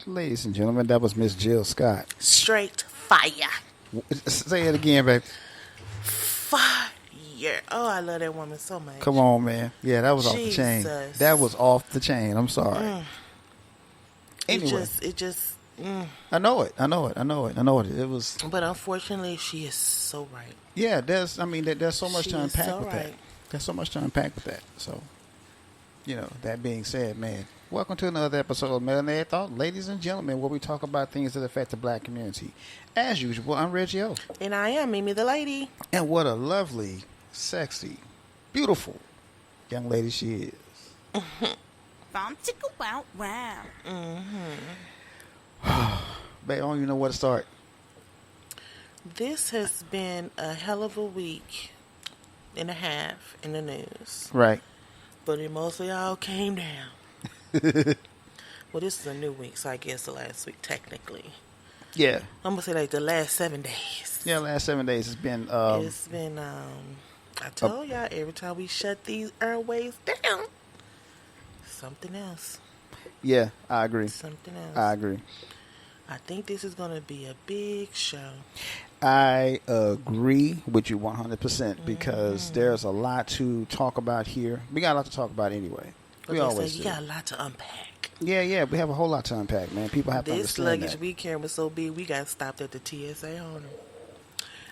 Ladies and gentlemen, that was Miss Jill Scott. Straight fire. Say it again, baby. Fire. Oh, I love that woman so much. Come on, man. Yeah, that was off the chain. That was off the chain. I'm sorry. Anyway. It just. I know it. It was. But unfortunately, she is so right. Yeah, there's so much to unpack with that. Right. There's so much to unpack with that. So, that being said, man, welcome to another episode of Melanated Thought, ladies and gentlemen, where we talk about things that affect the black community. As usual, I'm Reggie O. And I am Mimi the lady. And what a lovely, sexy, beautiful young lady she is. Wow. Babe, I don't even know where to start. This has been a hell of a week and a half in the news. Right. But it mostly all came down. Well, this is a new week, so I guess the last week, technically. Yeah. I'm going to say like the last 7 days. Yeah, last 7 days it's been... I told y'all, every time we shut these airways down, something else. Yeah, I agree. Something else. I agree. I think this is going to be a big show. I agree with you 100% because there's a lot to talk about here. We got a lot to talk about anyway. We always do. You got a lot to unpack. Yeah, we have a whole lot to unpack, man. People have to understand that. This luggage we carrying was so big, we got stopped at the TSA on them.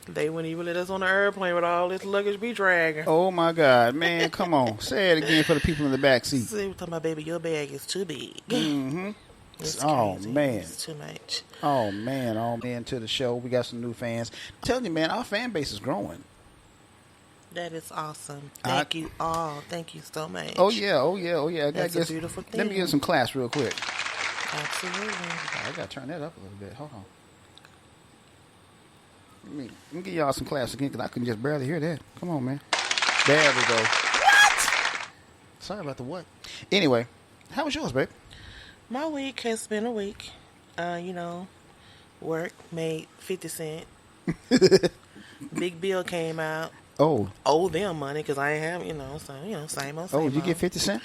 They wouldn't even let us on the airplane with all this luggage we dragging. Oh, my God. Man, come on. Say it again for the people in the back seat. See, we're talking about, baby, your bag is too big. Mm-hmm. It's oh, crazy. man. It's too much. Oh, man. To the show. We got some new fans. I'm telling you, man, our fan base is growing. That is awesome. Thank you all. Thank you so much. Oh, yeah. That's a beautiful thing. Let me give some class real quick. Absolutely. I got to turn that up a little bit. Hold on. Let me give y'all some class again because I can just barely hear that. Come on, man. There we go. What? Sorry about the what. Anyway, how was yours, babe? My week has been a week. Work, made 50 cents. Big bill came out. Oh. Owe them money because I ain't have, same old. Oh, you get 50 cents?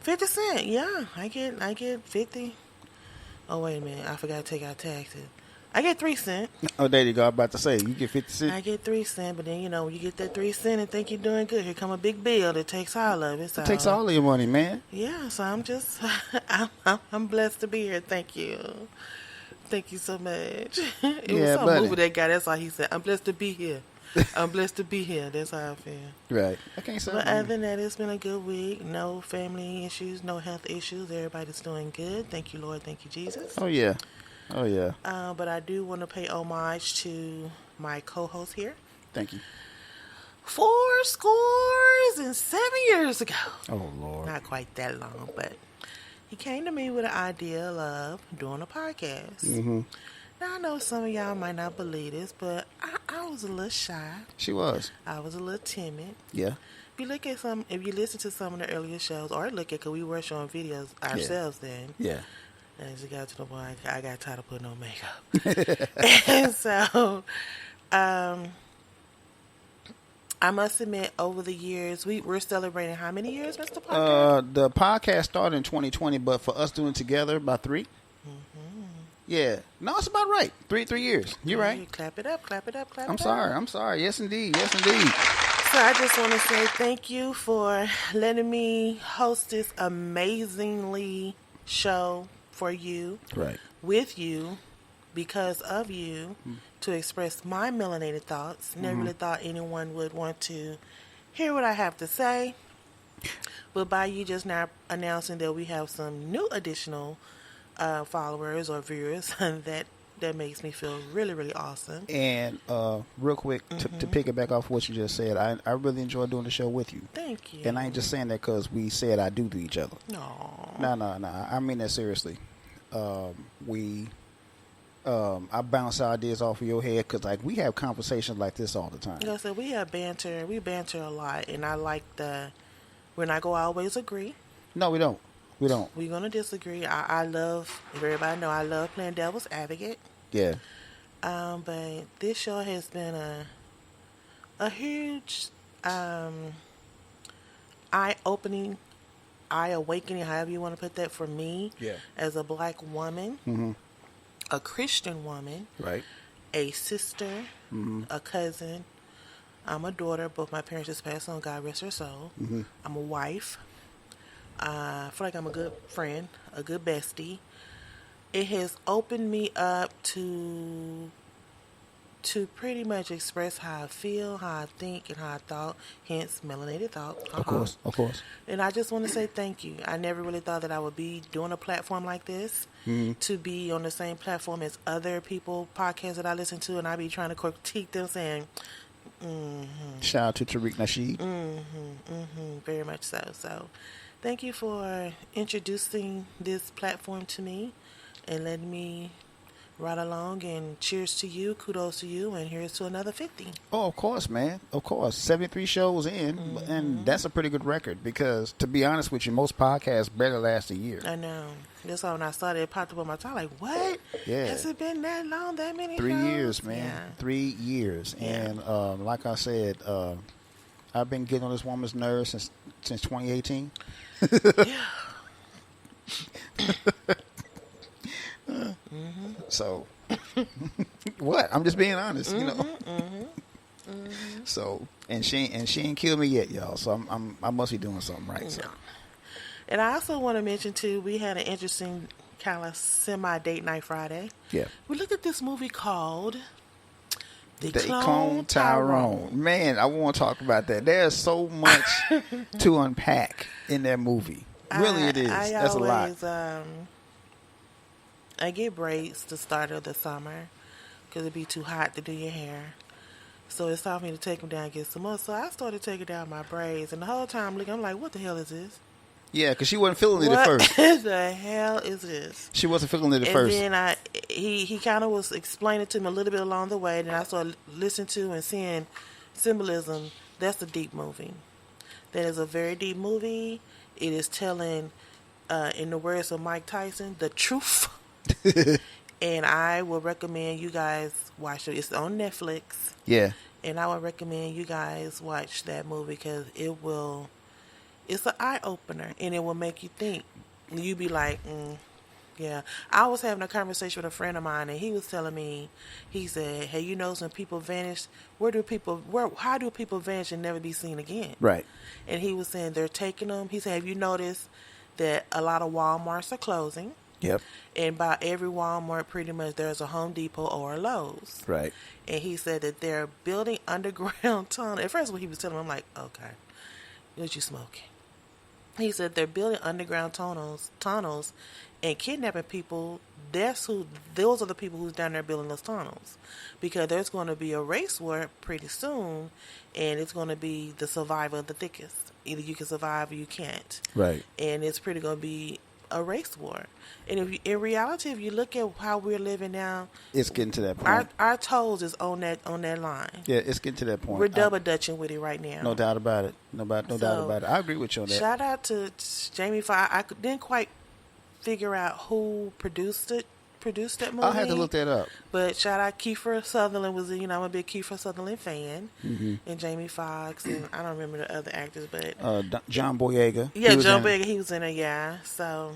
50 cents, yeah. I get 50. Oh, wait a minute. I forgot to take out taxes. I get 3 cents. Oh, there you go. I'm about to say, you get 50 cents? I get 3 cents, but then, when you get that 3 cents and think you're doing good, here come a big bill that takes all of it. So, it takes all of your money, man. Yeah, so I'm just, I'm blessed to be here. Thank you. Thank you so much. It was some movie that guy, that's all he said. I'm blessed to be here. I'm blessed to be here. That's how I feel. Right. I can't say But other than that, it's been a good week. No family issues, no health issues. Everybody's doing good. Thank you, Lord. Thank you, Jesus. Oh, yeah. But I do want to pay homage to my co-host here. Thank you. 7 years ago. Oh, Lord. Not quite that long, but he came to me with an idea of doing a podcast. Mm-hmm. Now, I know some of y'all might not believe this, but I was a little shy. She was. I was a little timid. Yeah. If you listen to some of the earlier shows, or look at, because we were showing videos ourselves then. Yeah. And as it got to the point, I got tired of putting on makeup. And so, I must admit, over the years, we're celebrating how many years, Mr. Podcast? The podcast started in 2020, but for us doing it together, about 3. Mm-hmm. Yeah. No, it's about right. 3 years. You're right. Clap it up. I'm sorry. Yes, indeed. So I just want to say thank you for letting me host this amazingly show for you. Right. With you, because of you, to express my melanated thoughts. Never really thought anyone would want to hear what I have to say. But by you just now announcing that we have some new additional followers or viewers, that makes me feel really, really awesome. And real quick, to pick it back off what you just said, I really enjoy doing the show with you. Thank you. And I ain't just saying that because we said I do to each other. No. No. I mean that seriously. I bounce ideas off of your head because we have conversations like this all the time. Like I said, we have banter. We banter a lot, and I like we're not going to always agree. No, we don't. We're going to disagree. I love, if everybody know, I love playing devil's advocate. Yeah. But this show has been a huge eye-opening eye awakening, however you want to put that, for me, as a black woman, a Christian woman, right, a sister, a cousin. I'm a daughter. Both my parents just passed on. God rest her soul. I'm a wife. I feel like I'm a good friend, a good bestie. It has opened me up to pretty much express how I feel, how I think, and how I thought. Hence, Melanated Thoughts. Of course. And I just want to say thank you. I never really thought that I would be doing a platform like this, to be on the same platform as other people, podcasts that I listen to, and I be trying to critique them, saying, Shout out to Tariq Nasheed. Very much so. So, thank you for introducing this platform to me and letting me ride along, and cheers to you, kudos to you, and here's to another 50. Oh, of course, man. Of course. 73 shows in, and that's a pretty good record because, to be honest with you, most podcasts barely last a year. I know. That's why when I saw that, it popped up on my time, like, what? Yeah. Has it been that long, that many 3 shows? years, man. Yeah. 3 years. Yeah. And like I said, I've been getting on this woman's nerves since 2018. Yeah. So, what? I'm just being honest, you know. So, and she ain't killed me yet, y'all. So I must be doing something right. So. And I also want to mention too, we had an interesting kind of semi-date night Friday. Yeah. We looked at this movie called The They Clone Tyrone. Man, I want to talk about that. There's so much to unpack in that movie. Really, it is. That's a lot. I get braids the start of the summer because it'd be too hot to do your hair. So it's time for me to take them down and get some more. So I started taking down my braids. And the whole time I'm like, what the hell is this? Yeah, because she wasn't feeling it at first. What the hell is this? She wasn't feeling it at first. And then he kind of was explaining to me a little bit along the way. Then I started listening to and seeing symbolism. That's a deep movie. That is a very deep movie. It is telling, in the words of Mike Tyson, the truth. And I would recommend you guys watch it. It's on Netflix. Yeah. And I would recommend you guys watch that movie because it's an eye-opener and it will make you think. You be like, yeah. I was having a conversation with a friend of mine and he was telling me, he said, hey, you know, when people vanish, how do people vanish and never be seen again? Right. And he was saying they're taking them. He said, have you noticed that a lot of Walmarts are closing? Yep. And by every Walmart, pretty much, there's a Home Depot or a Lowe's. Right. And he said that they're building underground tunnels. At first, when he was telling me, I'm like, okay, what you smoking? He said they're building underground tunnels, and kidnapping people. Those are the people who's down there building those tunnels, because there's going to be a race war pretty soon, and it's going to be the survivor of the thickest. Either you can survive or you can't. Right. And it's pretty going to be a race war. And in reality, if you look at how we're living now, it's getting to that point. Our toes is on that line. Yeah, it's getting to that point. We're double dutching with it right now. No doubt about it. No doubt about it. I agree with you on that. Shout out to Jamie Foxx. I didn't quite figure out who produced that movie. I had to look that up. But shout out Kiefer Sutherland I'm a big Kiefer Sutherland fan. And Jamie Foxx, and I don't remember the other actors, but John Boyega. Yeah, John Boyega, he was in it. Yeah, so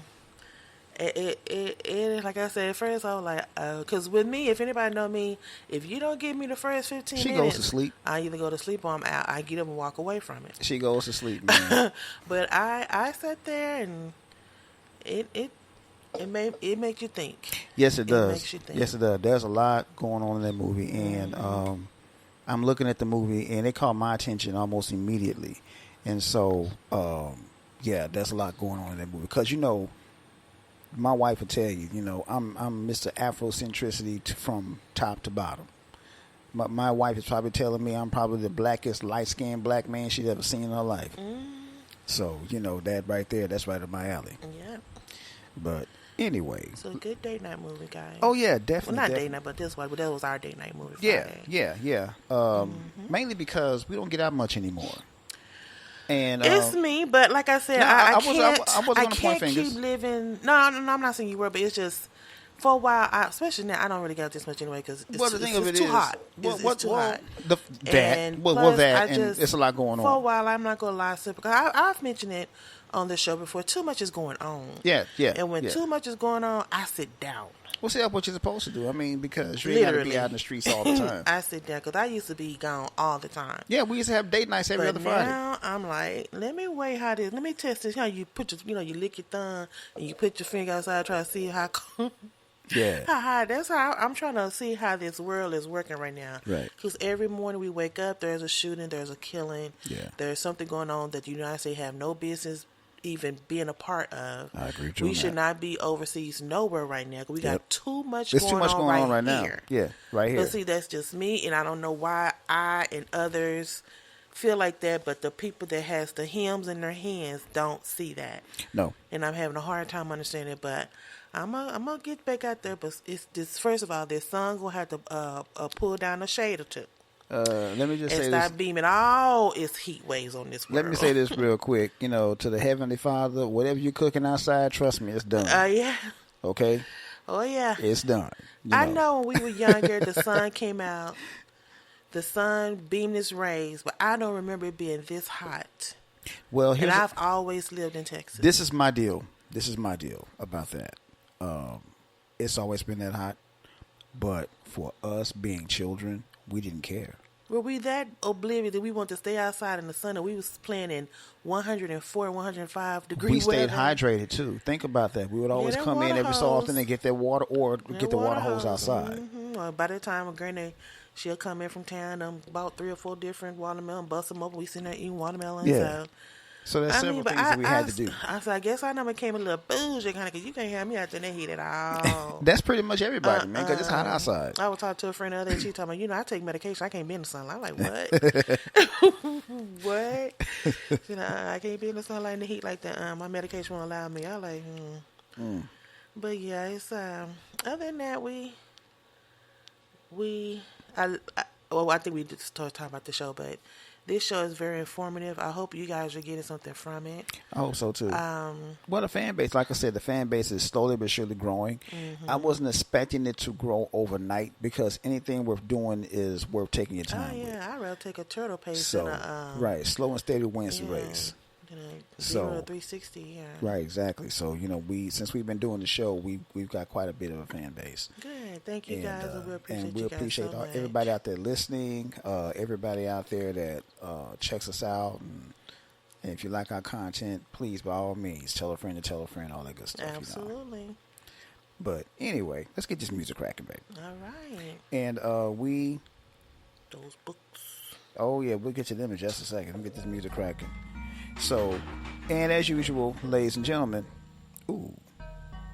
it like I said at first, I was like, because with me, if anybody know me, if you don't give me the first 15 minutes, she goes to sleep. I either go to sleep or I'm out. I get up and walk away from it. She goes to sleep, man. But I sat there and it makes you think. Yes, it does. It makes you think. Yes, it does. There's a lot going on in that movie, and I'm looking at the movie, and it caught my attention almost immediately. And so, yeah, there's a lot going on in that movie because my wife will tell you, I'm Mr. Afrocentricity from top to bottom. My wife is probably telling me I'm probably the blackest light-skinned black man she's ever seen in her life. So, that right there, that's right up my alley. Yeah. But anyway. So a good date night movie, guys. Oh, yeah, definitely. Well, not date night, but that was our date night movie Friday. Yeah. Mainly because we don't get out much anymore. And it's me, but like I said, I can't keep living. No, I'm not saying you were, but it's just for a while, especially now, I don't really get this much anyway because it's, it's too hot. It's too hot. It's a lot going on. For a while, I'm not gonna lie, because I've mentioned it on the show before. Too much is going on. Yeah. And when too much is going on, I sit down. Well, see, that's what you're supposed to do. I mean, because you ain't got to be out in the streets all the time. I sit down because I used to be gone all the time. Yeah, we used to have date nights every other Friday. Now I'm like, let me wait how this. Let me test this. You put your, you lick your thumb and you put your finger outside, try to see how. Yeah. That's how I'm trying to see how this world is working right now. Right. Because every morning we wake up, there's a shooting, there's a killing. Yeah. There's something going on that the United States have no business even being a part of. I agree with you. We should not be overseas nowhere right now. We got too much There's going too much on going on right here. now. Yeah, right here. But see, that's just me, and I don't know why I and others feel like that, but the people that has the hymns in their hands don't see that. No. And I'm having a hard time understanding it, but I'm gonna get back out there. But it's this. First of all, this sun gonna have to pull down a shade or two. Let me just say start this. beaming all its heat waves on this world. Let me say this real quick. To the Heavenly Father, whatever you're cooking outside, trust me, it's done. Yeah. Okay? Oh, yeah. It's done. I know when we were younger, the sun came out. The sun beamed its rays, but I don't remember it being this hot. Well, and I've always lived in Texas. This is my deal. About that. It's always been that hot, but for us being children, we didn't care. Were we that oblivious that we wanted to stay outside in the sun and we was playing in 104, 105 degree weather? We stayed weather? hydrated, too. Think about that. We would always come in every so often and get that water or get the water hose outside. Mm-hmm. Well, by the time a granny, she'll come in from town, about 3 or 4 different watermelon, bust them open. We sitting there eating watermelon. Yeah. So there's several things that we had to do. I guess I never became a little bougie kind of because you can't have me out there in that heat at all. That's pretty much everybody, man, because it's hot outside. I was talking to a friend the other day. She told me, I take medication. I can't be in the sunlight. I'm like, what? What? I can't be in the sunlight in the heat like that. My medication won't allow me. I'm like, But yeah, it's other than that, I think we just started talking about the show, but this show is very informative. I hope you guys are getting something from it. I hope so, too. Well, the fan base, like I said, the fan base is slowly but surely growing. Mm-hmm. I wasn't expecting it to grow overnight because anything worth doing is worth taking your time with. I'd rather take a turtle pace than a... right, slow and steady wins the race. 0 to 360, yeah. Right, exactly. So, since we've been doing the show, we've got quite a bit of a fan base. Good. Thank you, guys. And we appreciate everybody out there listening, everybody out there that checks us out. And if you like our content, please, by all means, tell a friend to tell a friend, all that good stuff. Absolutely. But anyway, let's get this music cracking, baby. All right. And those books. Oh, yeah, we'll get to them in just a second. We'll get this music cracking. So, and as usual, ladies and gentlemen, ooh,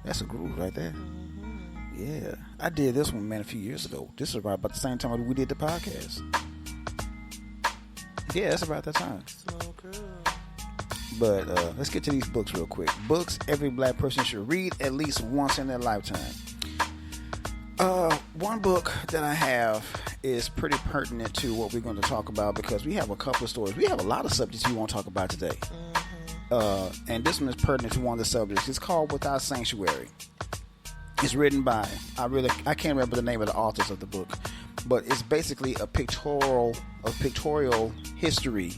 that's a groove right there. Mm-hmm. Yeah, I did this one, man, a few years ago. This is right about the same time we did the podcast. Yeah, that's about that time. Slow groove. But let's get to these books real quick. Books every black person should read at least once in their lifetime. One book that I have is pretty pertinent to what we're going to talk about because we have a couple of stories. We have a lot of subjects we want to talk about today. Mm-hmm. And this one is pertinent to one of the subjects. It's called Without Sanctuary. It's written by, I can't remember the name of the authors of the book, but it's basically a pictorial history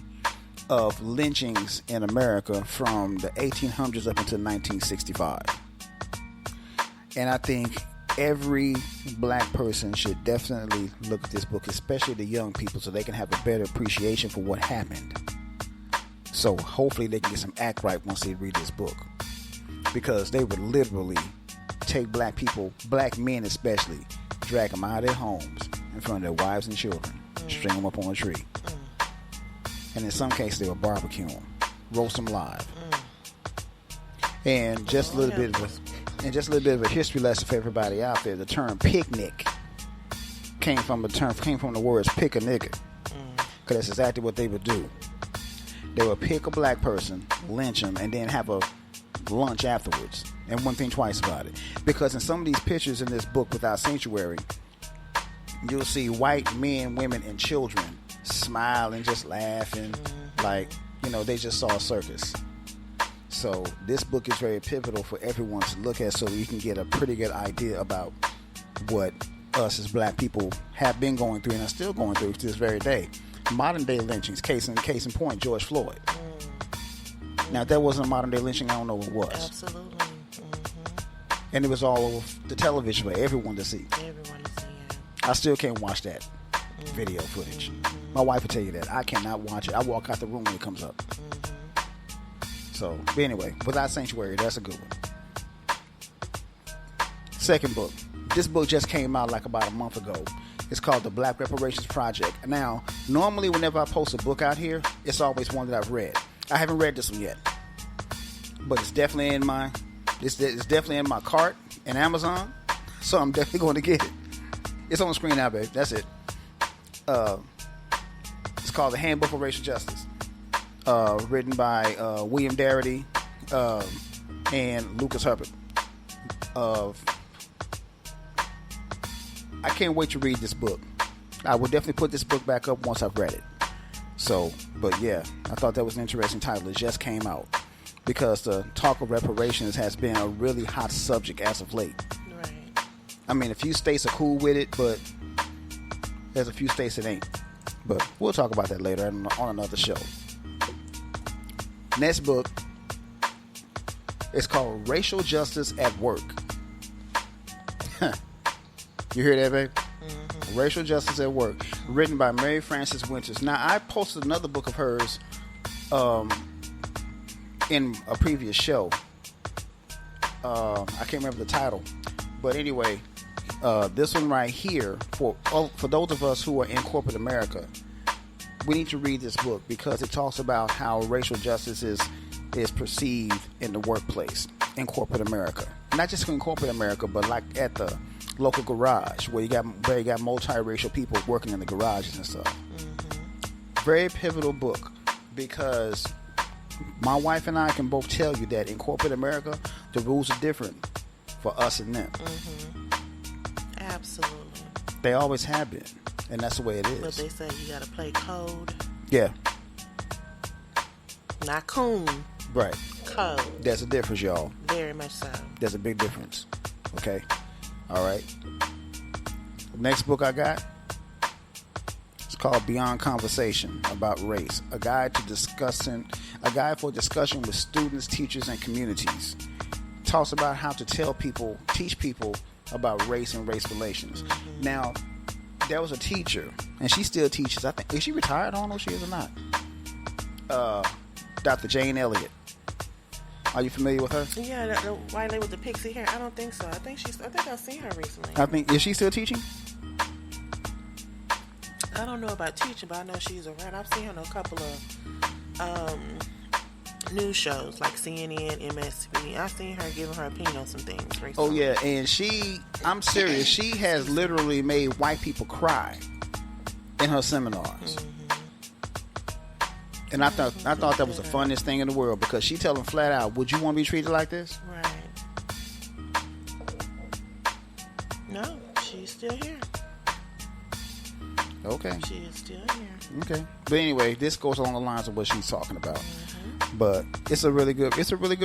of lynchings in America from the 1800s up until 1965. And I think every black person should definitely look at this book, especially the young people, so they can have a better appreciation for what happened. So hopefully they can get some act right once they read this book. Because they would literally take black people, black men especially, drag them out of their homes in front of their wives and children, string them up on a tree. And in some cases they would barbecue them, roast them live. And just a little bit of a history lesson for everybody out there. The term picnic came from the words pick a nigga. Because that's exactly what they would do. They would pick a black person, lynch him, and then have a lunch afterwards. And wouldn't think twice about it. Because in some of these pictures in this book, Without Sanctuary, you'll see white men, women, and children smiling, just laughing, like, they just saw a circus. So this book is very pivotal for everyone to look at, so you can get a pretty good idea about what us as black people have been going through and are still going through to this very day. Modern day lynchings, case in point, George Floyd. Now, if that wasn't a modern day lynching, I don't know what was. Absolutely. And it was all over the television for everyone to see. Everyone to see it. I still can't watch that video footage. My wife will tell you that. I cannot watch it. I walk out the room when it comes up. So, but anyway, Without Sanctuary, that's a good one. Second book. This book just came out like about a month ago. It's called The Black Reparations Project. Now, normally whenever I post a book out here, it's always one that I've read. I haven't read this one yet, but it's definitely in my cart in Amazon, so I'm definitely going to get it. It's on the screen now, babe. That's it. It's called The Handbook for Racial Justice, written by William Darity and Lucas Herbert. I can't wait to read this book. I will definitely put this book back up once I've read it. So, but yeah, I thought that was an interesting title. It just came out because the talk of reparations has been a really hot subject as of late. Right. I mean, a few states are cool with it, but there's a few states that ain't. But we'll talk about that later on another show. Next book is called Racial Justice at Work. You hear that, babe? Racial Justice at Work, written by Mary Frances Winters. Now, I posted another book of hers in a previous show. I can't remember the title, but anyway, this one right here, for those of us who are in corporate America, we need to read this book because it talks about how racial justice is perceived in the workplace in corporate America. Not just in corporate America, but like at the local garage where you got multiracial people working in the garages and stuff. Very pivotal book because my wife and I can both tell you that in corporate America the rules are different for us and them. Absolutely. They always have been, and that's the way it is. But they say you gotta play code. Yeah. Not coon. Right. Code. There's a difference, y'all. Very much so. There's a big difference. Okay. All right. Next book I got, it's called Beyond Conversation About Race, a guide for discussion with students, teachers, and communities. It talks about how to teach people about race and race relations. Now, there was a teacher, and she still teaches. I think, is she retired? I don't know if she is or not. Dr. Jane Elliott. Are you familiar with her? Yeah, the white lady with the pixie hair. I don't think so. I think I've seen her recently. Is she still teaching? I don't know about teaching, but I know she's around. I've seen her on a couple of news shows like CNN, MSNBC. I've seen her giving her opinion on some things recently. Oh yeah, and I'm serious. She has literally made white people cry in her seminars. And I thought that was the funniest thing in the world because she tell them flat out, "Would you want to be treated like this?" Right. No, she's still here. Okay. She is still here. Okay. But anyway, this goes along the lines of what she's talking about. But it's a really good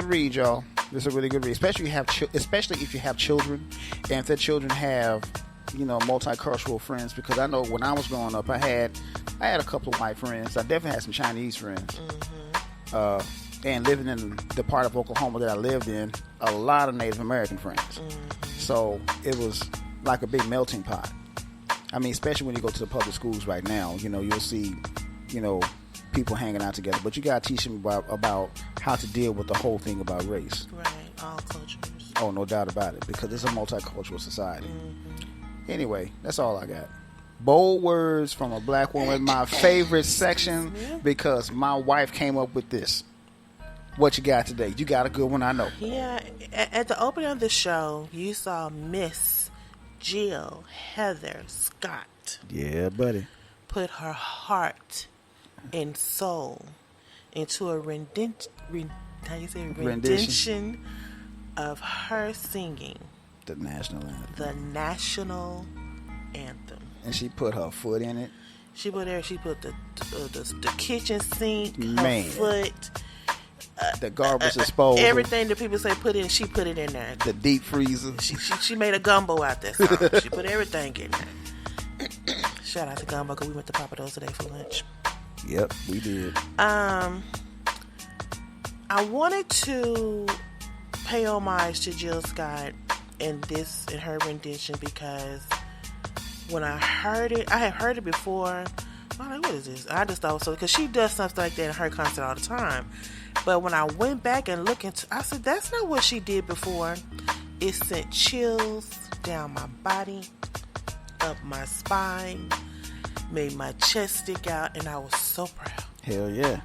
read, y'all. It's a really good read, especially if you have children, and if their children have, multicultural friends. Because I know when I was growing up, I had a couple of white friends. I definitely had some Chinese friends. And living in the part of Oklahoma that I lived in, a lot of Native American friends. So it was like a big melting pot. I mean, especially when you go to the public schools right now, you'll see, people hanging out together. But you got to teach them about how to deal with the whole thing about race. Right, all cultures. Oh, no doubt about it, because it's a multicultural society. Anyway, that's all I got. Bold words from a black woman, my favorite section, because my wife came up with this. What you got today? You got a good one, I know. Yeah, at the opening of the show, you saw Miss Jill Heather Scott. Yeah, buddy. Put her heart and soul into a rendition of her singing the national anthem. And she put her foot in it. She put the kitchen sink, Man. her foot, The garbage disposal. Everything that people say put in, she put it in there. The deep freezer. She made a gumbo out there. So she put everything in there. Shout out to Gumbo because we went to Papa Do's today for lunch. Yep, we did. I wanted to pay homage to Jill Scott in her rendition because when I heard it, I had heard it before. I'm like, what is this? I just thought so because she does something like that in her concert all the time. But when I went back and looked into, I said that's not what she did before. It sent chills down my body, up my spine, made my chest stick out, and I was so proud. Hell yeah.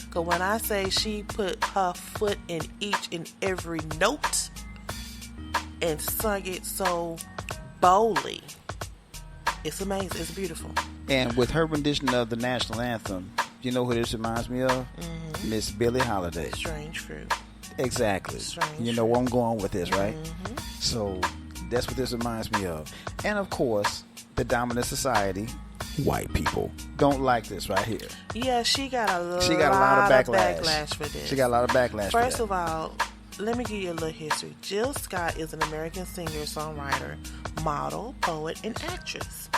Because when I say she put her foot in each and every note and sung it so boldly, it's amazing. It's beautiful. And with her rendition of the national anthem, you know who this reminds me of? Miss Billie Holiday. Strange Fruit. Exactly. You know where I'm going with this, right? So that's what this reminds me of. And of course, the dominant society, white people, don't like this right here. Yeah, she got a lot of backlash for this. She got a lot of backlash for First of all, let me give you a little history. Jill Scott is an American singer, songwriter, model, poet, and actress.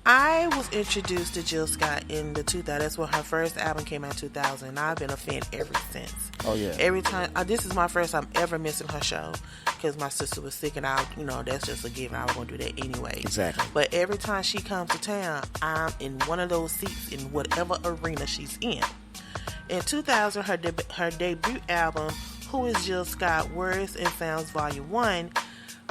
I was introduced to Jill Scott in the 2000s. That's when her first album came out in 2000. And I've been a fan ever since. Oh, yeah. Every time, this is my first time ever missing her show because my sister was sick and that's just a given. I was going to do that anyway. Exactly. But every time she comes to town, I'm in one of those seats in whatever arena she's in. In 2000, her debut album, Who is Jill Scott? Words and Sounds Volume 1,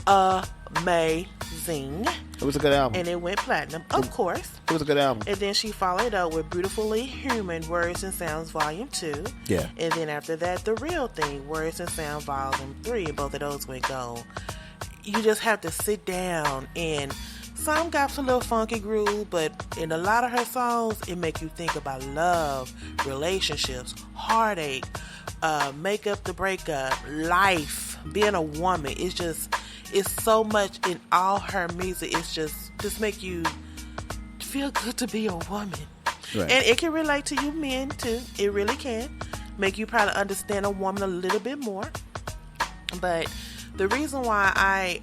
amazing. It was a good album. And it went platinum, of course. It was a good album. And then she followed up with Beautifully Human, Words and Sounds Volume 2. Yeah. And then after that, The Real Thing, Words and Sound Volume 3. And both of those went gold. You just have to sit down and some got some little funky groove, but in a lot of her songs, it make you think about love, relationships, heartache, make up the breakup, life, being a woman. It's so much in all her music. It's just make you feel good to be a woman. Right. And it can relate to you men too. It really can. Make you probably understand a woman a little bit more. But the reason why I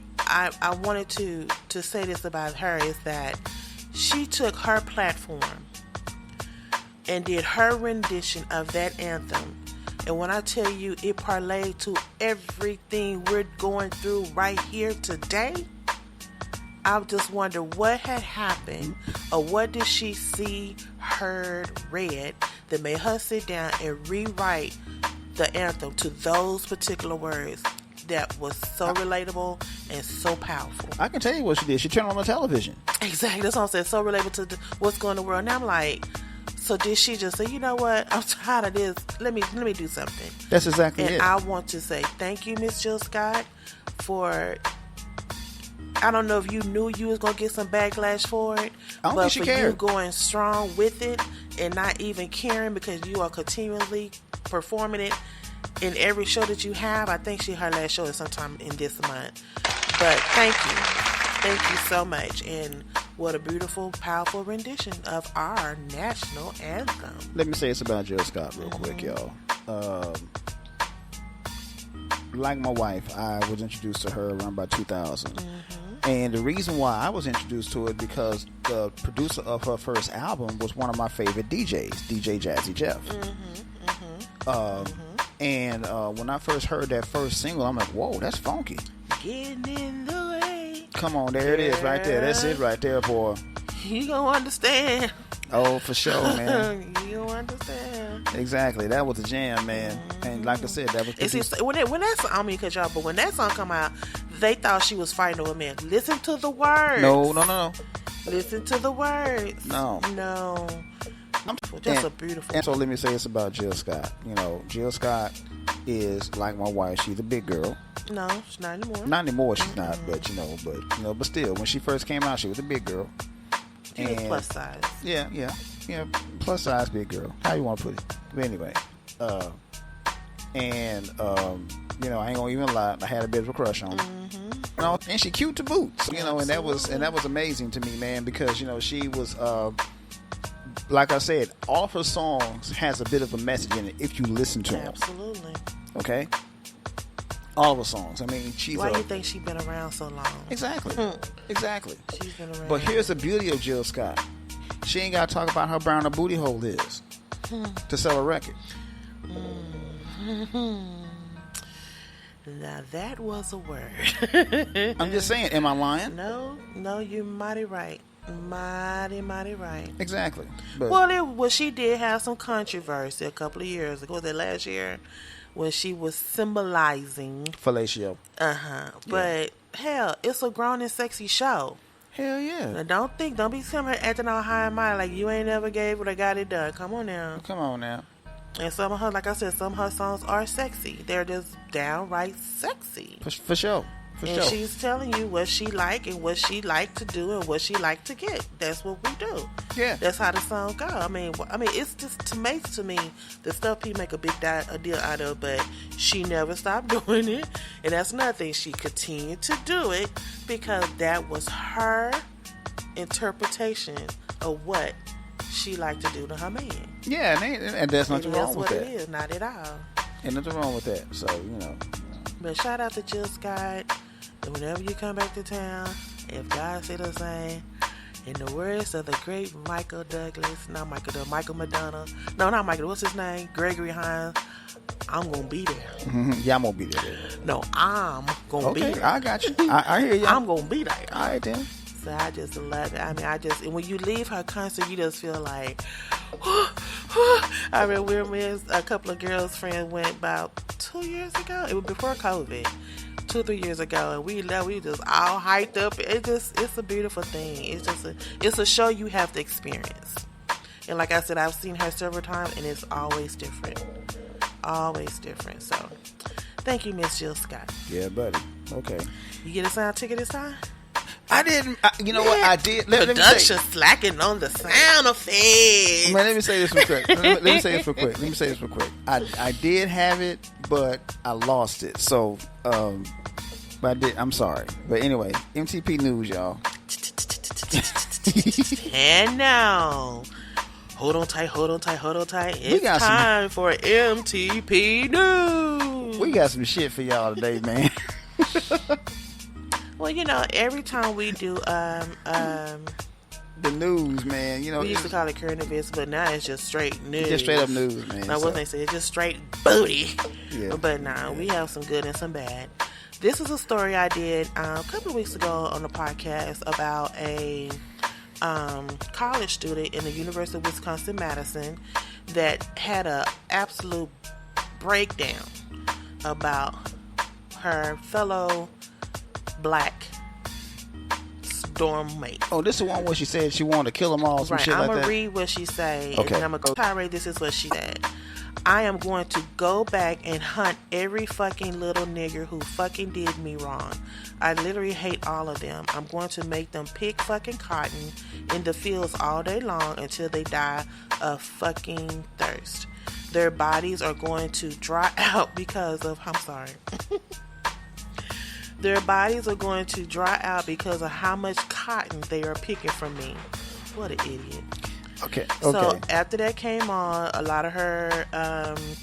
wanted to say this about her is that she took her platform and did her rendition of that anthem. And when I tell you it parlayed to everything we're going through right here today, I just wonder what had happened or what did she see, heard, read that made her sit down and rewrite the anthem to those particular words that was so relatable and so powerful. I can tell you what she did. She turned on the television. Exactly. That's what I'm saying. So relatable to what's going on in the world. Now I'm like, so did she just say, you know what? I'm tired of this. Let me do something. That's exactly it. And I want to say thank you, Miss Jill Scott, for. I don't know if you knew you was gonna get some backlash for it, but for you going strong with it and not even caring because you are continually performing it in every show that you have. I think her last show is sometime in this month. But thank you so much, and what a beautiful, powerful rendition of our national anthem. Let me say this about Jill Scott real quick, y'all. Like my wife, I was introduced to her around about 2000. And the reason why I was introduced to it because the producer of her first album was one of my favorite DJs, DJ Jazzy Jeff. And when I first heard that first single, I'm like, whoa, that's funky. Getting in the way. Come on, there it is right there. That's it right there, boy. You gonna understand. Oh, for sure, man. You don't understand. Exactly. That was a jam, man. And like I said, that was... when that song, I don't mean to cut y'all, but when that song come out, they thought she was fighting with a man. Listen to the words. No. Listen to the words. No. Just a beautiful... And so let me say this about Jill Scott. You know, Jill Scott is like my wife. She's a big girl. No, she's not anymore. Not anymore, she's not. But still, when she first came out, she was a big girl. She was plus size. Yeah, plus size, big girl. How you want to put it? But anyway, I ain't gonna even lie. I had a bit of a crush on her. And she cute to boot. And that was amazing to me, man, because she was like I said, all of her songs has a bit of a message in it if you listen to them. Absolutely. Okay? All of her songs. I mean, she's Why do you think she's been around so long? Exactly. Exactly. She's been around. But here's the beauty of Jill Scott. She ain't got to talk about how brown her booty hole is to sell a record. Now that was a word. I'm just saying, am I lying? No, you're mighty right. Mighty right. Exactly. But Well, she did have some controversy a couple of years ago. Was it last year? When she was symbolizing fellatio. But hell, it's a grown and sexy show. Hell yeah. Now, don't be coming here acting all high and mighty like you ain't never gave it or got it done. Come on now. And some of her, like I said, some of her songs are sexy. They're just downright sexy. For sure. And she's telling you what she like and what she like to do and what she like to get. That's what we do. Yeah. That's how the song go. I mean, it's just amazing to me the stuff people make a big deal out of, but she never stopped doing it. And that's another thing. She continued to do it because that was her interpretation of what she liked to do to her man. Yeah, and there's nothing wrong with that. That's what it is. Not at all. Ain't nothing wrong with that. So, But shout out to Jill Scott. And whenever you come back to town, if God say the same, in the words of the great Michael Madonna. No, not Michael. What's his name? Gregory Hines. I'm going to be there. Mm-hmm. Yeah, I'm going to be there. No, I'm going to be there. I got you. I hear you. I'm going to be there. All right, then. So I just love it. I mean, and when you leave her concert, you just feel like, I remember a couple of girls' friends went about 2 years ago. It was before COVID. 2-3 years ago, and we just all hyped up. It's a beautiful thing. It's a show you have to experience. And like I said, I've seen her several times, and it's always different. So, thank you, Miss Jill Scott. Yeah, buddy. Okay. You get a sound ticket this time? I didn't. You know what? I did. Production slacking on the sound effects. Man, let me say this real quick. Let me say this real quick. I did have it, but I lost it. So, but I did. I'm sorry. But anyway, MTP News, y'all. And now, hold on tight. It's time for MTP News. We got some shit for y'all today, man. Well, every time we do the news, man, we used to call it current events, but now it's just straight news. Just straight up news, man. Now, what they say, it's just straight booty. Yeah. But now we have some good and some bad. This is a story I did a couple of weeks ago on the podcast about a college student in the University of Wisconsin-Madison that had a absolute breakdown about her fellow black dorm mate. Oh, this is the one where she said she wanted to kill them all. Some right. shit I'm like gonna that. read what she said, okay. And then I'm gonna go tirade. This is what she said. I am going to go back and hunt every fucking little nigger who fucking did me wrong. I literally hate all of them. I'm going to make them pick fucking cotton in the fields all day long until they die of fucking thirst. Their bodies are going to dry out because of, I'm sorry. Their bodies are going to dry out because of how much cotton they are picking from me. What an idiot. Okay. So after that came on, a lot of her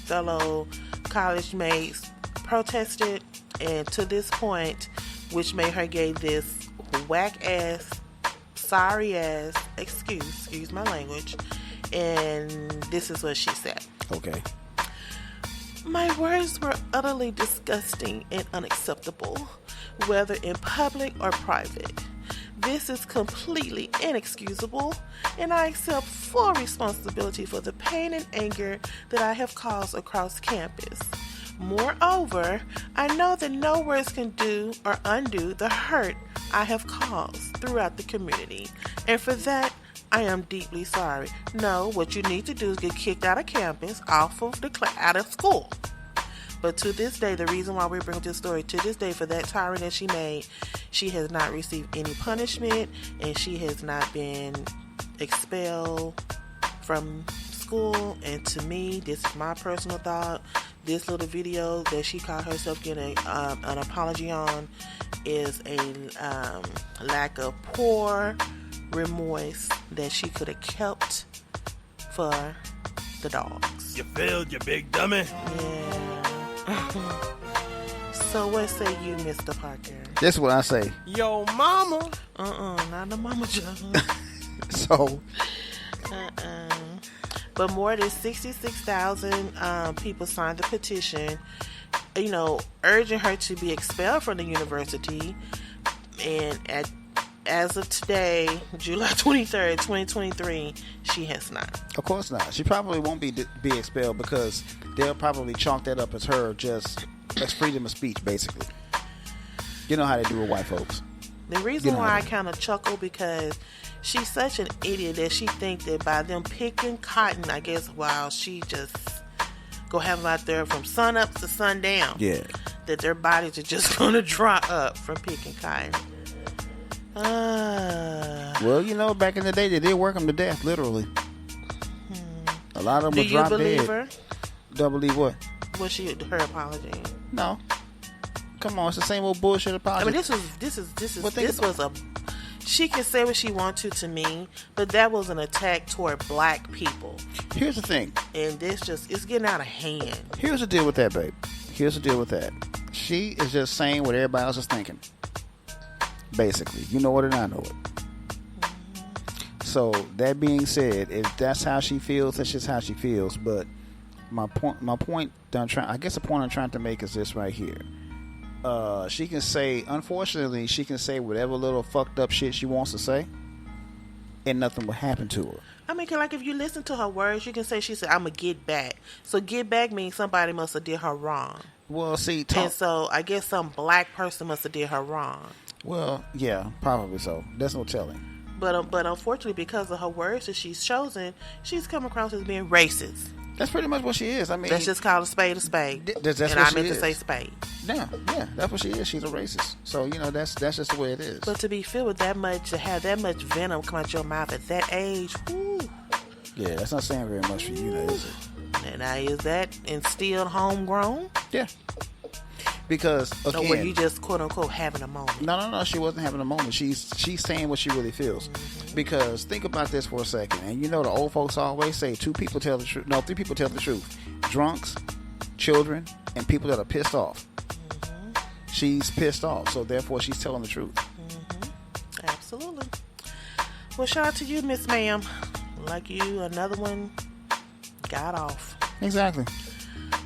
fellow college mates protested, and to this point, which made her give this whack ass, sorry ass excuse my language, and this is what she said. Okay. My words were utterly disgusting and unacceptable, whether in public or private. This is completely inexcusable, and I accept full responsibility for the pain and anger that I have caused across campus. Moreover, I know that no words can do or undo the hurt I have caused throughout the community, and for that, I am deeply sorry. No, what you need to do is get kicked out of campus, out of school. But to this day, the reason why we're bringing this story, to this day, for that tirade that she made, she has not received any punishment, and she has not been expelled from school. And to me, this is my personal thought. This little video that she caught herself getting an apology on is a lack of poor remorse that she could have kept for the dogs. You failed, you big dummy. Yeah. So what say you, Mr. Parker? This is what I say. Yo, mama. Not the mama Joe. So, But more than 66,000 people signed the petition, urging her to be expelled from the university. And as of today, July 23rd, 2023, she has not. of course not. She probably won't be expelled because they'll probably chalk that up as her just as freedom of speech, basically. You know how they do with white folks. The reason why I kind of chuckle because she's such an idiot that she thinks that by them picking cotton, I guess, while she just go have them out there from sun up to sundown, Yeah. that their bodies are just going to dry up from picking cotton. Well, back in the day, they did work them to death, literally. A lot of them Do were dropped you believe dead. her? Don't believe what? Was her apology? No. Come on, it's the same old bullshit apology. I mean, this was a. She can say what she wants to me, but that was an attack toward black people. Here's the thing. And it's getting out of hand. Here's the deal with that, babe. Here's the deal with that. She is just saying what everybody else is thinking. Basically. You know it and I know it. So, that being said, if that's how she feels, that's just how she feels. But the point I'm trying to make is this right here. She can say, unfortunately, she can say whatever little fucked up shit she wants to say, and nothing will happen to her. I mean, like if you listen to her words, you can say she said, "I'm gonna get back." So get back means somebody must have did her wrong. Well, see, and so I guess some black person must have did her wrong. Well, yeah, probably so. There's no telling. But unfortunately, because of her words that she's chosen, she's come across as being racist. That's pretty much what she is. I mean, let's just call a spade a spade. That's and what I she meant is. to say spade. Yeah, that's what she is. She's a racist. So that's just the way it is. But to be filled with that much, to have that much venom come out your mouth at that age, whoo. Yeah, that's not saying very much for you, is it? And now is that instilled homegrown? Yeah. Because again, or were you just quote unquote having a moment? No, she wasn't having a moment. She's saying what she really feels. Mm-hmm. Because think about this for a second, and the old folks always say 2 people tell the truth. No, 3 people tell the truth: drunks, children, and people that are pissed off. Mm-hmm. She's pissed off, so therefore she's telling the truth. Mm-hmm. Absolutely. Well, shout out to you, Miss Ma'am. Like you, another one got off. Exactly.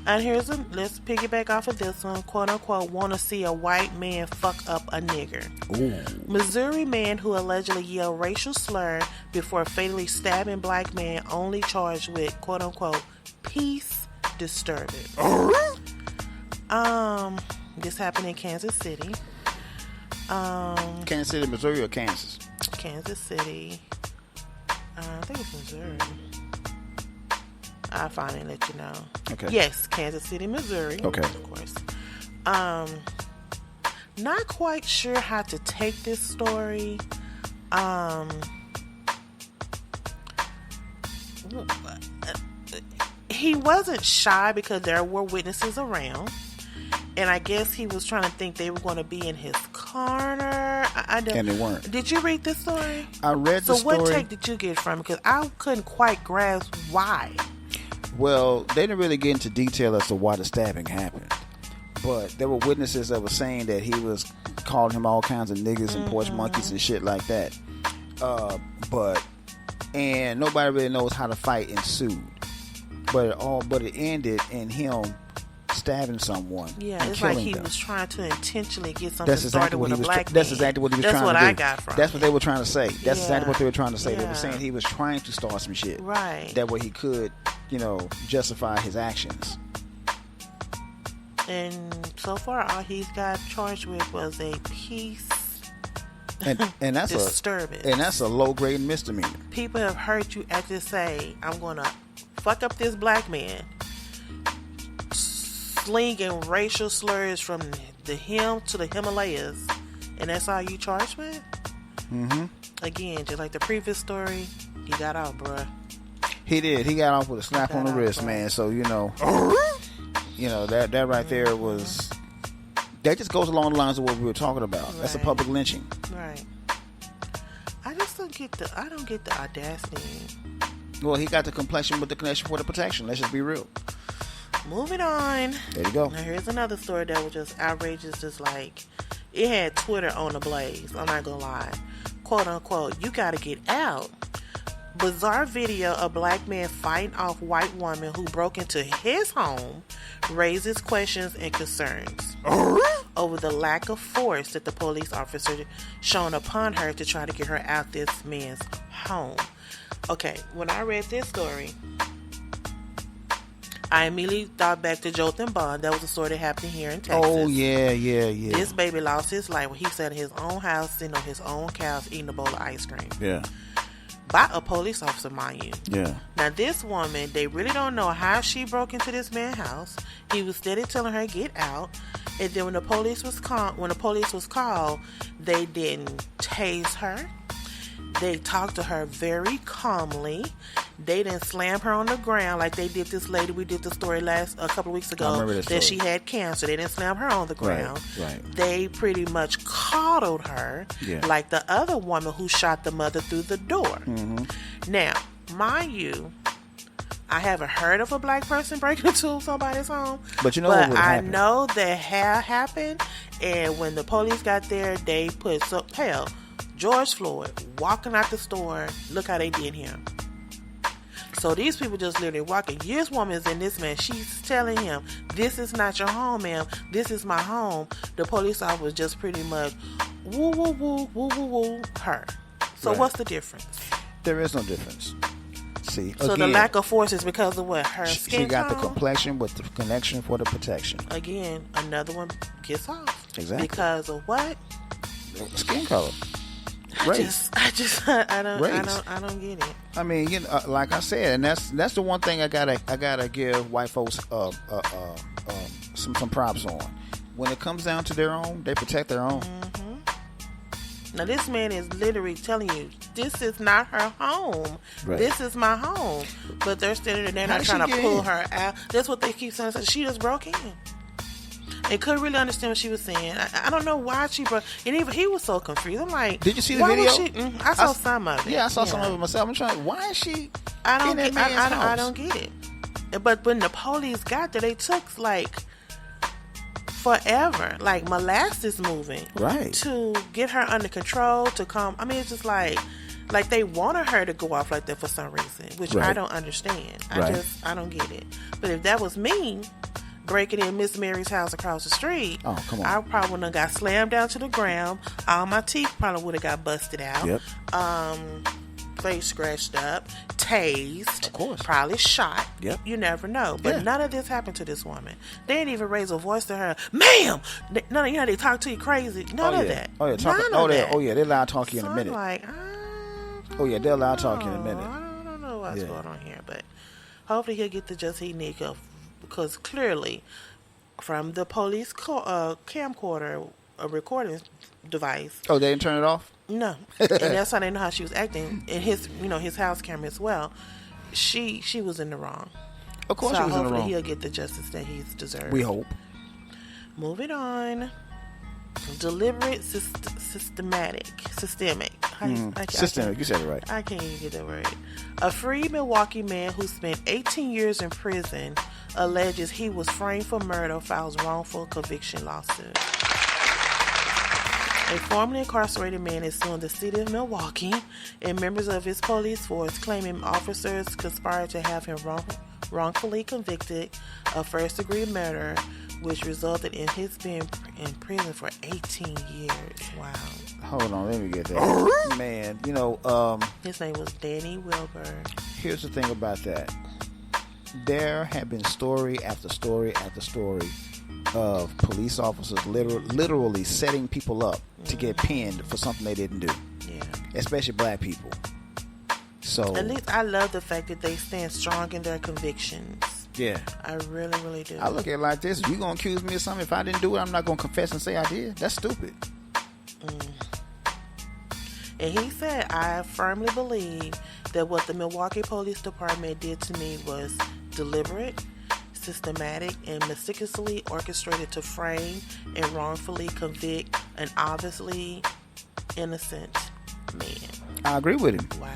And let's piggyback off of this one, quote unquote, want to see a white man fuck up a nigger. Ooh. Missouri man who allegedly yelled racial slur before fatally stabbing black man only charged with, quote unquote, peace disturbance. This happened in Kansas City. Kansas City, Missouri, or Kansas? Kansas City. I think it's Missouri. I'll find it and let you know. Okay. Yes, Kansas City, Missouri. Okay. Of course. Not quite sure how to take this story. He wasn't shy because there were witnesses around. And I guess he was trying to think they were going to be in his corner. And they weren't. Did you read this story? I read the story. So what take did you get from it? Because I couldn't quite grasp why. Well, they didn't really get into detail as to why the stabbing happened. But there were witnesses that were saying that he was calling him all kinds of niggas and porch monkeys and shit like that. And nobody really knows how the fight ensued. But it ended in him stabbing someone. Yeah, and it's like killing he them. was trying to intentionally get something started with a black man. That's exactly what he was trying to do. That's what I got from it. That's what they were trying to say. That's exactly what they were trying to say. Yeah. They were saying he was trying to start some shit. Right. That way he could, justify his actions. And so far, all he's got charged with was a peace and that's disturbance. And that's a low grade misdemeanor. People have heard you actually say, "I'm gonna fuck up this black man," slinging racial slurs from the him to the Himalayas, and that's all you charged with? Mm-hmm. Again, just like the previous story, he got out, bruh. He did. He got off with a slap on the wrist, man. So that right there was. That just goes along the lines of what we were talking about. Right. That's a public lynching. Right. I just don't get the audacity Well, he got the complexion with the connection for the protection. Let's just be real. Moving on. There you go. Now here's another story that was just outrageous. Just like, it had Twitter on the blaze. I'm not gonna lie. Quote unquote, you gotta get out. Bizarre video of black man fighting off white woman who broke into his home raises questions and concerns over the lack of force that the police officer shown upon her to try to get her out this man's home. Okay, when I read this story, I immediately thought back to Jotham Bond. That was a story that happened here in Texas. Oh, yeah. This baby lost his life when he sat in his own house, sitting on his own couch, eating a bowl of ice cream. Yeah. By a police officer, mind you. Yeah. Now, this woman, they really don't know how she broke into this man's house. He was steady telling her, get out. And then when the police was called, they didn't tase her. They talked to her very calmly. They didn't slam her on the ground like they did this lady. We did the story a couple of weeks ago that she had cancer. They didn't slam her on the ground. Right. They pretty much coddled her like the other woman who shot the mother through the door. Mm-hmm. Now, mind you, I haven't heard of a black person breaking into somebody's home. But you know what would happen? I know that happened. And when the police got there, they put George Floyd walking out the store. Look how they did him. So these people just literally walking. This woman is in this man. She's telling him, this is not your home, ma'am. This is my home. The police officer was just pretty much woo, woo, woo, woo, woo, woo, her. So what's the difference? There is no difference. See, so the lack of force is because of what? Her skin She got tone? the complexion with the connection for the protection. Again, another one gets off. Exactly. Because of what? Skin color. Race. I don't get it. I mean, you know, like I said, and that's the one thing I gotta give white folks some props on. When it comes down to their own, they protect their own. Mm-hmm. Now this man is literally telling you, this is not her home. Right. This is my home. But they're standing there, they're not trying to pull her out. That's what they keep saying. She just broke in. They couldn't really understand what she was saying. I don't know why she broke. And even he was so confused. I'm like, did you see the video? I saw some of it. Yeah, I saw some of it myself. I'm trying. Why is she? I don't get it. But when the police got there, they took like forever, like molasses moving, right, to get her under control. To come. I mean, it's just like they wanted her to go off like that for some reason, which I don't understand. I don't get it. But if that was me breaking in Miss Mary's house across the street, oh, come on, I probably wouldn't have got slammed down to the ground. All my teeth probably would have got busted out. Yep. Face scratched up, tased, of course, probably shot. Yep. You never know. But none of this happened to this woman. They didn't even raise a voice to her, ma'am. None of, you know, they talk to you crazy. None of that. Oh yeah, they're allowed to talk to you in a minute. Like, they're allowed to talk to you in a minute. I don't know what's going on here, but hopefully he'll get the just he need, because clearly from the police camcorder, a recording device. Oh, they didn't turn it off? No. And that's how they know how she was acting. In his house camera as well. She was in the wrong. Of course she was in the wrong. Hopefully he'll get the justice that he's deserved. We hope. Moving on. Deliberate, systemic. Systemic, you said it right. I can't even get that word. A free Milwaukee man who spent 18 years in prison alleges he was framed for murder files wrongful conviction lawsuit. A formerly incarcerated man is suing the city of Milwaukee and members of his police force, claiming officers conspired to have him wrongfully convicted of first-degree murder, which resulted in his being in prison for 18 years. Wow. Hold on, let me get that. Man, you know... his name was Danny Wilbur. Here's the thing about that. There have been story after story after story of police officers literally setting people up to get pinned for something they didn't do. Yeah. Especially black people. So at least I love the fact that they stand strong in their convictions. Yeah. I really, really do. I look at it like this. If you're going to accuse me of something, if I didn't do it, I'm not going to confess and say I did. That's stupid. And he said, I firmly believe that what the Milwaukee Police Department did to me was deliberate, systematic, and meticulously orchestrated to frame and wrongfully convict an obviously innocent man. I agree with him. Wow.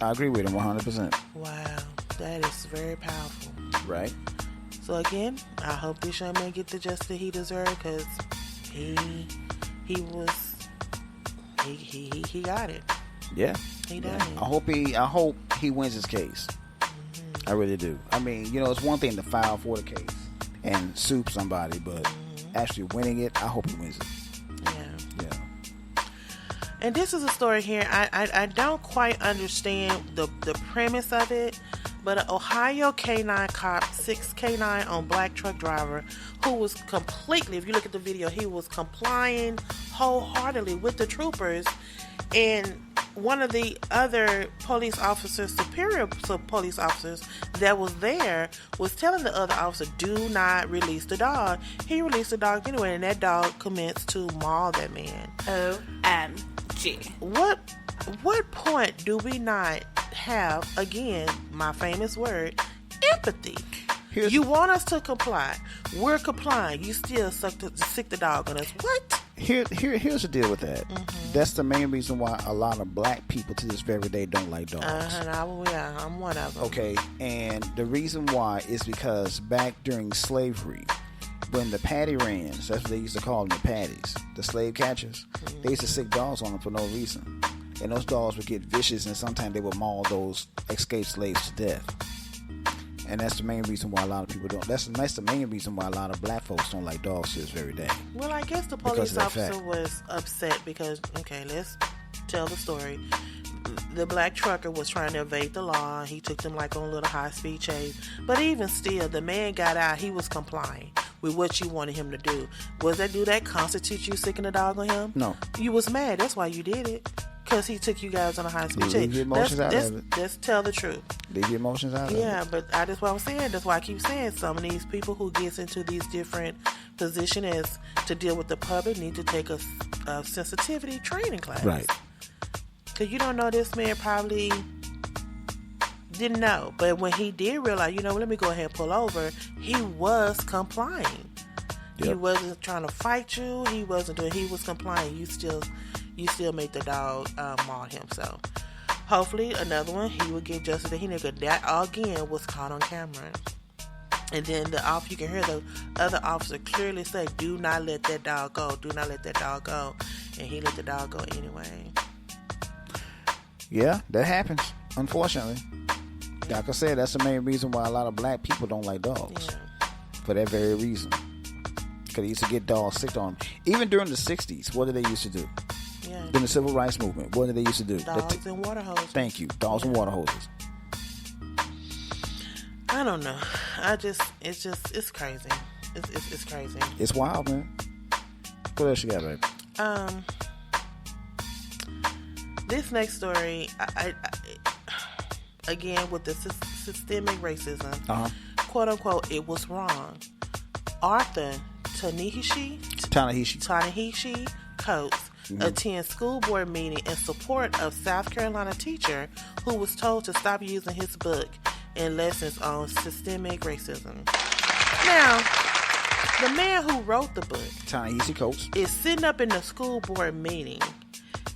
I agree with him 100%. Wow, that is very powerful. Right. So again, I hope this young man get the justice he deserves, because he got it. Yeah. He done it. I hope he wins his case. I really do. I mean, it's one thing to file for the case and sue somebody, but actually winning it, I hope he wins it. Yeah. And this is a story here. I don't quite understand the premise of it, but an Ohio K9 cop, 6K9 on black truck driver, who was completely, if you look at the video, he was complying wholeheartedly with the troopers, and one of the other police officers, superior police officers that was there, was telling the other officer, do not release the dog. He released the dog anyway, and that dog commenced to maul that man. OMG. What point do we not have, again, my famous word, empathy? You want us to comply. We're complying. You still sick the dog on us. What? Here's the deal with that. That's the main reason why a lot of black people to this very day don't like dogs. I'm one of them. Okay, and the reason why is because back during slavery, when the patty rans, that's what they used to call them, the patties, the slave catchers, they used to sick dogs on them for no reason. And those dogs would get vicious, and sometimes they would maul those escaped slaves to death. And that's the main reason why a lot of people don't. That's the main reason why a lot of black folks don't like dogs to this very day. Well, I guess the police officer was upset because, okay, let's tell the story. The black trucker was trying to evade the law. He took them like on a little high-speed chase. But even still, the man got out. He was complying with what you wanted him to do. Was that constitute you sicking a dog on him? No. You was mad. That's why you did it. Because he took you guys on a high-speed chase. Leave your emotions out of it. Let's tell the truth. Leave your emotions out of it. Yeah, but that's what I'm saying. That's why I keep saying some of these people who gets into these different positions as to deal with the public need to take a sensitivity training class. Right. Because you don't know, this man probably didn't know. But when he did realize, let me go ahead and pull over, he was complying. Yep. He wasn't trying to fight you. He was complying. You still make the dog maul him. So hopefully another one, he will get justice. That again was caught on camera. And then you can hear the other officer clearly say, do not let that dog go. Do not let that dog go. And he let the dog go anyway. Yeah, that happens, unfortunately. Like I said, that's the main reason why a lot of black people don't like dogs. Yeah. For that very reason. Because they used to get dogs sick on them. Even during the 60s, what did they used to do? Yeah. During the Civil Rights Movement, what did they used to do? Dogs and water hoses. Thank you. Dogs and water hoses. I don't know. It's crazy. It's crazy. It's wild, man. What else you got, babe? This next story, I again with the systemic racism, quote unquote, it was wrong. Arthur Ta-Nehisi Coates attends school board meeting in support of South Carolina teacher who was told to stop using his book in lessons on systemic racism. Now, the man who wrote the book, Ta-Nehisi Coates, is sitting up in the school board meeting,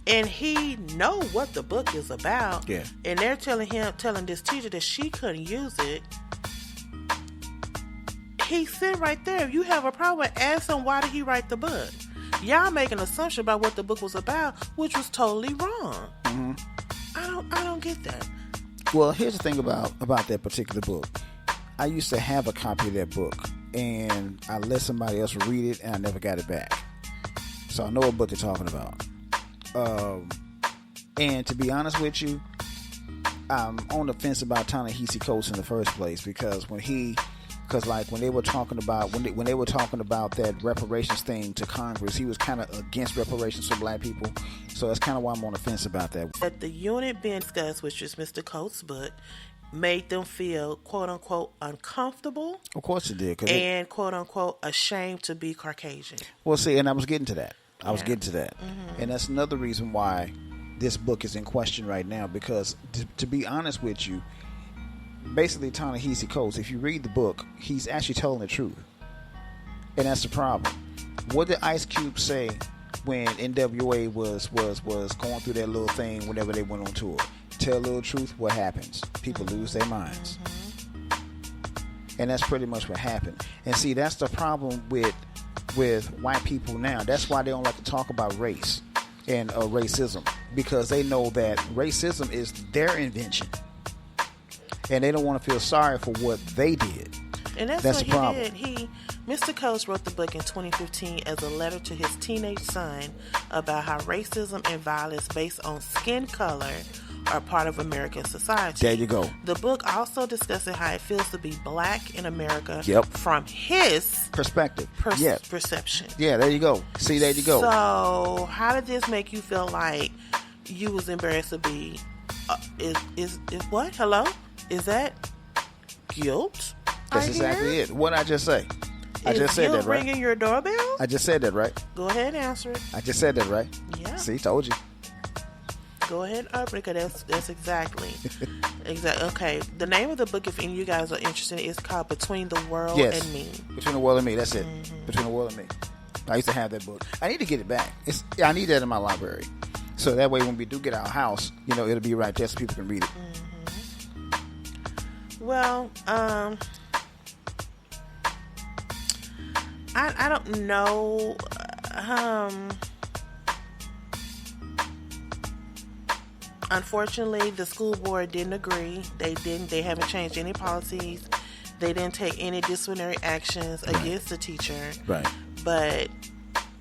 and he know what the book is about. Yeah. And they're telling this teacher that she couldn't use it. He's sitting right there. If you have a problem, ask him why did he write the book. Y'all make an assumption about what the book was about, which was totally wrong. I don't get that. Well, here's the thing about that particular book. I used to have a copy of that book, and I let somebody else read it, and I never got it back. So I know what book they're talking about. And to be honest with you, I'm on the fence about Ta-Nehisi Coates in the first place, because when they were talking about that reparations thing to Congress, he was kind of against reparations for black people. So that's kind of why I'm on the fence about that. That the unit being discussed, which is Mr. Coates' book, made them feel quote unquote uncomfortable. Of course it did, and quote unquote ashamed to be Caucasian. Well, see, and I was getting to that. And that's another reason why this book is in question right now, because to be honest with you, basically Ta-Nehisi Coates, if you read the book, he's actually telling the truth. And that's the problem. What did Ice Cube say when NWA was going through that little thing whenever they went on tour. Tell a little truth, what happens? People lose their minds. And that's pretty much what happened. And see, that's the problem with white people now. That's why they don't like to talk about race and racism, because they know that racism is their invention. And they don't want to feel sorry for what they did. And that's the what he problem. did. Mr. Coates wrote the book in 2015 as a letter to his teenage son about how racism and violence based on skin color are part of American society. There you go. The book also discusses how it feels to be black in America from his perspective. Perception. Yeah, there you go. See, there you go. So, how did this make you feel like you was embarrassed to be? Is what? Hello? Is that guilt? That's exactly it. What I just say? I Is just said guilt that, right? ringing your doorbell? I just said that, right? Go ahead and answer it. I just said that, right? Yeah. See, told you. Go ahead and open it, because that's exactly. Okay. The name of the book, if any of you guys are interested, is called Between the World and Me. Between the World and Me. That's it. Between the World and Me. I used to have that book. I need to get it back. I need that in my library. So that way when we do get our house, it'll be right there so people can read it. Well, I don't know. Unfortunately, the school board didn't agree. They haven't changed any policies. They didn't take any disciplinary actions against the teacher. Right. But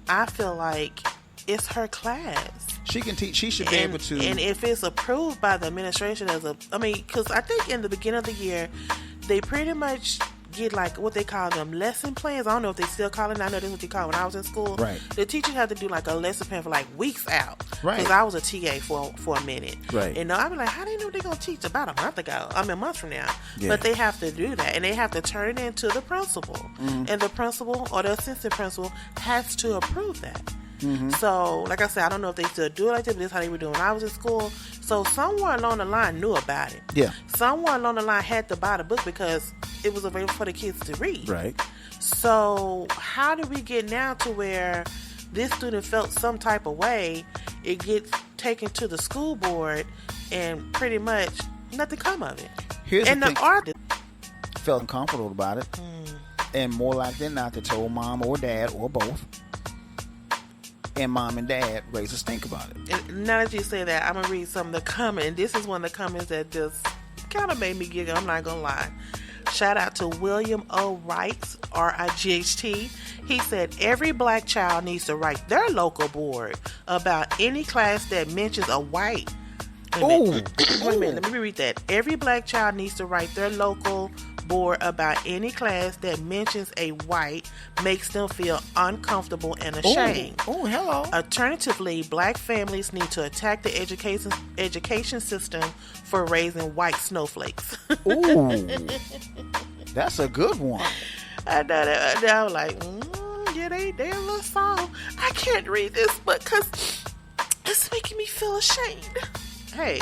I feel like it's her class. She can teach. She should be able to. And if it's approved by the administration because I think in the beginning of the year, they pretty much get like what they call them lesson plans. I don't know if they still call it. I know that's what they call it when I was in school. Right. The teachers had to do like a lesson plan for like weeks out. Right. Because I was a TA for a minute. Right. And I'd be like, how do you know they're going to teach about a month ago? A month from now. Yeah. But they have to do that. And they have to turn it into the principal. And the principal or the assistant principal has to approve that. So, like I said, I don't know if they still do it like that, but this is how they were doing when I was in school. So, somewhere along the line knew about it. Yeah. Somewhere along the line had to buy the book because it was available for the kids to read. Right. So, how did we get now to where this student felt some type of way? It gets taken to the school board and pretty much nothing come of it. Here's and the the thing. artist Felt uncomfortable about it. And more likely than not, they told mom or dad or both. And mom and dad raised a stink about it. And now that you say that, I'm going to read some of the comments. And this is one of the comments that just kind of made me giggle. I'm not going to lie. Shout out to William O. Wright, R-I-G-H-T. He said, every black child needs to write their local board about any class that mentions a white. Wait a minute. Let me read that. Every black child needs to write their local board about any class that mentions a white, makes them feel uncomfortable and ashamed. Oh, hello. Alternatively, black families need to attack the education system for raising white snowflakes. Ooh, that's a good one. I know that. I was like, yeah, they a little soft. I can't read this book because it's making me feel ashamed. Hey,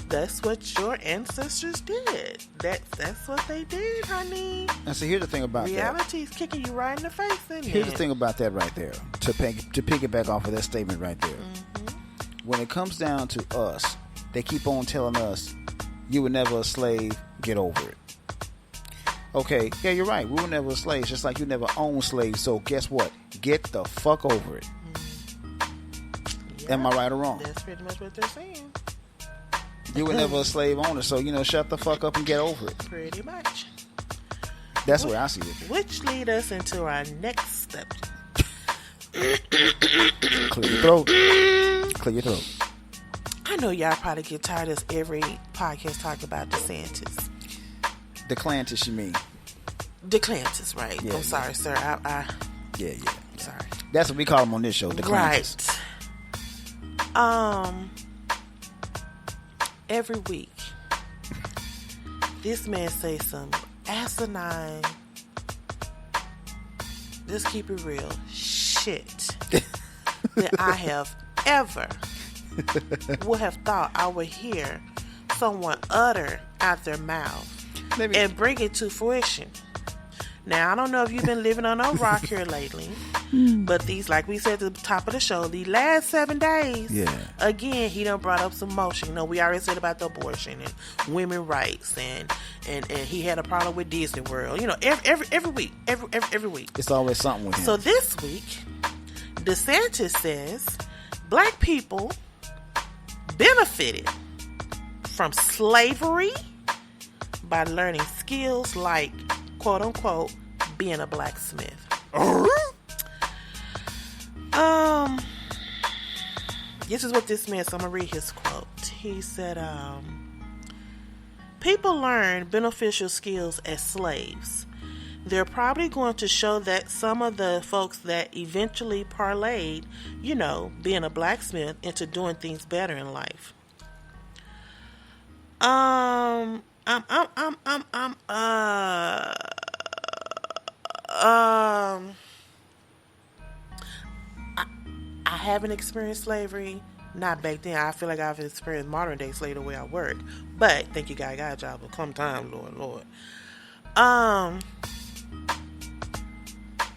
that's what your ancestors did. That's what they did, honey. And so here's the thing about Reality's kicking you right in the face, isn't Here's it? the thing about that right there. To piggyback off of that statement right there. When it comes down to us, they keep on telling us, you were never a slave, get over it. Okay, yeah, you're right. We were never a slave, just like you never owned slaves. So guess what? Get the fuck over it. Yeah, Am I right or wrong? That's pretty much what they're saying. You were never a slave owner, so, shut the fuck up and get over it. Pretty much. That's the way I see it. Which lead us into our next step. Clear your throat. Clear your throat. I know y'all probably get tired of every podcast talking about DeSantis. DeClantis, you mean? DeClantis, right? Yeah, I'm sorry, sir. Yeah. Sorry. That's what we call him on this show, DeClantis. Right. Every week, this man says some asinine, just keep it real, shit that I have ever would have thought I would hear someone utter out their mouth and bring it to fruition. Now, I don't know if you've been living on a rock here lately, But these, like we said at the top of the show, the last 7 days, again, he done brought up some motion. You know, we already said about the abortion and women rights, and he had a problem with Disney World. You know, every week, every week. It's always something with him. So this week, DeSantis says black people benefited from slavery by learning skills like, quote unquote, being a blacksmith. This is what this meant, so I'm gonna read his quote. He said, people learn beneficial skills as slaves. They're probably going to show that some of the folks that eventually parlayed, you know, being a blacksmith into doing things better in life. I haven't experienced slavery. Not back then. I feel like I've experienced modern day slavery the way I work. But thank you, God, I got a job. But come time, Lord.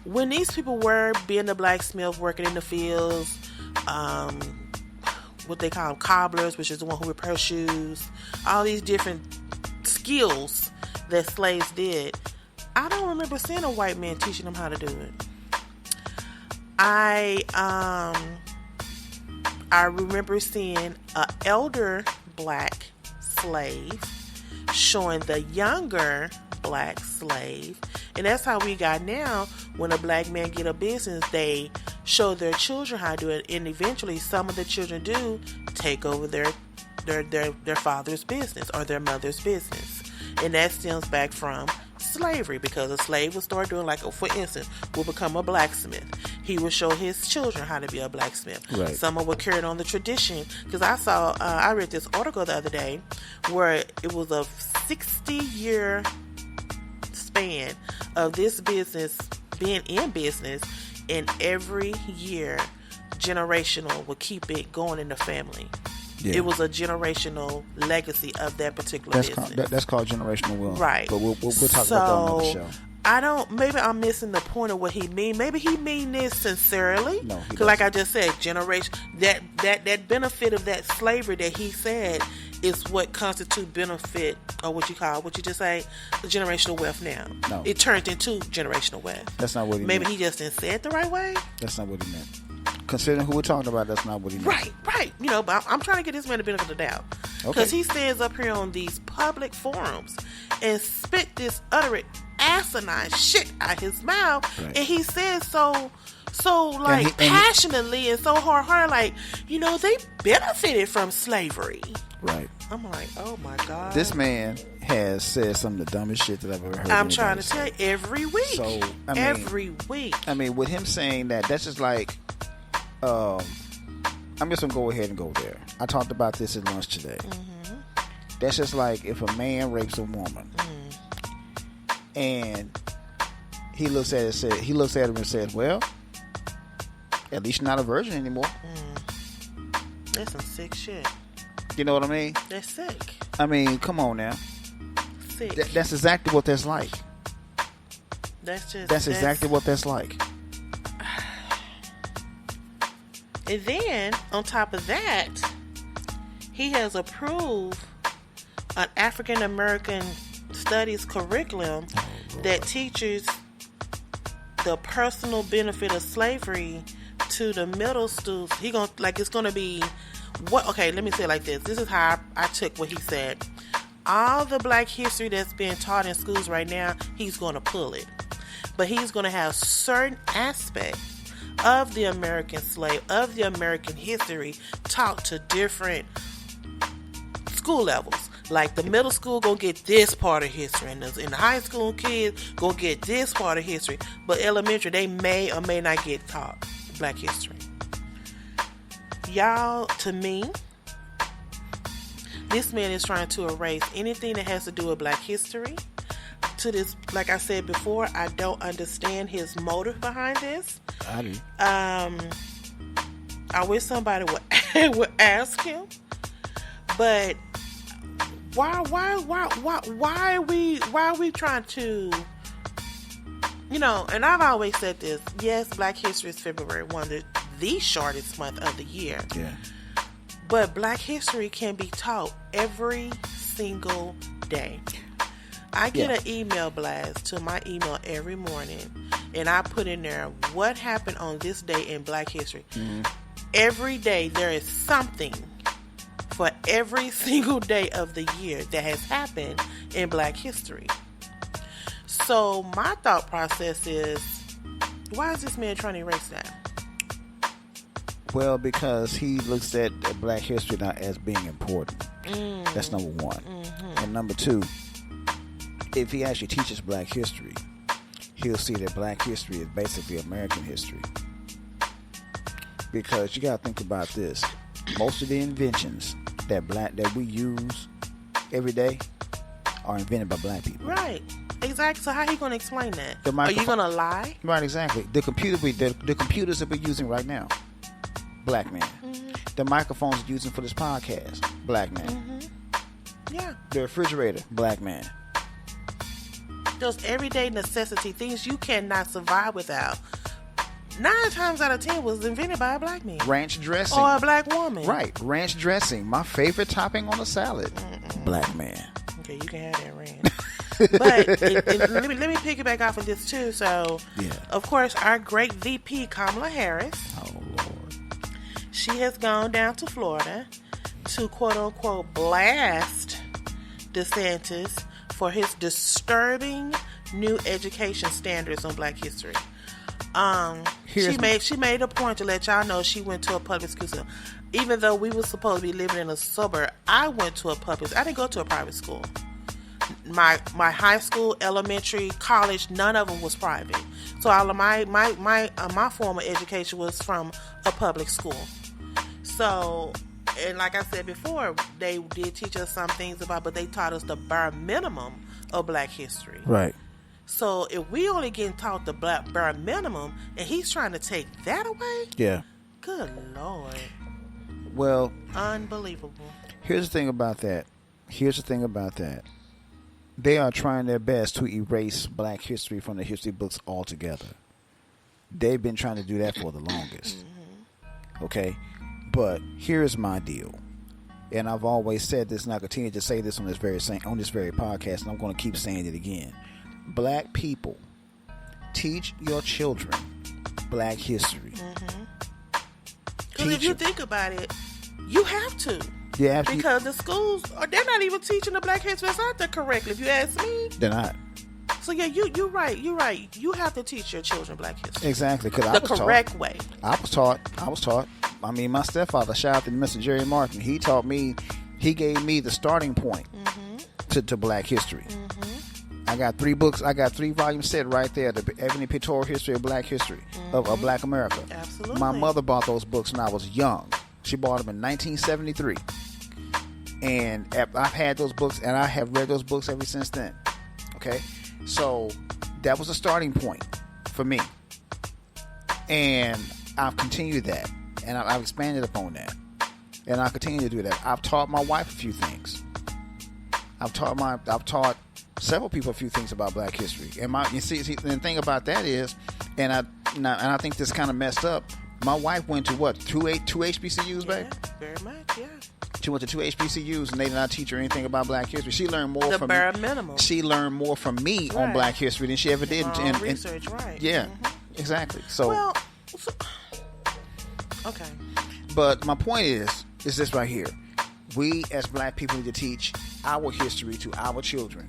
When these people were being a blacksmith, working in the fields, what they call cobblers, which is the one who repair shoes, all these different skills that slaves did, I don't remember seeing a white man teaching them how to do it. I remember seeing an elder black slave showing the younger black slave, and that's how we got now. When a black man get a business, they show their children how to do it, and eventually some of the children do take over their father's business or their mother's business, and that stems back from slavery, because a slave would start doing, like, for instance, will become a blacksmith. He would show his children how to be a blacksmith. Right. Someone would carry on the tradition, because I read this article the other day where it was a 60-year span of this business being in business, and every year generational would keep it going in the family. Yeah. It was a generational legacy of that particular business. That's called generational wealth. Right. But we'll talk about that on another show. Maybe I'm missing the point of what he mean. Maybe he mean this sincerely. No, because like I just said, generation, that benefit of that slavery that he said is what constitute benefit, or what you just say, the generational wealth now. No. It turned into generational wealth. That's not what he meant. Maybe he just didn't say it the right way. That's not what he meant. Considering who we're talking about, that's not what he meant. Right. You know, but I'm trying to get this man the benefit of the doubt. Because he stands up here on these public forums and spit this utter asinine shit out his mouth. Right. And he says so like passionately and so hard, like, you know, they benefited from slavery. Right. I'm like, oh my God. This man has said some of the dumbest shit that I've ever heard. I'm trying to tell you, every week. So, every week. I mean, with him saying that, that's just like, I'm just gonna go ahead and go there. I talked about this at lunch today. Mm-hmm. That's just like if a man rapes a woman, and he looks at her and says, "Well, at least you're not a virgin anymore." That's some sick shit. You know what I mean? That's sick. I mean, come on now. Sick. That's exactly what that's like. That's exactly what that's like. And then, on top of that, he has approved an African American studies curriculum that teaches the personal benefit of slavery to the middle schools. It's gonna be okay, let me say it like this. This is how I took what he said. All the black history that's being taught in schools right now, he's gonna pull it. But he's gonna have certain aspects of the American slave, of the American history, taught to different school levels. Like the middle school gonna get this part of history, and the high school kids gonna get this part of history. But elementary, they may or may not get taught black history. Y'all, to me, this man is trying to erase anything that has to do with black history. To this, like I said before, I don't understand his motive behind this. I do. I wish somebody would ask him. But why are we trying to and I've always said this. Yes, Black History is February 1, the shortest month of the year. Yeah. But Black History can be taught every single day. I get an email blast to my email every morning, and I put in there what happened on this day in Black History. Mm-hmm. Every day there is something for every single day of the year that has happened in Black History. So my thought process is, why is this man trying to erase that? Well, because he looks at Black History now as being important. That's number one. Mm-hmm. And number two, if he actually teaches Black History, he'll see that Black History is basically American history. Because you got to think about this. Most of the inventions that we use every day are invented by Black people. Right. Exactly. So how are you going to explain that? Are you going to lie? Right, exactly. The computers that we're using right now, Black man. Mm-hmm. The microphones we're using for this podcast, Black man. Mm-hmm. Yeah. The refrigerator, Black man. Those everyday necessity things you cannot survive without. 9 times out of 10 was invented by a Black man. Ranch dressing. Or a Black woman. Right. Ranch dressing. My favorite topping on a salad. Black man. Okay, you can have that ranch. But let me piggyback off of this too. So, of course, our great VP Kamala Harris. Oh Lord. She has gone down to Florida to quote unquote blast DeSantis for his disturbing new education standards on Black history. She made a point to let y'all know she went to a public school. So even though we were supposed to be living in a suburb, I went to a public. I didn't go to a private school. My high school, elementary, college, none of them was private. So all of my formal education was from a public school. So, and like I said before, they did teach us some things about, but they taught us the bare minimum of Black history. Right. So if we only getting taught the bare minimum, and he's trying to take that away, good Lord. Well, unbelievable. Here's the thing about that. They are trying their best to erase Black history from the history books altogether. They've been trying to do that for the longest. Mm-hmm. Okay? But here's my deal. And I've always said this, and I continue to say this on this very podcast, and I'm going to keep saying it again. Black people, teach your children Black history. Because if you think about it, you have to. Yeah, because the schools, they're not even teaching the Black history that's out there correctly, if you ask me. They're not. So yeah, you're right. You have to teach your children Black history. Exactly. The correct way. I was taught. I mean, my stepfather, shout out to Mr. Jerry Martin, he gave me the starting point to Black history. I got 3 books. I got 3 volumes set right there. The Ebony Pictorial History of Black History of Black America. Absolutely. My mother bought those books when I was young. She bought them in 1973. And I've had those books, and I have read those books ever since then. Okay? So that was a starting point for me. And I've continued that. And I've expanded upon that. And I continue to do that. I've taught my wife a few things. I've taught several people a few things about Black history. And the thing about that is, and I think this kind of messed up. My wife went to what? Two HBCUs, babe? Very much, yeah. She went to 2 HBCUs, and they did not teach her anything about Black history. She learned more from bare minimum. She learned more from me on Black history than she ever did. In research, right? Yeah, exactly. So, okay. But my point is this right here. We as Black people need to teach our history to our children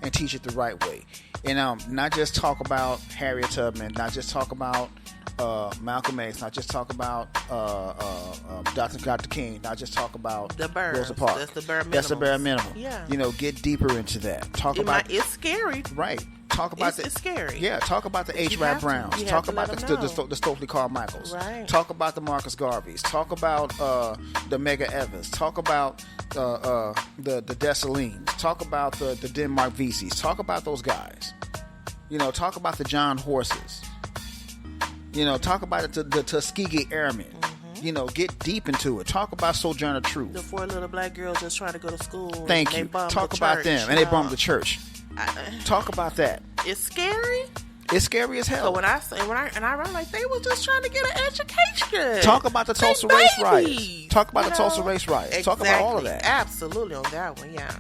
and teach it the right way. And not just talk about Harriet Tubman, not just talk about Malcolm X, not just talk about Dr. King, not just talk about Rosa Parks. That's the bare minimum. That's the bare minimum. Yeah. Get deeper into that. It's scary. Right. Talk about it's scary. Yeah, talk about the H. Rap Browns. Talk about the Stokely Carmichaels. Right. Talk about the Marcus Garveys. Talk about the Mega Evans. Talk about the Dessalines. Talk about the Denmark Vesey's. Talk about those guys. Talk about the John Horses. Talk about the Tuskegee Airmen. Get deep into it. Talk about Sojourner Truth. The 4 little black girls just trying to go to school. Thank you. Talk about them. And they bombed the church. Talk about that. It's scary. It's scary as hell. So when I run like they was just trying to get an education. Talk about the Tulsa They race babies, riots. Talk about the Tulsa race riots. Exactly. Talk about all of that. Absolutely on that one. Yeah.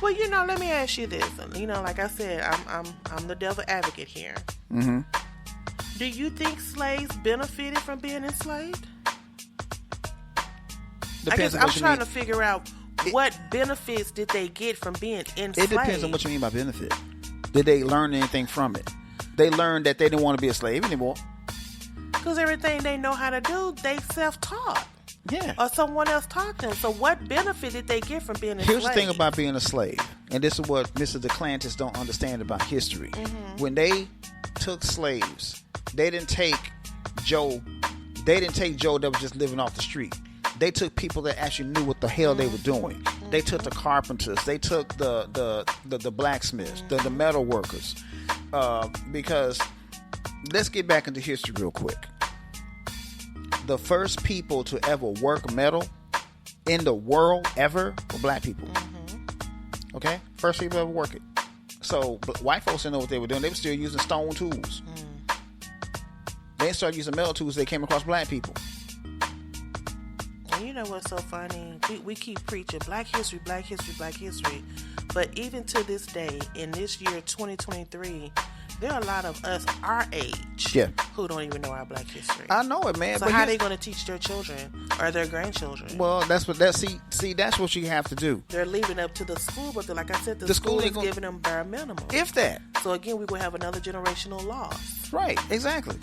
Well, let me ask you this. Like I said, I'm the devil advocate here. Mm-hmm. Do you think slaves benefited from being enslaved? Depends on I'm what you trying mean. to figure out what benefits did they get from being enslaved. It depends on what you mean by benefit. Did they learn anything from it? They learned that they didn't want to be a slave anymore. Because everything they know how to do, they self-taught. Yeah. Or someone else taught them. So what benefit did they get from being enslaved? Here's the thing about being a slave, and this is what Mr. DeClantis don't understand about history. Mm-hmm. When they took slaves, they didn't take Joe. They didn't take Joe that was just living off the street. They took people that actually knew what the hell they were doing. Mm-hmm. They took the carpenters. They took the blacksmiths, the metal workers. Because let's get back into history real quick. The first people to ever work metal in the world ever were black people. Mm-hmm. Okay? First people to ever work it. So but white folks didn't know what they were doing. They were still using stone tools. They started using metal tools. They came across black people. And you know what's so funny? We keep preaching Black history, Black history, Black history. But even to this day, in this year 2023, there are a lot of us our age who don't even know our Black history. I know it, man. So but how are they going to teach their children or their grandchildren? Well, that's what that's what you have to do. They're leaving up to the school, but like I said, the school is giving them bare minimum. If that. So again, we're going to have another generational loss. Right, exactly.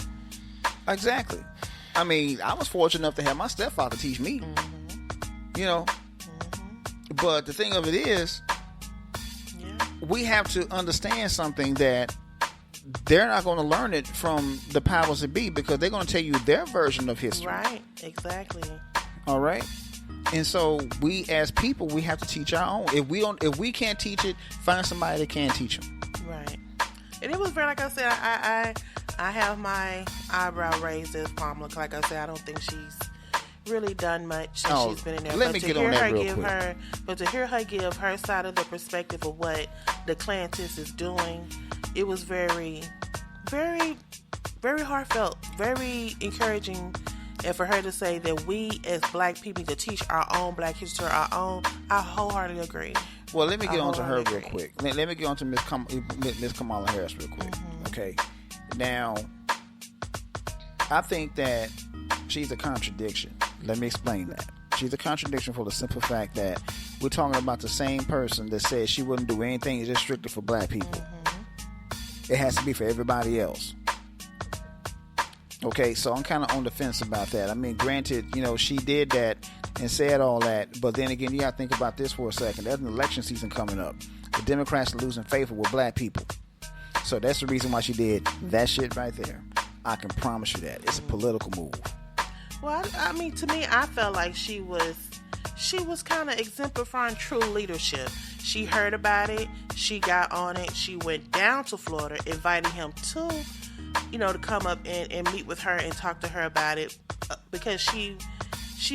I mean, I was fortunate enough to have my stepfather teach me. Mm-hmm. But the thing of it is, we have to understand something that they're not going to learn it from the powers that be because they're going to tell you their version of history. Right, exactly. All right. And so we, as people, we have to teach our own. If we can't teach it, find somebody that can teach them. Right. And it was very, like I said, I have my eyebrow raised as Pamela. Like I said, I don't think she's really done much since she's been in there. Let me get on that real quick. But to hear her give her side of the perspective of what the DeClantis is doing, it was very, very, very heartfelt, very encouraging. And for her to say that we as black people need to teach our own black history, I wholeheartedly agree. Well, let me get on to her real quick. Let me get on to Miss Kamala Harris real quick. Mm-hmm. Okay. Now, I think that she's a contradiction. Let me explain that. She's a contradiction for the simple fact that we're talking about the same person that said she wouldn't do anything just strictly for black people. Mm-hmm. It has to be for everybody else. Okay, so I'm kind of on the fence about that. I mean, granted, she did that and said all that, but then again, you got to think about this for a second. There's an election season coming up. The Democrats are losing favor with black people. So that's the reason why she did that shit right there. I can promise you that. It's a political move. Well, I mean, to me, I felt like she was kind of exemplifying true leadership. She heard about it. She got on it. She went down to Florida, inviting him to come up and meet with her and talk to her about it because she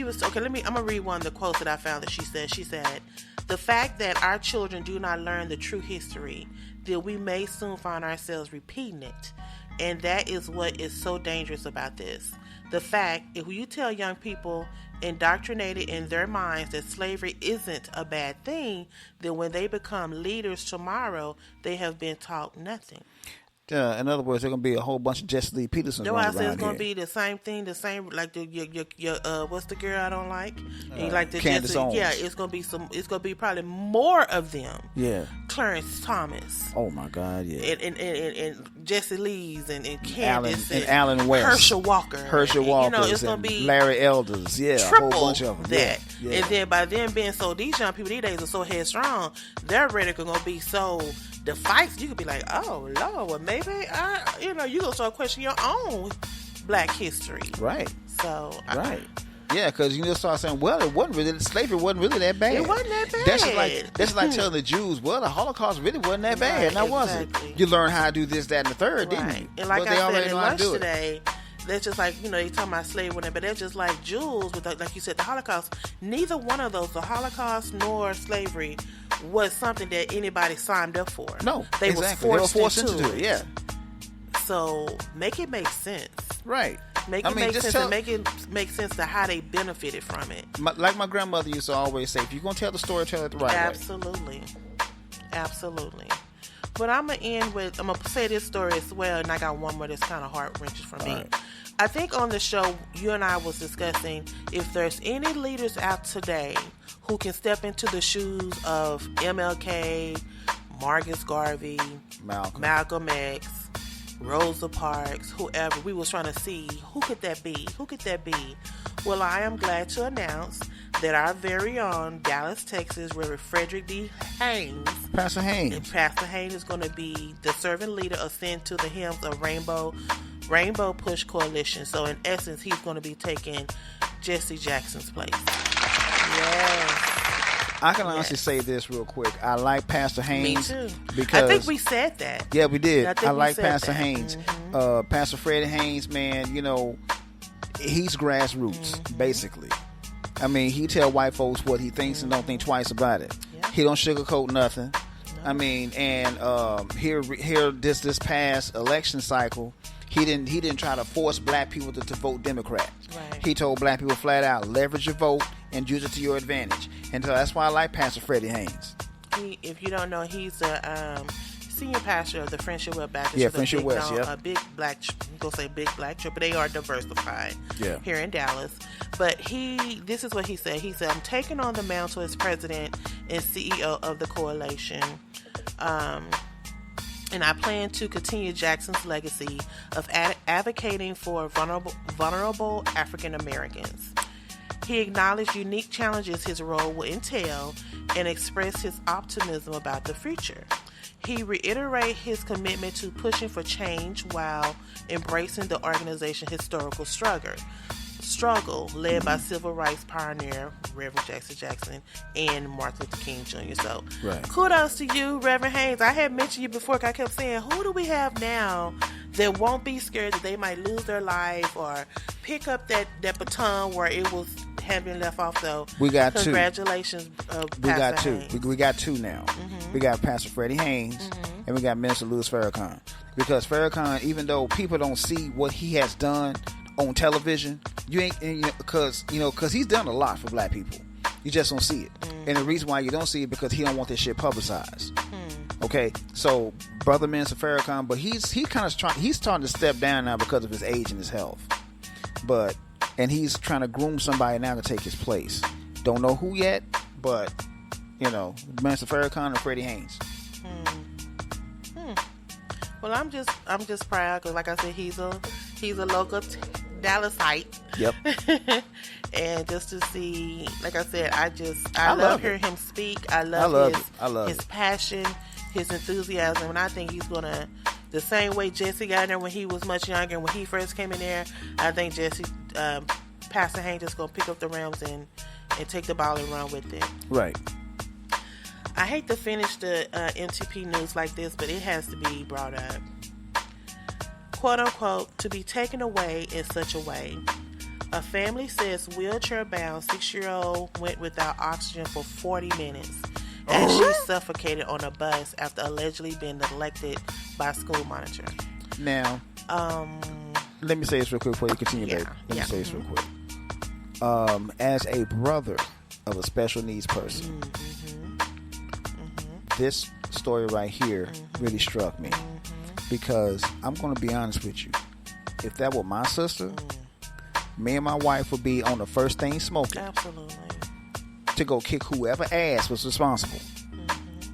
was okay. I'm gonna read one of the quotes that I found that she said, "The fact that our children do not learn the true history, that we may soon find ourselves repeating it, and that is what is so dangerous about this. The fact, if you tell young people indoctrinated in their minds that slavery isn't a bad thing, then when they become leaders tomorrow, they have been taught nothing." In other words, there's gonna be a whole bunch of Jesse Lee Petersons running around here. It's gonna be the same thing, like your what's the girl I don't like? You like the Candace Jesse, Owens. yeah, it's gonna be probably more of them. Yeah. Clarence Thomas. Oh my God, yeah. And Jesse Lee's and Candace and Alan West. Herschel Walker. It's gonna be Larry Elders, yeah, triple a whole bunch of them. that. Yeah. And then by them being these young people these days are so headstrong, their rhetoric are gonna be so the fights. You could be like, oh Lord, well maybe you gonna start questioning your own black history. Right. So right. Yeah, because start saying, well, slavery wasn't really that bad. It wasn't that bad. That's like telling the Jews, well, the Holocaust really wasn't that bad. Now, was it? Exactly. You learn how to do this, that, and the third, didn't you? And like but I said in lunch today, That's just like, they talking about slavery, but they're just like Jews with, like you said, the Holocaust. Neither one of those, the Holocaust nor slavery, was something that anybody signed up for. No, they exactly. were forced into it. Yeah. So make it make sense. Right. Make it make sense, and make it make sense to how they benefited from it. Like my grandmother used to always say, if you're going to tell the story, tell it the right way. Absolutely. But I'm going to say this story as well, and I got one more that's kind of heart-wrenching for me. Right. I think on the show, you and I was discussing if there's any leaders out today who can step into the shoes of MLK, Marcus Garvey, Malcolm X, Rosa Parks, whoever. We was trying to see who could that be? Well, I am glad to announce that our very own Dallas, Texas, Reverend Frederick D. Haynes, Pastor Haynes is going to be the servant leader assigned to the hymns of Rainbow Push Coalition. So in essence, he's going to be taking Jesse Jackson's place. Yes. I can honestly say this real quick. I like Pastor Haynes. Me too. Because I think we said that. Yeah, we did. I like Pastor that. Haynes. Pastor Freddie Haynes, man, he's grassroots, basically. I mean, he tell white folks what he thinks and don't think twice about it. Yeah. He don't sugarcoat nothing. No. I mean, and here this past election cycle, he didn't try to force black people to vote Democrat. Right. He told black people flat out, leverage your vote and use it to your advantage. And so that's why I like Pastor Freddie Haynes. If you don't know, he's a senior pastor of the Friendship Well Baptist. Yeah, Friendship West, yeah. A big black, I'm going to say big black church, but they are diversified here in Dallas. But this is what he said. He said, I'm taking on the mantle as president and CEO of the coalition. And I plan to continue Jackson's legacy of advocating for vulnerable African Americans. He acknowledged unique challenges his role will entail and expressed his optimism about the future. He reiterated his commitment to pushing for change while embracing the organization's historical struggle led by civil rights pioneer Reverend Jesse Jackson and Martin Luther King Jr. So, kudos to you, Reverend Haynes. I had mentioned you before, 'cause I kept saying, who do we have now that won't be scared that they might lose their life or pick up that baton where it was had been left off? So we got congratulations, Pastor Haynes. We got two now. Mm-hmm. We got Pastor Freddie Haynes, and we got Minister Louis Farrakhan. Because Farrakhan, even though people don't see what he has done on television, because he's done a lot for black people. You just don't see it. And the reason why you don't see it because he don't want this shit publicized. Okay, so brother Minister Farrakhan, but he's starting to step down now because of his age and his health. And he's trying to groom somebody now to take his place. Don't know who yet, but Minister Farrakhan and Freddie Haynes. Well, I'm just proud because, like I said, he's a local Dallasite. Yep. And just to see, like I said, I love hearing him speak. I love his passion, his enthusiasm, and I think he's gonna, the same way Jesse got in there when he was much younger and when he first came in there. I think Pastor Haynes is gonna pick up the reins and take the ball and run with it. Right. I hate to finish the MTP news like this, but it has to be brought up. Quote unquote, to be taken away in such a way. A family says wheelchair-bound 6-year-old went without oxygen for 40 minutes as she suffocated on a bus after allegedly being neglected by a school monitor. Now, let me say this real quick before you continue, babe. Let me say this real quick. As a brother of a special needs person, this story right here really struck me. Because I'm going to be honest with you. If that were my sister, me and my wife would be on the first thing smoking. Absolutely. To go kick whoever ass was responsible.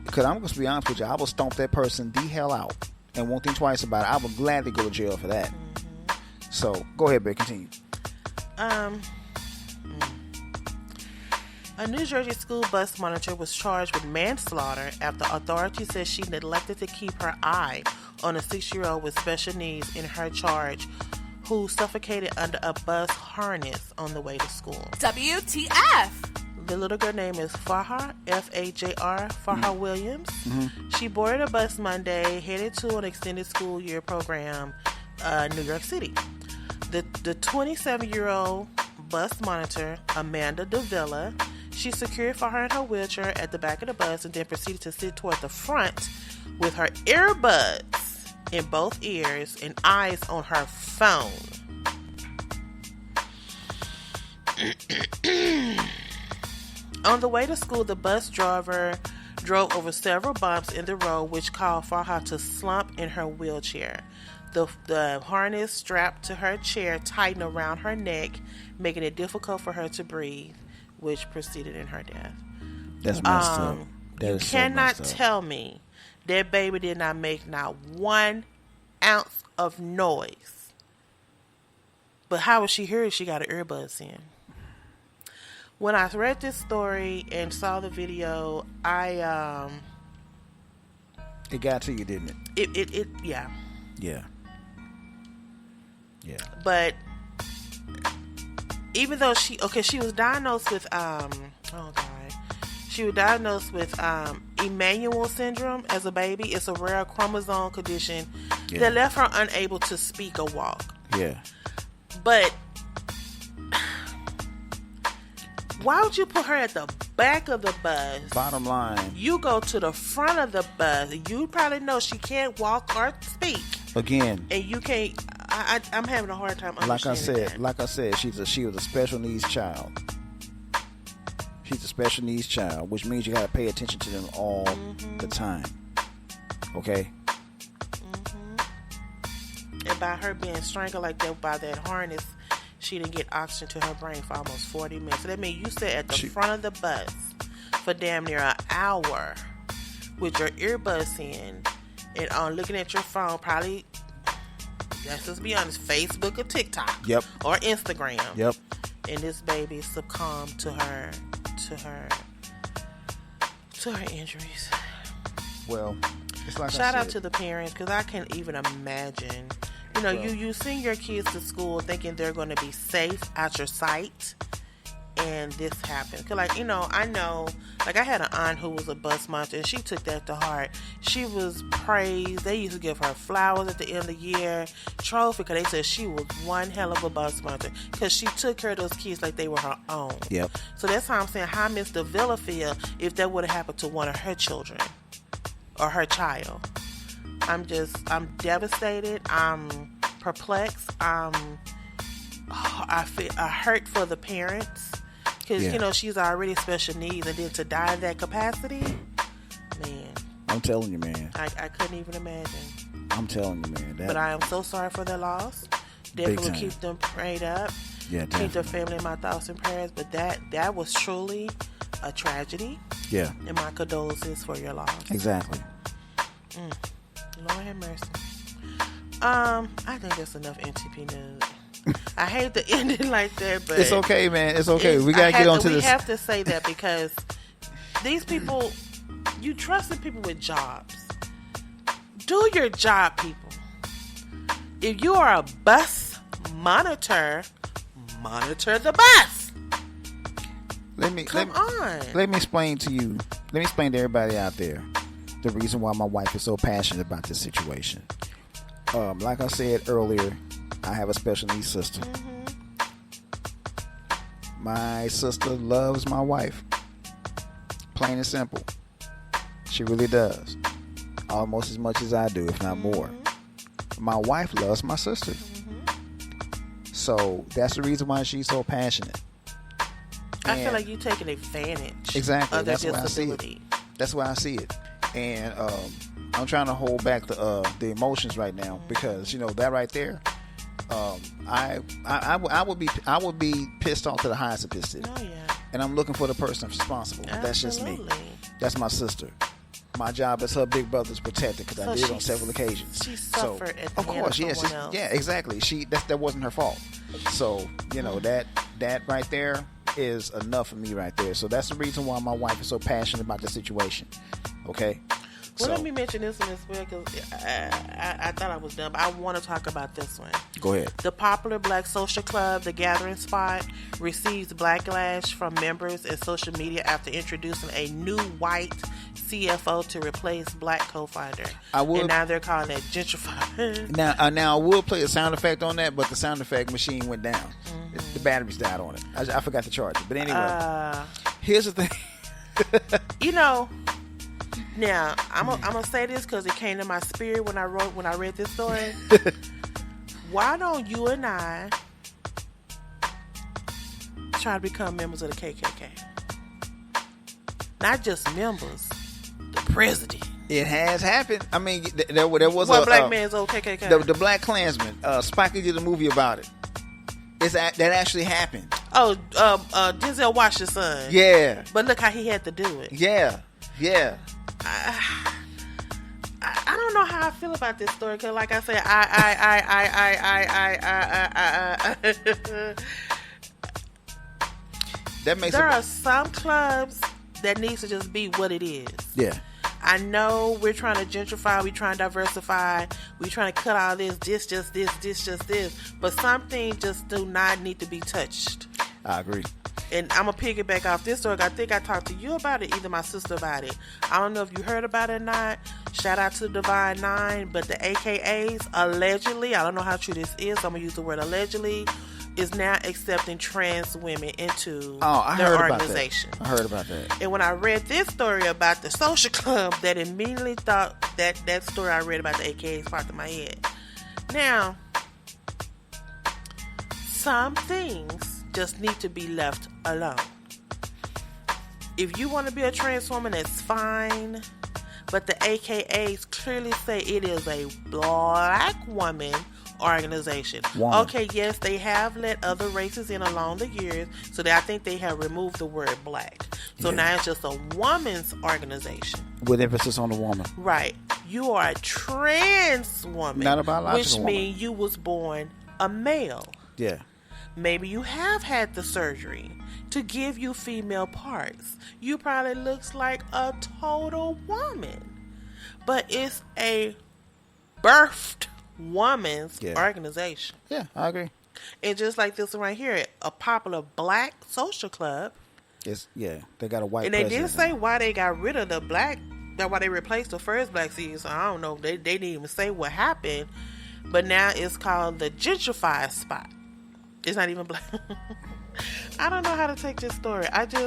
Because I'm going to be honest with you, I will stomp that person the hell out and won't think twice about it. I would gladly go to jail for that. So, go ahead, babe. Continue. A New Jersey school bus monitor was charged with manslaughter after authorities said she neglected to keep her eye on a 6-year-old with special needs in her charge who suffocated under a bus harness on the way to school. WTF? The little girl name is Fajar, F-A-J-R, Fajar Williams. She boarded a bus Monday, headed to an extended school year program, New York City. The 27-year-old bus monitor, Amanda Davila, she secured for her in her wheelchair at the back of the bus and then proceeded to sit toward the front with her earbuds in both ears and eyes on her phone. On the way to school, the bus driver drove over several bumps in the road, which called for her to slump in her wheelchair. The harness strapped to her chair tightened around her neck, making it difficult for her to breathe, which proceeded in her death. That's messed up. You cannot tell me that baby did not make not 1 ounce of noise. But how was she heard? She got her earbuds in. When I read this story and saw the video, It got to you, didn't it? Yeah. Yeah. Yeah. But even though she was diagnosed with she was diagnosed with Emanuel syndrome as a baby. It's a rare chromosome condition that left her unable to speak or walk. Yeah. But why would you put her at the back of the bus? Bottom line, You go to the front of the bus. You probably know she can't walk or speak. again, And you can't. I'm having a hard time understanding like I said, she was a special needs child. She's a special needs child, which means you got to pay attention to them all the time. Okay. And by her being strangled like that by that harness, she didn't get oxygen to her brain for almost 40 minutes. So that means you sat at the front of the bus for damn near an hour with your earbuds in and on looking at your phone, probably, let's just be honest, Facebook or TikTok. Yep. Or Instagram. Yep. And this baby succumbed to her injuries. Well, it's like Shout I out said, to the parents, because I can't even imagine. You know, you send your kids to school thinking they're going to be safe out your sight, and this happened. Cause like, you know, I know, like I had an aunt who was a bus monitor, and she took that to heart. She was praised. They used to give her flowers at the end of the year, trophy, because they said she was one hell of a bus monitor, because she took care of those kids like they were her own. Yep. So that's how I'm saying, how Miss Davila feel if that would have happened to one of her children or her child. I'm devastated. I'm perplexed. I hurt for the parents, because you know, she's already special needs, and then to die in that capacity, man. I'm telling you, man. I couldn't even imagine. I'm telling you, man. But I am so sorry for their loss. Definitely keep them prayed up. Yeah, definitely. Keep their family in my thoughts and prayers. But that was truly a tragedy. Yeah. And my condolences for your loss. Exactly. Lord have mercy. I think that's enough NTP news. I hate to end it like that, but It's okay, man. It's okay. We gotta get on to this. We have to say that because these people, you trusted people with jobs. Do your job, people. If you are a bus monitor, monitor the bus. Let me explain to you. Let me explain to everybody out there the reason why my wife is so passionate about this situation. Like I said earlier, I have a special needs sister. My sister loves my wife. Plain and simple. She really does. Almost as much as I do, if not more. My wife loves my sister. So that's the reason why she's so passionate. I feel like you're taking advantage exactly of their that's why disability. That's why I see it. And I'm trying to hold back the emotions right now, because you know that right there, I would be pissed off to the highest of pissed. Oh yeah. And I'm looking for the person responsible. Absolutely. That's just me. That's my sister. My job as her big brother is protected, because I did on several occasions. She suffered at the of hand course, of yes, someone else. yeah, exactly. That wasn't her fault. So you know that right there is enough for me right there. So that's the reason why my wife is so passionate about the situation. Okay. Well, let me mention this one as well, because I thought I was done, but I want to talk about this one. Go ahead. The popular black social club, The Gathering Spot, receives backlash from members and social media after introducing a new white CFO to replace black co-founder. And now they're calling it gentrified. Now I will play a sound effect on that, but the sound effect machine went down. The batteries died on it. I forgot to charge it. But anyway, here's the thing. Now I'm gonna say this because it came to my spirit when I read this story. Why don't you and I try to become members of the KKK? Not just members, the president. It has happened. I mean, there was a black man's old KKK. The Black Klansman. Spike Lee did a movie about it. That actually happened. Oh, Denzel Washington's son. Yeah. But look how he had to do it. Yeah. I don't know how I feel about this story because, like I said, there are some clubs that needs to just be what it is. Yeah. I know we're trying to gentrify, we're trying to diversify, we're trying to cut all this, just this. But some things just do not need to be touched. I agree. And I'm going to piggyback off this story. I think I talked to you about it, either my sister about it. I don't know if you heard about it or not. Shout out to Divine Nine. But the AKAs, allegedly, I don't know how true this is, so I'm going to use the word allegedly, is now accepting trans women into their organization. I heard about that. And when I read this story about the social club, that immediately thought that story I read about the AKAs popped in my head. Now, some things just need to be left alone. If you want to be a trans woman, that's fine. But the AKAs clearly say it is a black woman organization. Woman. Okay, yes, they have let other races in along the years, so I think they have removed the word black. So now it's just a woman's organization. With emphasis on the woman. Right. You are a trans woman. Not a biological woman. Which means you was born a male. Yeah. Maybe you have had the surgery to give you female parts. You probably looks like a total woman. But it's a birthed woman's organization. Yeah, I agree. And just like this one right here, a popular black social club. They got a white and they president. didn't say why they got rid of the black, why they replaced the first black season. So I don't know. They didn't even say what happened. But now it's called the gentrified spot. It's not even black. I don't know how to take this story. I don't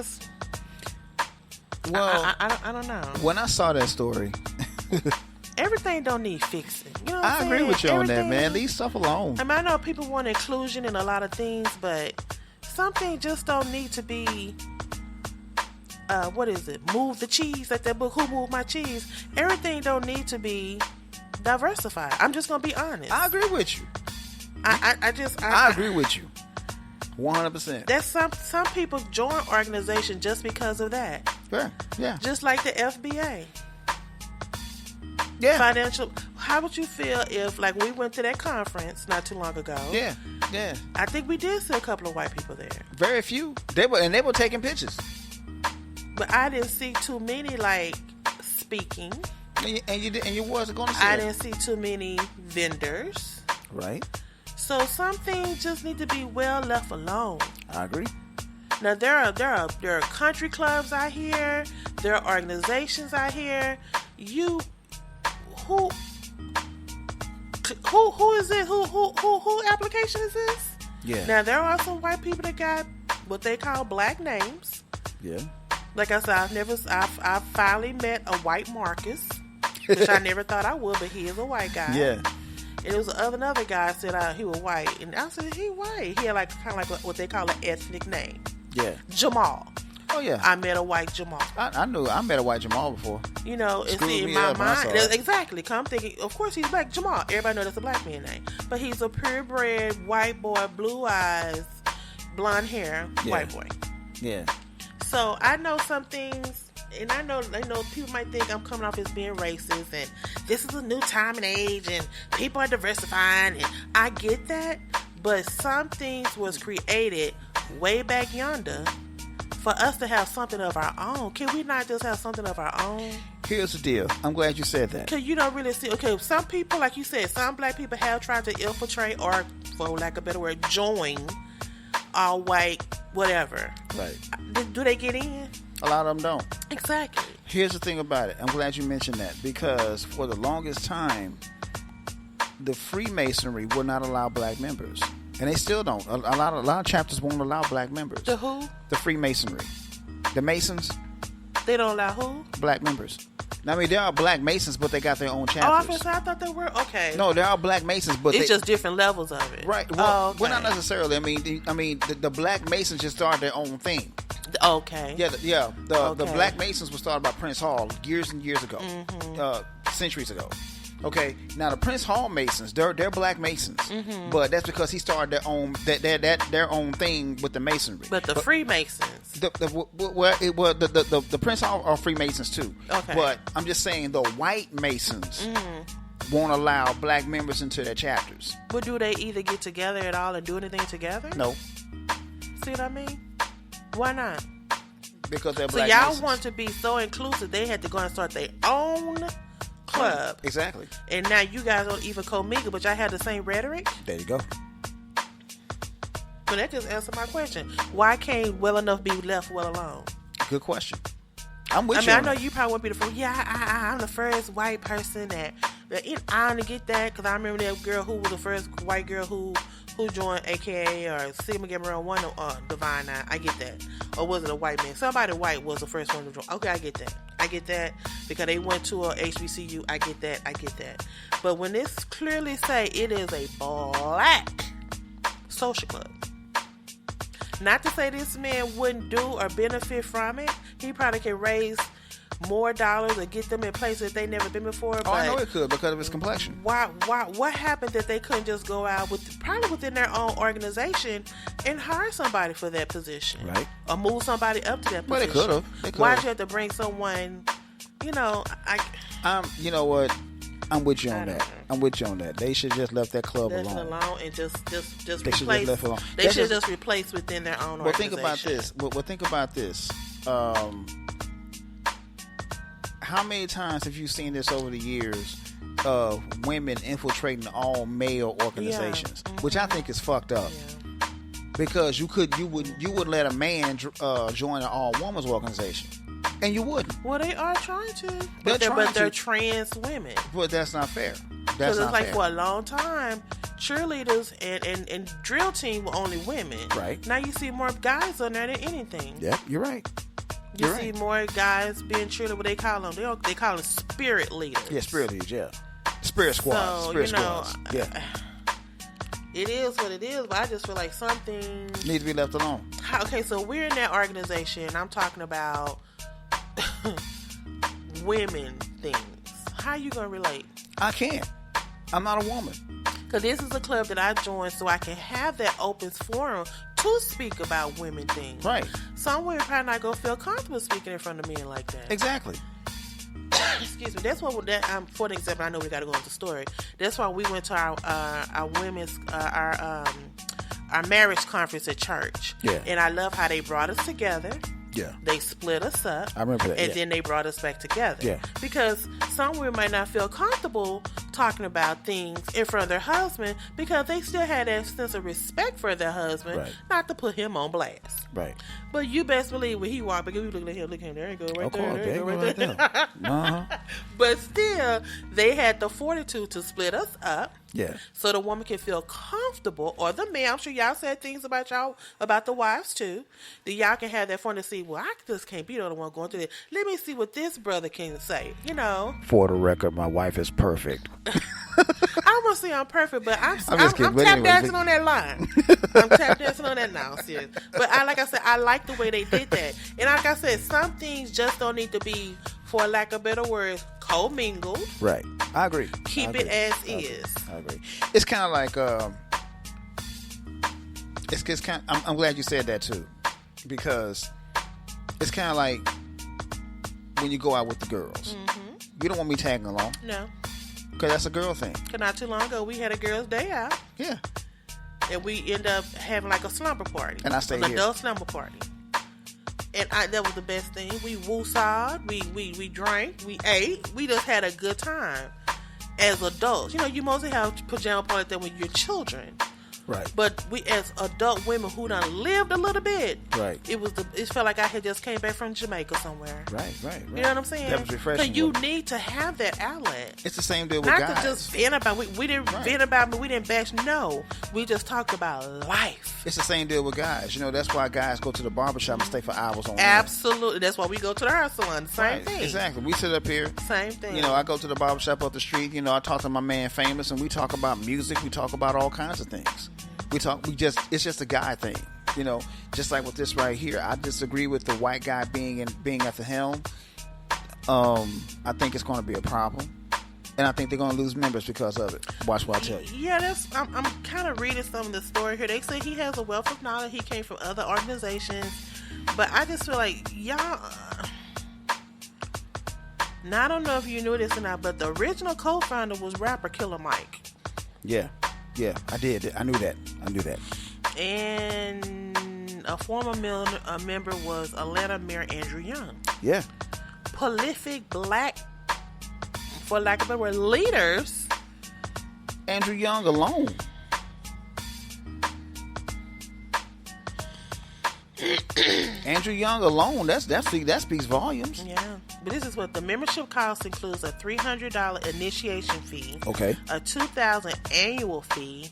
know. When I saw that story, everything don't need fixing. You know what I'm saying? I agree with you on that, man. Leave stuff alone. I mean, I know people want inclusion in a lot of things, but something just don't need to be. What is it? Move the cheese, like that book. Who moved my cheese? Everything don't need to be diversified. I'm just gonna be honest. I agree with you. I agree with you 100%. That's some people join organizations just because of that. Fair. Yeah. Just like the FBA. Yeah. Financial. How would you feel if, like, we went to that conference not too long ago? Yeah. I think we did see a couple of white people there. Very few. They were taking pictures. But I didn't see too many, like, speaking. And you wasn't going to see I didn't see too many vendors. Right. So some things just need to be well left alone. I agree. Now there are country clubs out here. There are organizations out here. Who is it? Who application is this? Yeah. Now there are some white people that got what they call black names. Yeah. Like I said, I finally met a white Marcus, which I never thought I would, but he is a white guy. Yeah. And it was another guy said he was white, and I said he white. He had kind of like what they call an ethnic name. Yeah. Jamal. Oh yeah. I met a white Jamal. I met a white Jamal before. You know, it's in my mind. Exactly. Come thinking, of course he's black. Jamal. Everybody knows that's a black man name, but he's a purebred white boy, blue eyes, blonde hair, white boy. Yeah. So I know some things. And I know people might think I'm coming off as being racist, and this is a new time and age, and people are diversifying, and I get that, but some things was created way back yonder for us to have something of our own. Can we not just have something of our own? Here's the deal. I'm glad you said that. Because you don't really see, okay, some people, like you said, some black people have tried to infiltrate or, for lack of a better word, join all white, whatever. Right. Do they get in? A lot of them don't. Exactly. Here's the thing about it. I'm glad you mentioned that because for the longest time, the Freemasonry would not allow black members, and they still don't. A lot of chapters won't allow black members. The who? The Freemasonry. The Masons. They don't allow who? Black members. Now, I mean, there are black Masons, but they got their own Oh, chapters. I thought they were okay. No, there are black Masons, but it's just different levels of it. Right. Well, okay. well, not necessarily. I mean, the black Masons just started their own thing. Okay. Yeah. The Okay. black Masons were started by Prince Hall years and years ago, centuries ago. Okay. Now the Prince Hall Masons, they're black Masons, but that's because he started their own thing with the Masonry. But the Freemasons. The Prince Hall are Freemasons too. Okay. But I'm just saying the white Masons won't allow black members into their chapters. But do they either get together at all and do anything together? No, See what I mean? Why not? because they're So black y'all Masons. want to be so inclusive, they had to go and start their own club. Exactly. And now you guys don't even commingle, but y'all have the same rhetoric? There you go. So that just answered my question. Why can't well enough be left well alone? Good question. I'm with I you. mean, I on know that. you probably won't be the first. Yeah, I'm the first white person that I only get that because I remember that girl who was the first white girl who joined AKA or Sigma Gamma Rho 1 Divine Nine. I get that. Or was it a white man? Somebody white was the first one to join. Okay, I get that. I get that because they went to a HBCU. I get that. But when this clearly say it is a black social club. Not to say this man wouldn't do or benefit from it. He probably can raise more dollars or get them in places they never been before. Oh, I know it could because of his complexion. What happened that they couldn't just go out probably within their own organization and hire somebody for that position, Right. Or move somebody up to that Well, they position? could've. Why'd you have to bring someone? You know, You know what? I'm with you on I don't that. know. I'm with you on that. They should just left that club left it alone. alone and just They should just replace. left it alone. They That's should just- just replace within their own Well, organization. think about this. Well, think about this. How many times have you seen this over the years of women infiltrating all male organizations, which I think is fucked up. Yeah. Because you wouldn't let a man join an all women's organization, and you wouldn't. Well, they are trying to, They're but they're trying to. trans women. But that's not fair. That's Because it's not like fair. for a long time, cheerleaders and drill team were only women. Right. Now you see more guys on there than anything. Yep, you're right. You You're see right. more guys being cheerleaders. What they call them? They call them spirit leaders. Yeah, spirit leaders. Yeah, spirit squad. So, Spirit you know, squads. Yeah, It is what it is, but I just feel like something. need to be left alone. Okay, so we're in that organization. I'm talking about women things. How you gonna relate? I can't. I'm not a woman. Because this is a club that I joined so I can have that open forum to speak about women things. Right. Some women probably not gonna feel comfortable speaking in front of men like that. Exactly. Excuse me. That's what for example, I know we got to go into the story. That's why we went to our women's our marriage conference at church. Yeah. And I love how they brought us together. Yeah. They split us up. I remember that, And yeah. then they brought us back together. Yeah. Because some women might not feel comfortable talking about things in front of their husband because they still had that sense of respect for their husband, Right. not to put him on blast. Right. But you best believe when he walked, because we looking at him, look at him, there you go, right Of there, course, there you go, right right there. there. Uh-huh. But still, they had the fortitude to split us up. Yeah. So the woman can feel comfortable, or the man. I'm sure y'all said things about the wives too. That y'all can have that fun to see. Well, I just can't be the only one going through this. Let me see what this brother can say. You know, For the record, my wife is perfect. I won't say I'm perfect, but I'm just kidding, I'm but tap anyway, dancing on that line. I'm tap dancing on that now, serious. But like I said, I like the way they did that. And like I said, some things just don't need to be, for lack of better words, co-mingled. Right. I agree. Keep I it agree. as I agree. is. I agree. It's kind of like it's kind. I'm glad you said that too, because it's kind of like when you go out with the girls. You don't want me tagging along No. because that's a girl thing. Because not too long ago, we had a girls' day out. Yeah. And we ended up having like a slumber party. And I stayed An here. adult slumber party. And that was the best thing. We woosawed, we drank, we ate. We just had a good time as adults. You know, you mostly have pajama parties there when you're children. Right. But we, as adult women who done lived a little bit, Right. It felt like I had just came back from Jamaica somewhere. Right. You know what I'm saying? That was refreshing. Because you need to have that outlet. It's the same deal with Not guys. to just vent about. We didn't vent about me. We didn't bash. No, we just talked about life. It's the same deal with guys. You know, that's why guys go to the barbershop and stay for hours on end. Absolutely. That's why we go to the hair salon. Same thing. Exactly. We sit up here. Same thing. You know, I go to the barbershop up the street. You know, I talk to my man Famous, and we talk about music. We talk about all kinds of things. It's just a guy thing. You know, just like with this right here. I disagree with the white guy being at the helm. I think it's going to be a problem. And I think they're going to lose members because of it. Watch what I tell you. Yeah, I'm kind of reading some of the story here. They say he has a wealth of knowledge. He came from other organizations. But I just feel like, y'all... Now, I don't know if you knew this or not, but the original co-founder was rapper Killer Mike. Yeah, I did. I knew that. And a former member was Atlanta Mayor Andrew Young. Yeah. Prolific black, for lack of a word, leaders. Andrew Young alone. Andrew Young alone, that speaks volumes. Yeah, but this is what the membership cost includes: a $300 initiation fee, Okay. a $2,000 annual fee,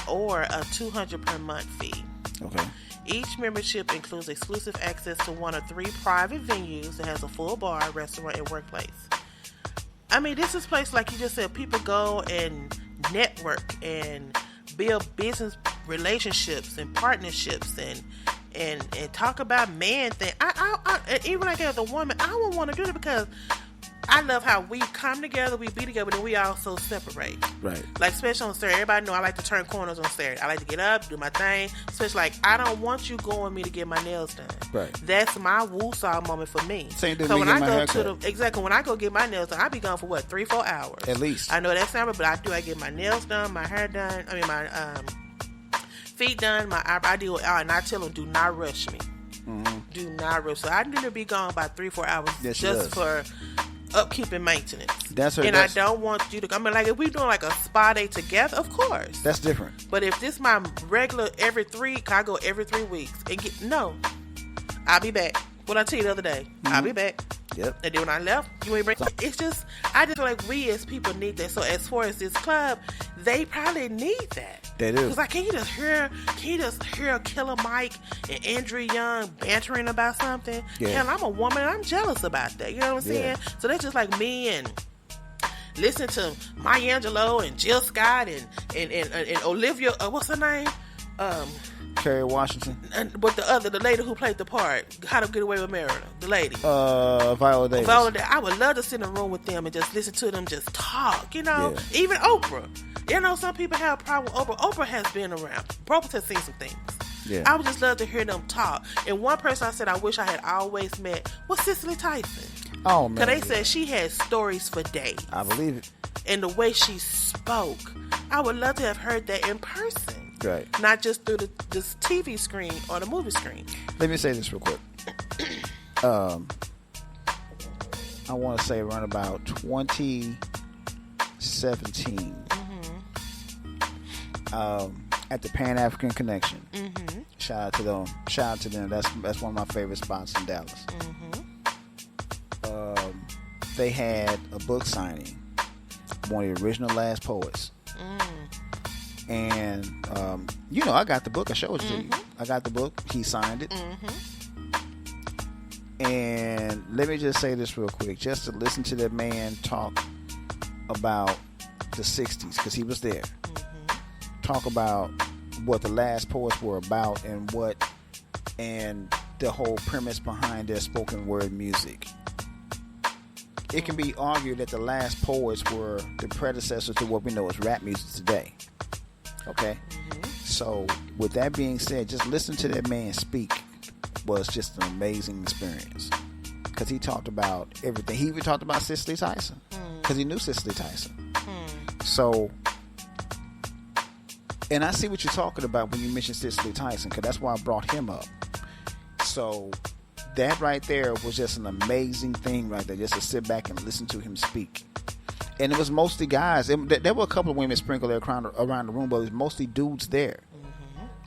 or a $200 per month fee. Okay. Each membership includes exclusive access to one of 3 private venues that has a full bar, restaurant, and workplace. I mean, this is a place, like you just said, people go and network and build business relationships and partnerships and talk about man thing. I even like as a woman, I would want to do it because I love how we come together, we be together, but then we also separate. Right. Like, especially on Saturday. Everybody know I like to turn corners on Saturday. I like to get up, do my thing. Especially, like, I don't want you going with me to get my nails done. Right. That's my woo-saw moment for me. Same thing so with when me I getting go my haircut. exactly, when I go get my nails done, I be gone for what, 3-4 hours? At least. I know that's number, but I get my nails done, my hair done, my feet done, my eyebrow, I do it all, and I tell them, do not rush me. Mm-hmm. Do not rush. So I need to be gone by 3-4 hours just for upkeep and maintenance. I don't want you to. I mean, like, if we doing like a spa day together, of course. That's different. But if this my regular every 3, I go every 3 weeks and I'll be back. What I tell you the other day, I'll be back. Yep. And then when I left, you ain't bring. It's just, I just feel like we as people need that. So as far as this club, they probably need that. They do. Cause like, can you just hear Killer Mike and Andrew Young bantering about something? Yeah. Hell, I'm a woman and I'm jealous about that. You know what I'm saying? So that's just like me and listen to Maya Angelou and Jill Scott and Olivia. What's her name? Kerry Washington. And but the lady who played the part, How to Get Away with Murder, the lady. Viola Davis. I would love to sit in a room with them and just listen to them just talk, Even Oprah. Some people have a problem with Oprah. Oprah has been around. Oprah has seen some things. Yeah. I would just love to hear them talk. And one person I said I wish I had always met was Cicely Tyson. Oh, man. Because they said she had stories for days. I believe it. And the way she spoke, I would love to have heard that in person. Right. Not just through this TV screen or the movie screen. Let me say this real quick. I want to say around about 2017, at the Pan African Connection. Mm-hmm. Shout out to them. That's one of my favorite spots in Dallas. Mm-hmm. They had a book signing, one of the original Last Poets. And, I got the book. I showed it to you. I got the book. He signed it. And let me just say this real quick. Just to listen to that man talk about the 60s, because he was there. Talk about what the Last Poets were about and the whole premise behind their spoken word music. It can be argued that the Last Poets were the predecessor to what we know as rap music today. Okay? So, with that being said, just listen to that man speak was just an amazing experience. Because he talked about everything. He even talked about Cicely Tyson. Because he knew Cicely Tyson. So, and I see what you're talking about when you mention Cicely Tyson, because that's why I brought him up. So, that right there was just an amazing thing right there, just to sit back and listen to him speak. And it was mostly guys. There were a couple of women sprinkled around the room, but it was mostly dudes there.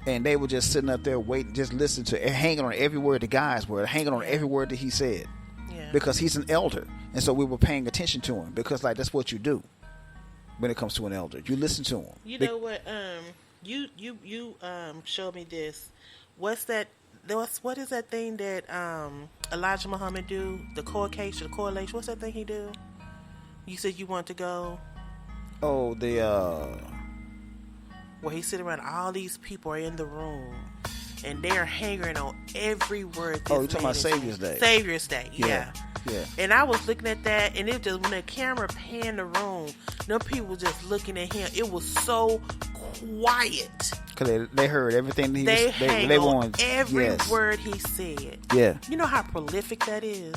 And they were just sitting up there waiting, just listening to, hanging on every word the guys were, hanging on every word that he said. Yeah. Because he's an elder. And so we were paying attention to him. Because, like, that's what you do when it comes to an elder. You listen to him. You know what? You showed me this. What is that thing that Elijah Muhammad do? The correlation. What's that thing he do? You said you want to go. Oh, where he sit around, all these people are in the room, and they're hanging on every word. Oh, you're talking about Savior's Day. Savior's Day, yeah. And I was looking at that, and it just, when the camera panned the room, no people just looking at him. It was so quiet. Because they heard everything he they was. They on every word he said. Yeah. You know how prolific that is?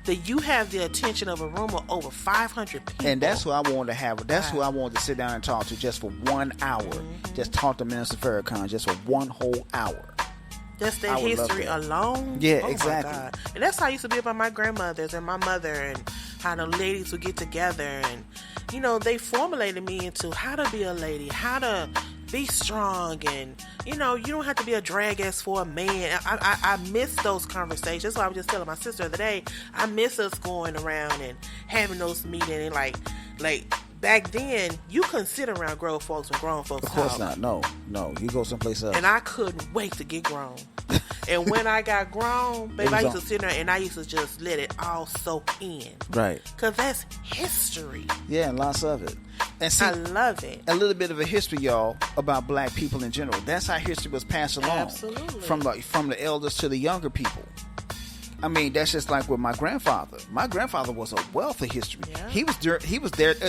That you have the attention of a room of over 500 people. And that's who I wanted to have. That's who I wanted to sit down and talk to just for 1 hour. Just talk to Minister Farrakhan just for one whole hour. That's their history alone? Yeah, oh exactly. My God. And that's how I used to be about my grandmothers and my mother, and how the ladies would get together. And, you know, they formulated me into how to be a lady, how to be strong, and, you know, you don't have to be a drag ass for a man. I miss those conversations. That's why I was just telling my sister the other day, I miss us going around and having those meetings. And like back then, you couldn't sit around grown folks when grown folks talk. Of course not. No. You go someplace else. And I couldn't wait to get grown. And when I got grown, baby, I used to sit there and I used to just let it all soak in. Right. Because that's history. Yeah, and lots of it. And see, I love it. A little bit of a history, y'all, about black people in general. That's how history was passed along. Absolutely. From the elders to the younger people. I mean, that's just like with my grandfather. My grandfather was a wealth of history. Yeah. He was there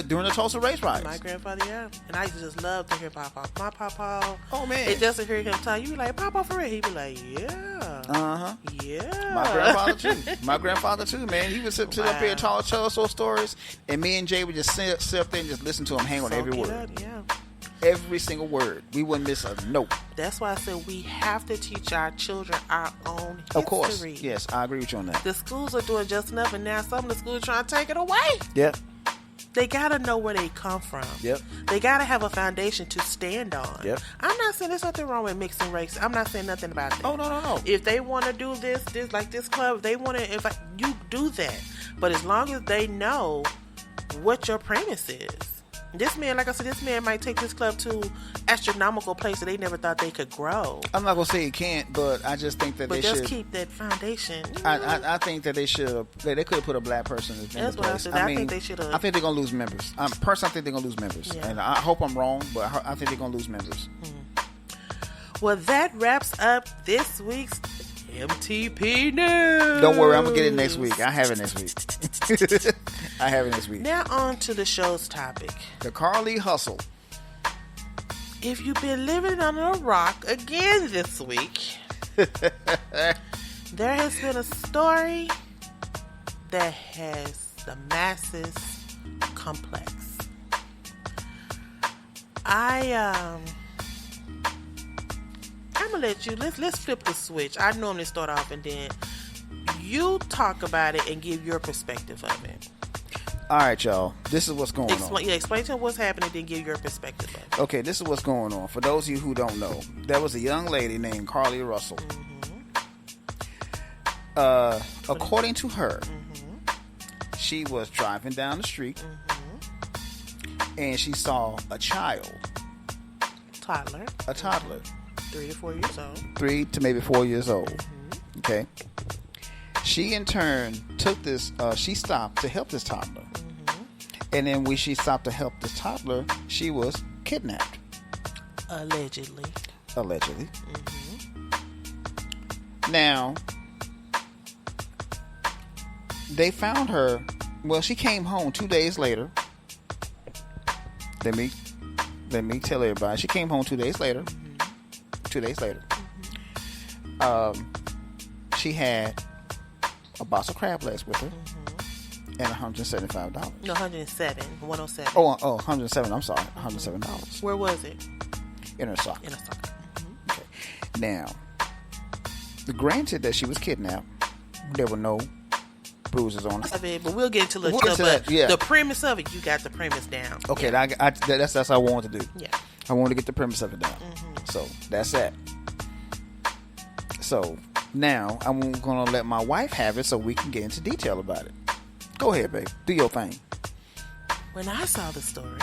during the Tulsa race riots. My grandfather, yeah. And I used to just love to hear Papa. My Papa. Oh, man. And just to hear him talk, you be like, Papa for real? He'd be like, yeah. Uh-huh. Yeah. My grandfather, too, man. He would sit up here and tell us those stories. And me and Jay would just sit up there and just listen to him hang on every word. Yeah. Every single word. We wouldn't miss a note. That's why I said we have to teach our children our own history. Of course. Yes, I agree with you on that. The schools are doing just enough, and now some of the schools are trying to take it away. Yep. They got to know where they come from. Yep. They got to have a foundation to stand on. Yep. I'm not saying there's nothing wrong with mixing race. I'm not saying nothing about that. Oh, no. If they want to do this like this club, they want to, you do that. But as long as they know what your premise is. This man, like I said, this man might take this club to astronomical places that they never thought they could grow. I'm not going to say he can't, but I just think that they should. But just keep that foundation. I think that they should have. They could have put a black person in the place. That's what I said. I think they should have. I think they're going to lose members. Personally, I think they're going to lose members. Yeah. And I hope I'm wrong, but I think they're going to lose members. Well, that wraps up this week's MTP News. Don't worry, I'm going to get it next week. I have it next week. I have it next week. Now on to the show's topic. The Carlee Russell. If you've been living under a rock again this week, there has been a story that has the masses complex. I'm gonna let you, let's flip the switch. I normally start off and then you talk about it and give your perspective of it. All right, y'all. This is what's going on. Yeah, explain to them what's happening, then give your perspective of it. Okay, this is what's going on. For those of you who don't know, there was a young lady named Carlee Russell. According to her, she was driving down the street and she saw a child. Toddler. A toddler. 3 to 4 years old. 3 to maybe 4 years old. Okay. She in turn took this, she stopped to help this toddler. And then when she stopped to help this toddler, she was kidnapped. Allegedly. Now, they found her. Well, she came home 2 days later. Let me tell everybody. She came home 2 days later. 2 days later. She had a box of crab legs with her and $175. No, 107. 107. Oh, 107. I'm sorry. $107. Where was it? In her sock. Okay. Now, granted that she was kidnapped, there were no bruises on it. Of it, but we'll get into We'll get to but that, yeah. the premise of it, you got the premise down. Okay, Yeah. that's what I wanted to do. Yeah. I wanted to get the premise of it down. Mm-hmm. So that's that. So now I'm gonna let my wife have it so we can get into detail about it. Go ahead, babe. Do your thing. When I saw the story,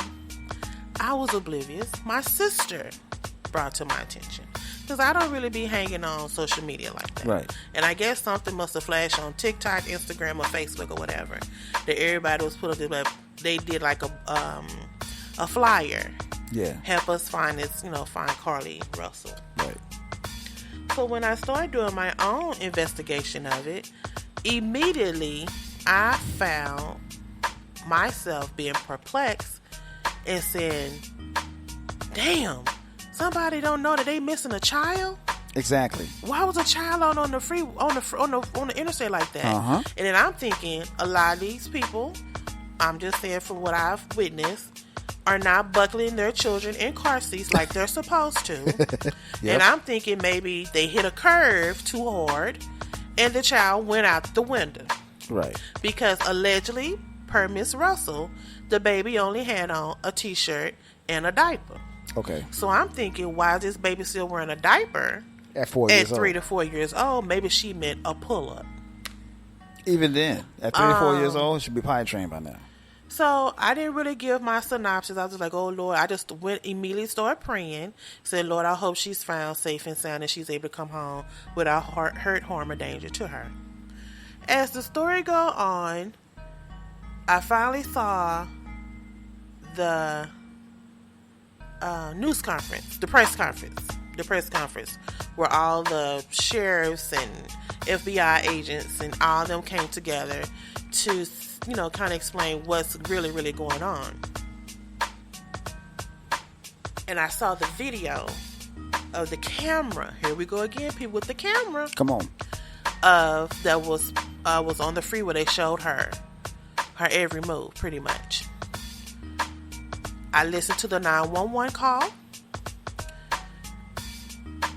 I was oblivious. My sister brought to my attention. Because I don't really be hanging on social media like that. Right. And I guess something must have flashed on TikTok, Instagram, or Facebook or whatever. That everybody was put up there. They did like a flyer. Yeah. Help us find find Carlee Russell. Right. So when I started doing my own investigation of it, immediately I found myself being perplexed and saying, damn, somebody don't know that they missing a child? Exactly. Why was a child on the interstate like that? Uh-huh. And then I'm thinking a lot of these people, I'm just saying from what I've witnessed, are not buckling their children in car seats like they're supposed to. Yep. And I'm thinking maybe they hit a curve too hard and the child went out the window. Right. Because allegedly, per Miss Russell, the baby only had on a t-shirt and a diaper. Okay. So I'm thinking, why is this baby still wearing a diaper At 4 at years old. 3 to 4 years old? Maybe she meant a pull-up. Even then, at 3 to 4 years old, she should be potty trained by now. So I didn't really give my synopsis. I was just like, oh, Lord. I just immediately started praying. Said, Lord, I hope she's found safe and sound and she's able to come home without hurt, harm, or danger to her. As the story go on, I finally saw the news conference, the press conference, where all the sheriffs and FBI agents and all of them came together to, kind of explain what's really, really going on. And I saw the video of the camera. Here we go again, people, with the camera. Come on. That was on the freeway. They showed her every move, pretty much. I listened to the 911 call,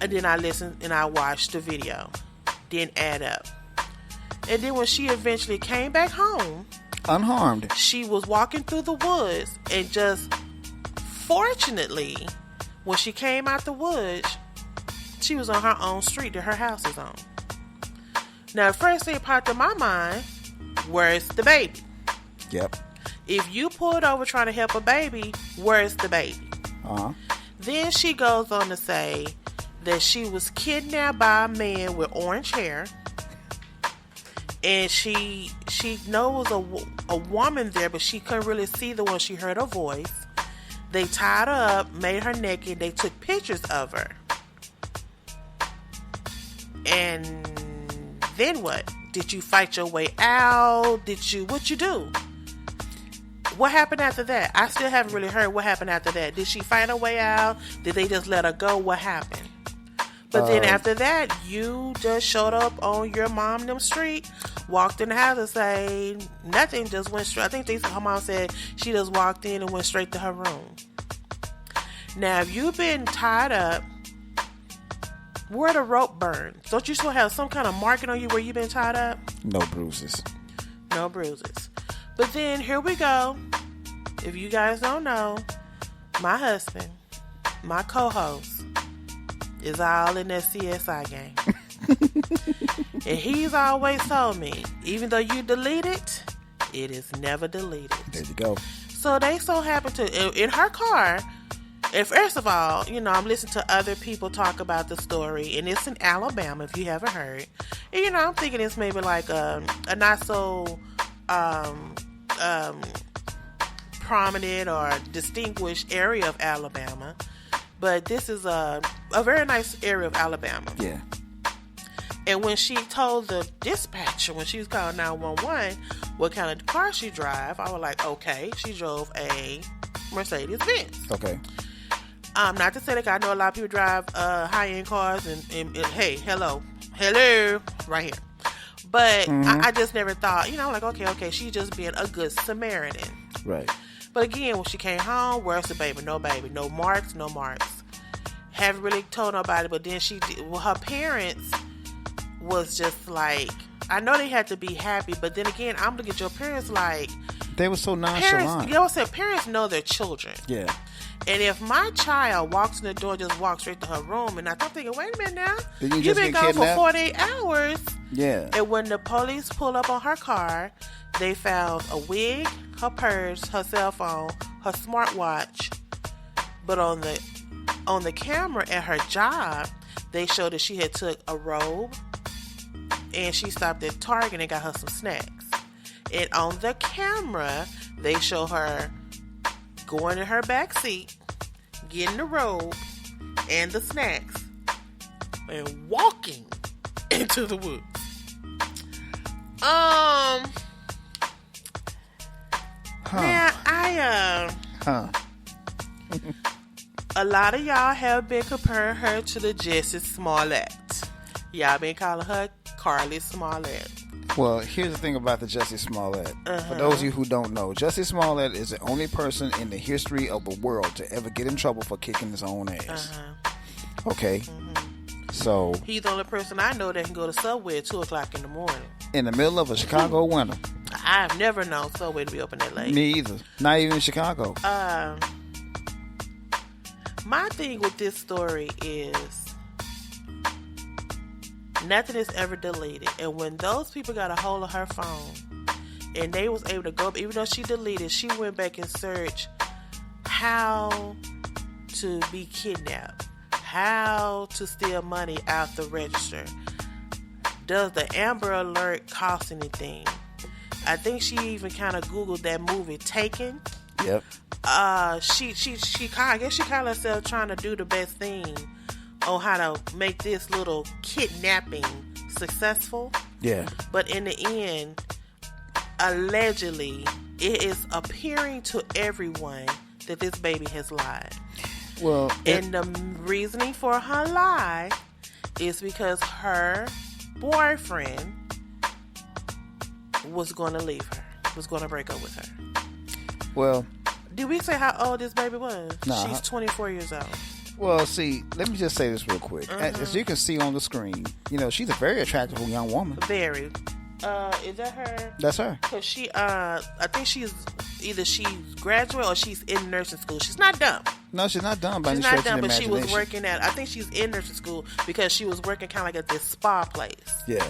and then I listened and I watched the video. Didn't add up. And then when she eventually came back home, Unharmed. she was walking through the woods, and just fortunately, when she came out the woods, she was on her own street that her house is on. Now, the first thing popped in my mind, where's the baby? Yep. If you pulled over trying to help a baby, where's the baby? Uh-huh. Then she goes on to say that she was kidnapped by a man with orange hair, and she knows a woman there, but she couldn't really see the one. She heard her voice. They tied her up, made her naked. They took pictures of her. And then what? Did you fight your way out? What you do? What happened after that? I still haven't really heard what happened after that. Did she fight her way out? Did they just let her go? What happened? But then after that, you just showed up on your mom them street, walked in the house and say nothing, just went straight. I think her mom said she just walked in and went straight to her room. Now, if you've been tied up, where the rope burns? Don't you still have some kind of marking on you where you've been tied up? No bruises. No bruises. But then, here we go. If you guys don't know, my husband, my co-host, is all in that CSI game. And he's always told me, even though you delete it, it is never deleted. There you go. So they so happen to, in her car, and first of all, I'm listening to other people talk about the story, and it's in Alabama, if you haven't heard. And, I'm thinking it's maybe like a not so prominent or distinguished area of Alabama. But this is a very nice area of Alabama. Yeah. And when she told the dispatcher, when she was calling 911, what kind of car she drive, I was like, okay, she drove a Mercedes-Benz. Okay. Not to say that I know a lot of people drive high-end cars and hey, hello, right here. But I just never thought, like, okay, she's just being a good Samaritan. Right. But again, when she came home, where's the baby? No baby. No marks. Haven't really told nobody, but then her parents was just like, I know they had to be happy, but then again, I'm looking at your parents like, they were so parents, nonchalant. you know what I'm saying? Parents know their children. Yeah. And if my child walks in the door, just walks straight to her room, and I'm thinking, wait a minute now, Then you you've just been get gone kidnapped? for 48 hours. Yeah. And when the police pull up on her car, they found a wig, her purse, her cell phone, her smartwatch. But on the camera at her job, they showed that she had took a robe, and she stopped at Target and got her some snacks. And on the camera, they show her going in her back seat, getting the robe and the snacks, and walking into the woods. Now a lot of y'all have been comparing her to the Jessie Smollett. Y'all been calling her Carlee Smollett. Well, here's the thing about the Jussie Smollett. For those of you who don't know, Jussie Smollett is the only person in the history of the world to ever get in trouble for kicking his own ass. Okay? So... he's the only person I know that can go to Subway at 2 o'clock in the morning. in the middle of a Chicago winter. I've never known Subway to be open that late. Me either. Not even in Chicago. My thing with this story is nothing is ever deleted. And when those people got a hold of her phone and they was able to go, even though she deleted, she went back and searched how to be kidnapped, how to steal money out the register. Does the Amber Alert cost anything? I think she even kind of Googled that movie Taken. Yep. She I guess she called herself trying to do the best thing on how to make this little kidnapping successful. Yeah. But in the end, allegedly, it is appearing to everyone that this baby has lied. Well, and the reasoning for her lie is because her boyfriend was going to leave her, was going to break up with her. Well, did we say how old this baby was? Nah. She's 24 years old. Well, see, let me just say this real quick. As you can see on the screen, you know, she's a very attractive young woman. Very. Is that her? That's her. Cause she, I think she's graduate or she's in nursing school. She's not dumb. No, she's not dumb by any She's stretch not dumb, of the but she was imagination. working I think she's in nursing school because she was working kind of like at this spa place. Yeah.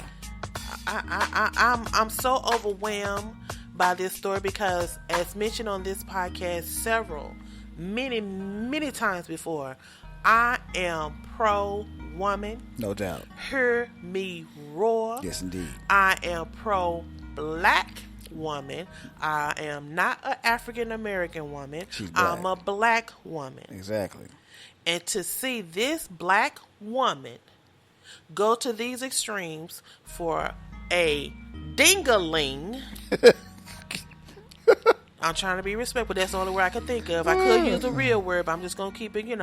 I'm so overwhelmed by this story because, as mentioned on this podcast many times before, I am pro woman. No doubt. Hear me roar. Yes, indeed. I am pro black woman. I am not an African American woman. She's black. I'm a black woman. Exactly. And to see this black woman go to these extremes for a dingaling. I'm trying to be respectful. That's the only word I can think of. I could use a real word, but I'm just going to keep it,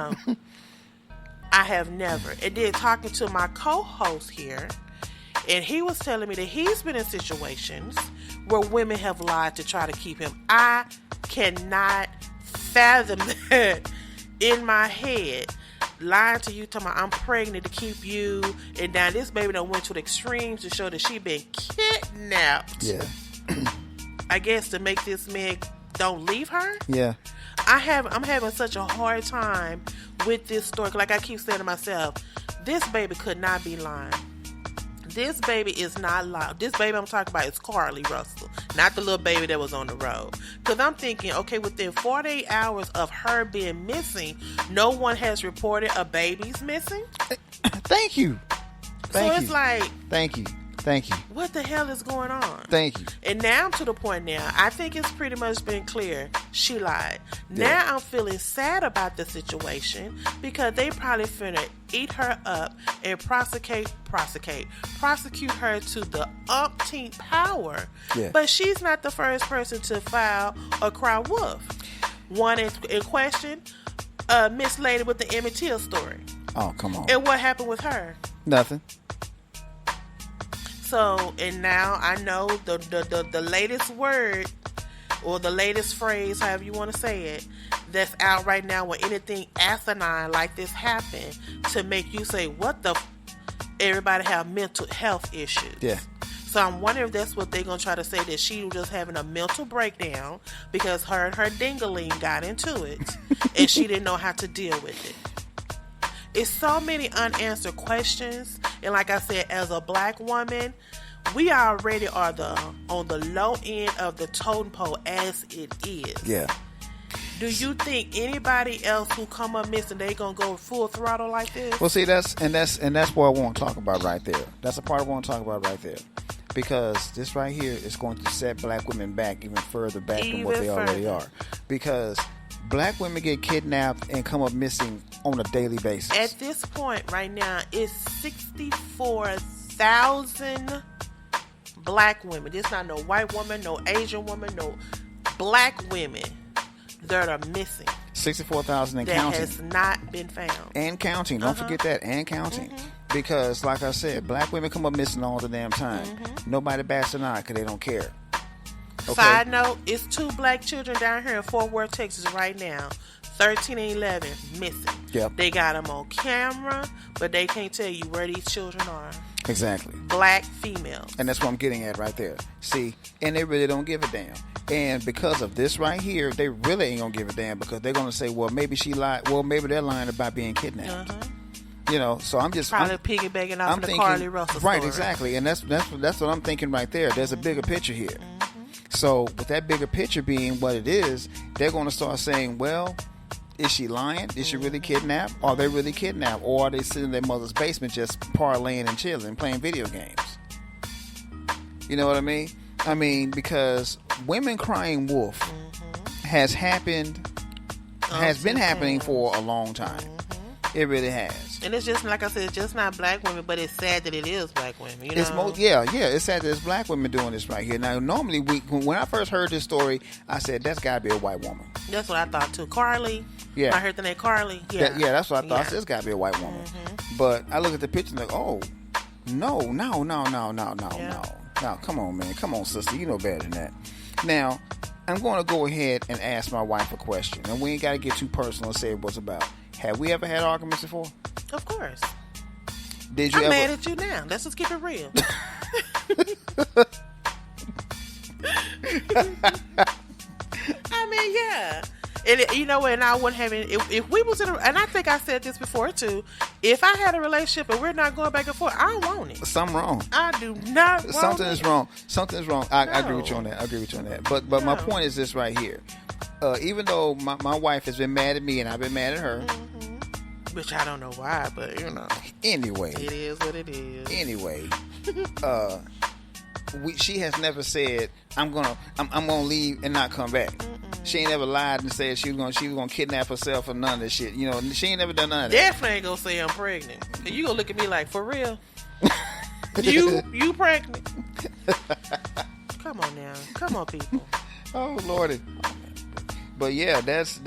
I have never. And then talking to my co-host here, and he was telling me that he's been in situations where women have lied to try to keep him. I cannot fathom that in my head. Lying to you, talking about I'm pregnant to keep you, and now this baby done went to the extremes to show that she been kidnapped. Yeah. I guess to make this man don't leave her. Yeah. I'm having such a hard time with this story. Like I keep saying to myself, this baby could not be lying. This baby is not lying. This baby I'm talking about is Carlee Russell, not the little baby that was on the road. Because I'm thinking, okay, within 48 hours of her being missing, no one has reported a baby's missing. Thank you. Thank so you. it's like, Thank you. Thank you. what the hell is going on? Thank you. And now I'm to the point now, I think it's pretty much been clear she lied. Yeah. Now I'm feeling sad about the situation because they probably finna eat her up and prosecute her to the umpteenth power. Yeah. But she's not the first person to file or cry wolf. One in question, Miss Lady with the Emmett Till story. Oh, come on. And what happened with her? Nothing. So, and now I know the latest word or the latest phrase, however you want to say it, that's out right now when anything asinine like this happen to make you say, what the everybody have mental health issues. Yeah. So I'm wondering if that's what they're going to try to say, that she was just having a mental breakdown because her and her dingaling got into it and she didn't know how to deal with it. It's so many unanswered questions. And like I said, as a black woman, we already are on the low end of the totem pole as it is. Yeah. Do you think anybody else who come up missing, they gonna go full throttle like this? Well, see, that's what I want to talk about right there. That's the part I want to talk about right there, because this right here is going to set black women back even further back than what they already are. Because black women get kidnapped and come up missing on a daily basis. At this point right now, it's 64,000 black women. This not no white woman, no Asian woman, no black women that are missing. 64,000 and that counting. Has not been found. And counting. Don't forget that. And counting. Because, like I said, black women come up missing all the damn time. Nobody bats an eye because they don't care. Okay? Side note, it's 2 black children down here in Fort Worth, Texas right now. 13 and 11 missing. Yep. They got them on camera, but they can't tell you where these children are. Exactly. Black females. And that's what I'm getting at right there. See, and they really don't give a damn. And because of this right here, they really ain't gonna give a damn, because they're gonna say, well, maybe she lied. Well, maybe they're lying about being kidnapped. You know, so I'm just probably piggybacking off of the Carlee Russell right, story. Exactly, and that's what I'm thinking right there. There's a bigger picture here. So with that bigger picture being what it is, they're going to start saying, well, is she lying? Is she really kidnapped? Are they really kidnapped? Or are they sitting in their mother's basement just parlaying and chilling, playing video games? You know what I mean? I mean, because women crying wolf has happened, has been happening for a long time. It really has. And it's just, like I said, it's just not black women, but it's sad that it is black women. You know? It's sad that it's black women doing this right here. Now, normally, when I first heard this story, I said, that's got to be a white woman. That's what I thought, too. Carlee. Yeah. I heard the name Carlee. Yeah. That's what I thought. I said, it's got to be a white woman. But I look at the picture and like, oh, no. Now, come on, man. Come on, sister. You know better than that. Now, I'm going to go ahead and ask my wife a question. And we ain't got to get too personal and say what's about. Have we ever had arguments before? Of course. Did you I'm ever? mad at you now. Let's just keep it real. I mean, yeah. And you know what? And I wouldn't have any. If we was in a, and I think I said this before too. If I had a relationship and we're not going back and forth, I don't want it. Something wrong. I do not want Something it. is wrong. Something is wrong. I agree with you on that. But my point is this right here. Even though my wife has been mad at me and I've been mad at her. Which I don't know why, but you know. Anyway. It is what it is. Anyway. She has never said, I'm gonna leave and not come back. She ain't ever lied and said she was gonna kidnap herself or none of this shit. You know, she ain't never done none of that. Definitely ain't gonna say I'm pregnant. You gonna look at me like, for real? you pregnant? Come on now. Come on, people. Oh, Lordy. But yeah, that's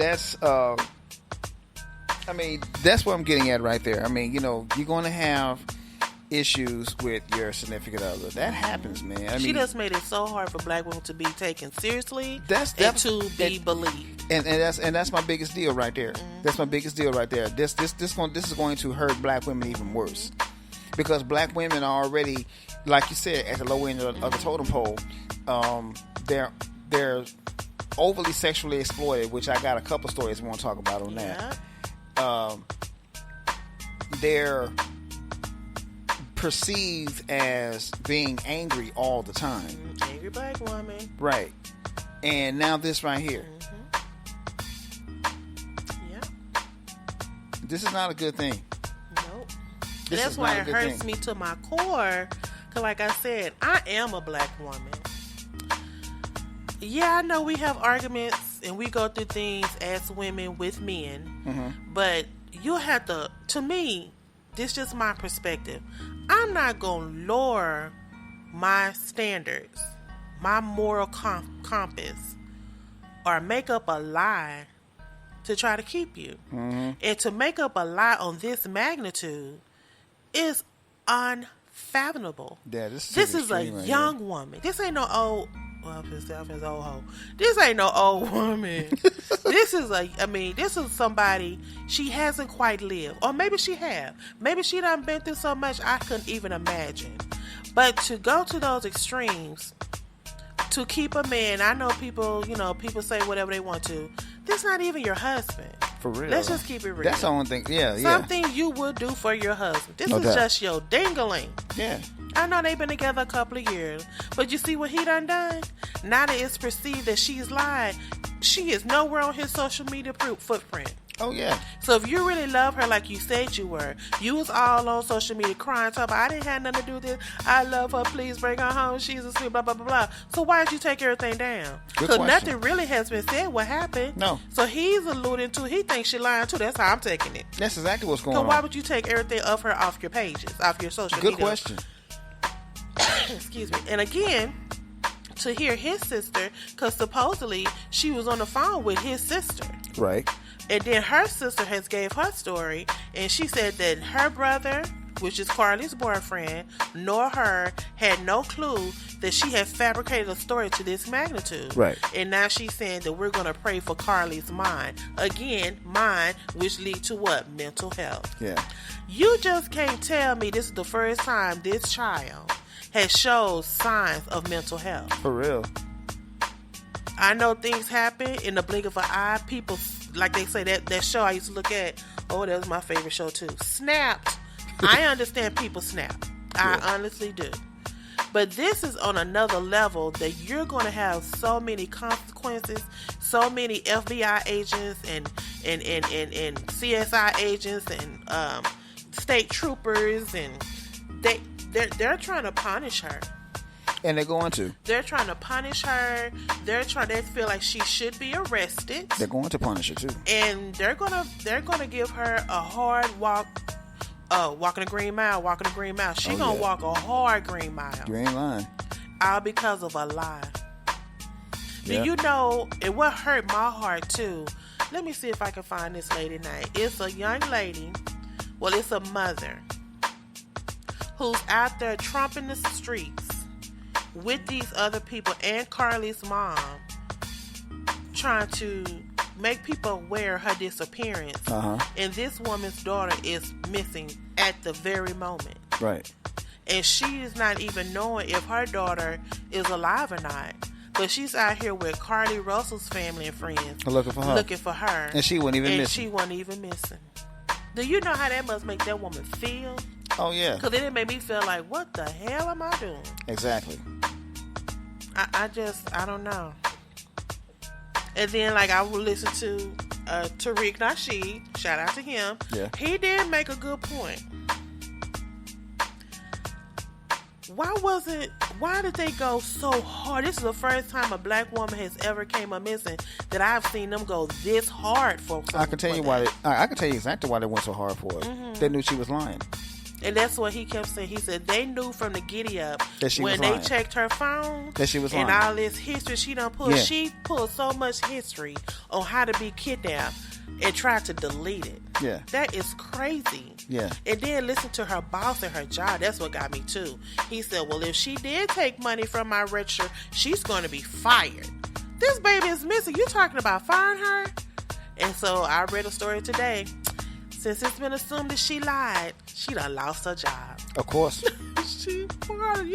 I mean, that's what I'm getting at right there. I mean, you know, you're going to have issues with your significant other. That happens, man. She just made it so hard for black women to be taken seriously and to be believed. And that's my biggest deal right there. That's my biggest deal right there. This is going to hurt black women even worse, because black women are already, like you said, at the low end of the totem pole. They're overly sexually exploited, which I got a couple stories we want to talk about on that. They're perceived as being angry all the time. Angry black woman. Right. And now this right here. Yeah. This is not a good thing. Nope. And that's why it hurts me to my core. Because like I said, I am a black woman. Yeah, I know we have arguments and we go through things as women with men. But you'll have to me, this is just my perspective. I'm not going to lower my standards, my moral compass, or make up a lie to try to keep you. And to make up a lie on this magnitude is unfathomable. Yeah, this is a young woman. This ain't no old well, himself as old hoe. This ain't no old woman. This is somebody, she hasn't quite lived. Or maybe she have. Maybe she done been through so much I couldn't even imagine. But to go to those extremes, to keep a man, I know people say whatever they want to. This not even your husband. For real. Let's just keep it real. That's the only thing. Yeah, Something you would do for your husband. This No is doubt. just your dingling. Yeah. I know they've been together a couple of years, but you see what he done? Now that it's perceived that she's lied, she is nowhere on his social media footprint. Oh, yeah. So if you really love her like you said you were, you was all on social media crying, talking about, I didn't have nothing to do with this. I love her. Please bring her home. She's asleep, blah, blah, blah, blah. So why did you take everything down? Good So question. nothing really has been said what happened. No. So he's alluding to, he thinks she lying too. That's how I'm taking it. That's exactly what's going So on. why would you take everything of her off your pages, off your social Good media? question. Excuse me. And again, to hear his sister, because supposedly she was on the phone with his sister. Right. And then her sister has gave her story, and she said that her brother, which is Carlee's boyfriend, nor her had no clue that she had fabricated a story to this magnitude. Right. And now she's saying that we're going to pray for Carlee's mind. Again, mind, which lead to what? Mental health. Yeah. You just can't tell me this is the first time this child has showed signs of mental health. For real. I know things happen in the blink of an eye. People, like they say, that show I used to look at, oh, that was my favorite show too. Snapped. I understand people snap. I honestly do. But this is on another level that you're going to have so many consequences, so many FBI agents and CSI agents and state troopers, and they're trying to punish her. And they're going to. They're trying to punish her. They feel like she should be arrested. They're going to punish her too. And they're gonna give her a hard walk. Walking a green mile. She gonna walk a hard green mile. You ain't lying. All because of a lie. Yeah. And you know, and what hurt my heart too. Let me see if I can find this lady name. It's a young lady. Well, it's a mother who's out there trumping the streets with these other people and Carlee's mom, trying to make people aware of her disappearance. And this woman's daughter is missing at the very moment. Right. And she is not even knowing if her daughter is alive or not. But she's out here with Carlee Russell's family and friends Looking for her. And she wasn't even missing. Do you know how that must make that woman feel? Oh, yeah. Because it made me feel like, what the hell am I doing? Exactly. I don't know. And then, like, I would listen to Tariq Nasheed. Shout out to him. Yeah. He did make a good point. Why did they go so hard? This is the first time a black woman has ever came up missing that I've seen them go this hard for. I can tell you why. I can tell you exactly why they went so hard for it. Mm-hmm. They knew she was lying. And that's what he kept saying. He said they knew from the giddy up when they checked her phone that she was lying. And all this history she done pulled. Yeah. She pulled so much history on how to be kidnapped and tried to delete it. Yeah. That is crazy. Yeah. And then listen to her boss and her job. That's what got me too. He said, well, if she did take money from my register, she's going to be fired. This baby is missing. You talking about firing her? And so I read a story today. Since it's been assumed that she lied, she done lost her job. Of course. You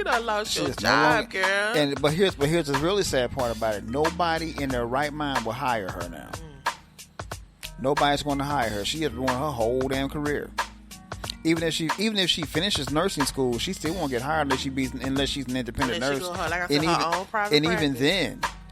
done lost your job, girl. But here's the really sad part about it. Nobody in their right mind will hire her now. Nobody's going to hire her. She has ruined her whole damn career. Even if she finishes nursing school, she still won't get hired unless she's an independent nurse.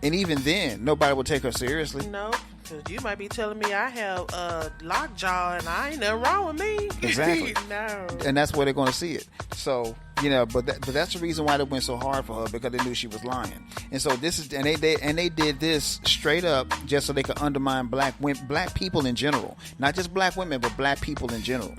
And even then, nobody will take her seriously. No, because you might be telling me I have a lockjaw and I ain't nothing wrong with me. Exactly. No. And that's where they're going to see it. So, but that's the reason why they went so hard for her, because they knew she was lying. And so they did this straight up just so they could undermine black people in general, not just black women, but black people in general.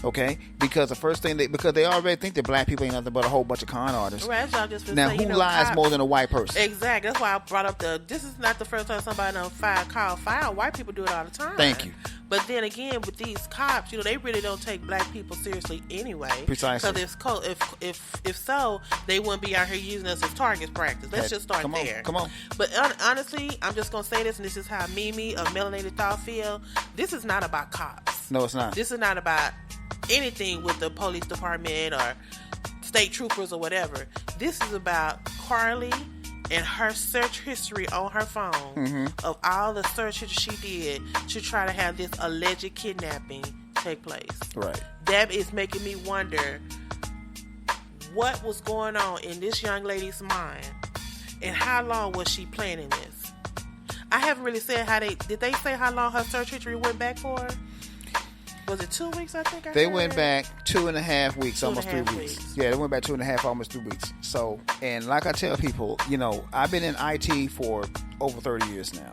Okay, because the first thing because they already think that black people ain't nothing but a whole bunch of con artists. Right, so I just Now, say, who lies cops, more than a white person? Exactly. That's why I brought up this is not the first time somebody done call fire. White people do it all the time. Thank you. But then again, with these cops, they really don't take black people seriously anyway. Precisely. Because if so, they wouldn't be out here using us as target practice. Let's just start there. Come on. But honestly, I'm just gonna say this, and this is how Mimi of Melanated Thought feel. This is not about cops. No, it's not. This is not about anything with the police department or state troopers or whatever. This is about Carlee and her search history on her phone of all the search she did to try to have this alleged kidnapping take place. Right. That is making me wonder what was going on in this young lady's mind and how long was she planning this. I haven't really said did they say how long her search history went back for? Was it 2 weeks, I think? They went back 2.5 weeks, almost 3 weeks. weeks. Yeah, they went back 2.5, almost 3 weeks. So, and like I tell people, I've been in IT for over 30 years now.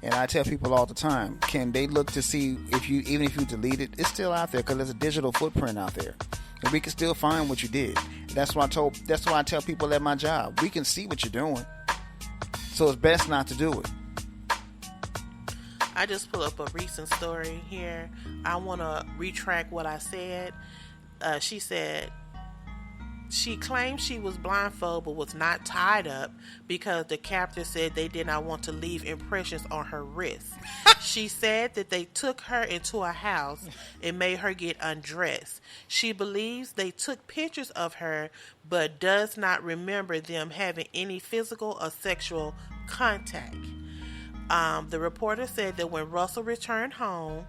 And I tell people all the time, can they look to see even if you delete it, it's still out there because there's a digital footprint out there. And we can still find what you did. That's why I tell people at my job, we can see what you're doing. So it's best not to do it. I just pull up a recent story here. I want to retract what I said. She said she claimed she was blindfolded but was not tied up because the captor said they did not want to leave impressions on her wrist. She said that they took her into a house and made her get undressed. She believes they took pictures of her but does not remember them having any physical or sexual contact. The reporter said that when Russell returned home,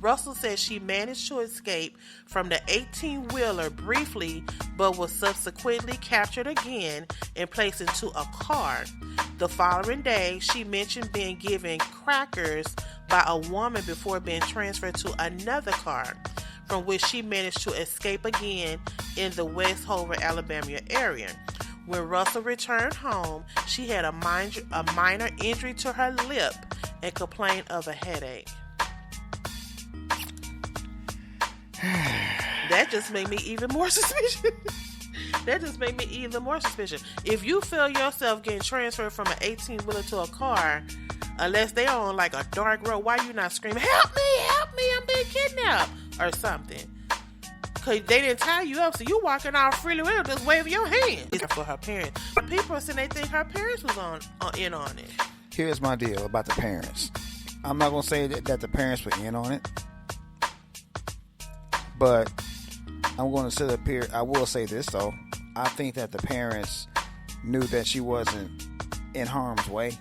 Russell said she managed to escape from the 18-wheeler briefly, but was subsequently captured again and placed into a car. The following day, she mentioned being given crackers by a woman before being transferred to another car, from which she managed to escape again in the West Hoover, Alabama area. When Russell returned home, she had a minor injury to her lip and complained of a headache. That just made me even more suspicious. If you feel yourself getting transferred from an 18-wheeler to a car, unless they on like a dark road, why you not screaming, help me, I'm being kidnapped, or something? Because they didn't tie you up, so you walking off freely with just waving your hand. It's for her parents. But people are saying they think her parents was in on it. Here's my deal about the parents. I'm not going to say that the parents were in on it. But I'm going to sit up here. I will say this, though. I think that the parents knew that she wasn't in harm's way.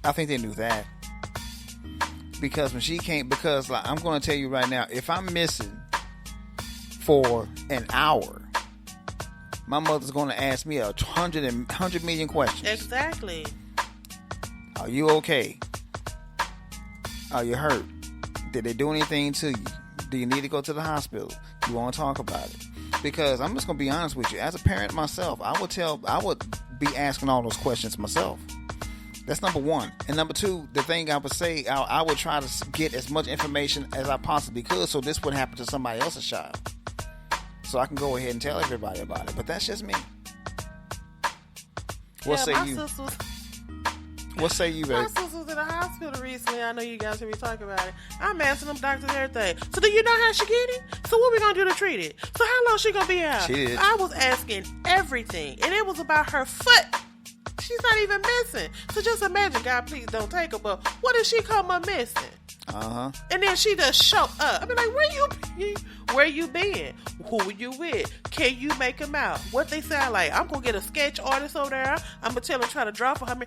I think they knew that. Because when she came, I'm going to tell you right now, if I'm missing for an hour, my mother's going to ask me 100 million questions. Exactly. Are you okay? Are you hurt? Did they do anything to you? Do you need to go to the hospital? You want to talk about it? Because I'm just going to be honest with you. As a parent myself, I would be asking all those questions myself. That's number one. And number two, the thing I would say, I would try to get as much information as I possibly could so this wouldn't happen to somebody else's child. So I can go ahead and tell everybody about it. But that's just me. What say you? What say you, baby? My sister was in the hospital recently. I know you guys hear me talk about it. I'm asking them doctors everything. So do you know how she get it? So what we gonna do to treat it? So how long she gonna be out? She did. I was asking everything, and it was about her foot. She's not even missing. So just imagine, God, please don't take her. But what if she come up missing? And then she just show up. I mean, like, where you been? Who you with? Can you make them out? What they sound like? I'm gonna get a sketch artist over there. I'm gonna tell her try to draw for her.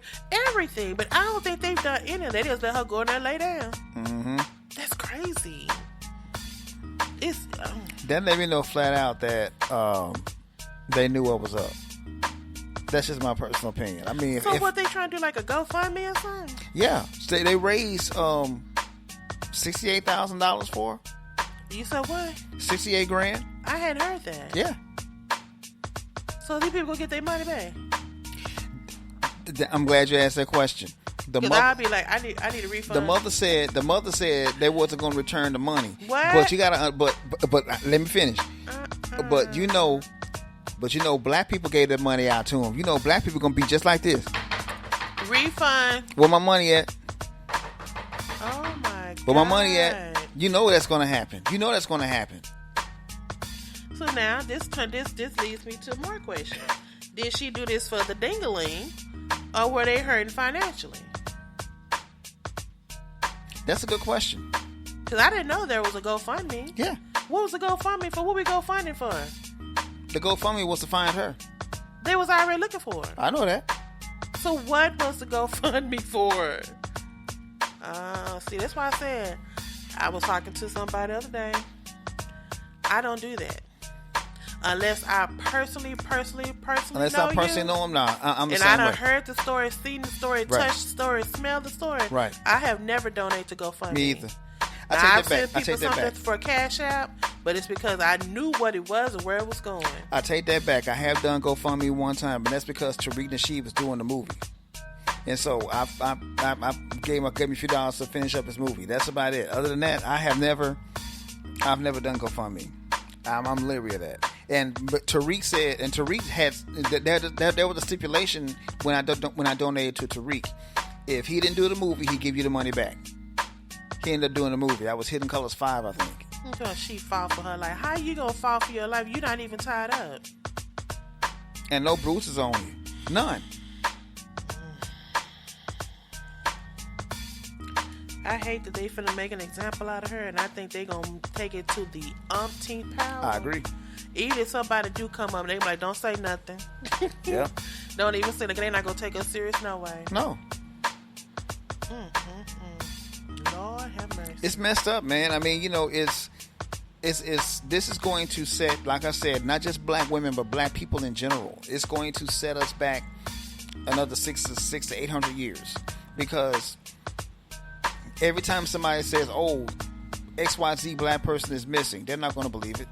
Everything. But I don't think they've done any of that. They just let her go in there and lay down. That's crazy. It's that let me know flat out that they knew what was up. That's just my personal opinion. I mean, so what they trying to do, like a GoFundMe or something? Yeah, they raised $68,000 for her. You said what? $68,000. I hadn't heard that. Yeah. So these people gonna get their money back? I'm glad you asked that question. The Because I'll be like, I need a refund. The mother said they wasn't going to return the money. What? But you gotta. But let me finish. But you know, black people gave that money out to them. You know, black people gonna be just like this. Refund. Where my money at? Oh my god. Where my money at? You know that's gonna happen. So now this leads me to more questions. Did she do this for the dingaling, or were they hurting financially? That's a good question. Because I didn't know there was a GoFundMe. Yeah. What was the GoFundMe for? What we GoFundMe for? The GoFundMe was to find her. They was already looking for her. I know that. So what was the GoFundMe for? See, that's why I said I was talking to somebody the other day. I don't do that. Unless I personally Unless know I personally you, know him, nah. I'm the and same I done way. heard the story, seen the story, Right. touched the story, smelled the story. Right. I have never donated to GoFundMe. Me either. Now, I I've take sent that people something back. for a cash app, but it's because I knew what it was and where it was going. I take that back. I have done GoFundMe one time, but that's because Tariq Nasheed was doing the movie. And so I gave him a few dollars to finish up his movie. That's about it. Other than that, I've never done GoFundMe. I'm leery of that. But Tariq said, and Tariq had there was a stipulation when I donated to Tariq. If he didn't do the movie, he'd give you the money back. He ended up doing the movie. That was Hidden Colors 5, I think. Because she fought for her life. How you gonna fall for your life? You're not even tied up. And no bruises on you. None. I hate that they finna make an example out of her, and I think they gonna take it to the umpteenth power. I agree. Even if somebody do come up, they be like, don't say nothing. Yeah. Don't even say, like, they not gonna take us serious, no way. No. Lord have mercy. It's messed up, man. I mean, you know, this is going to set, like I said, not just black women, but black people in general. It's going to set us back another 600 to 800 years, because every time somebody says, "Oh, XYZ black person is missing," they're not going to believe it.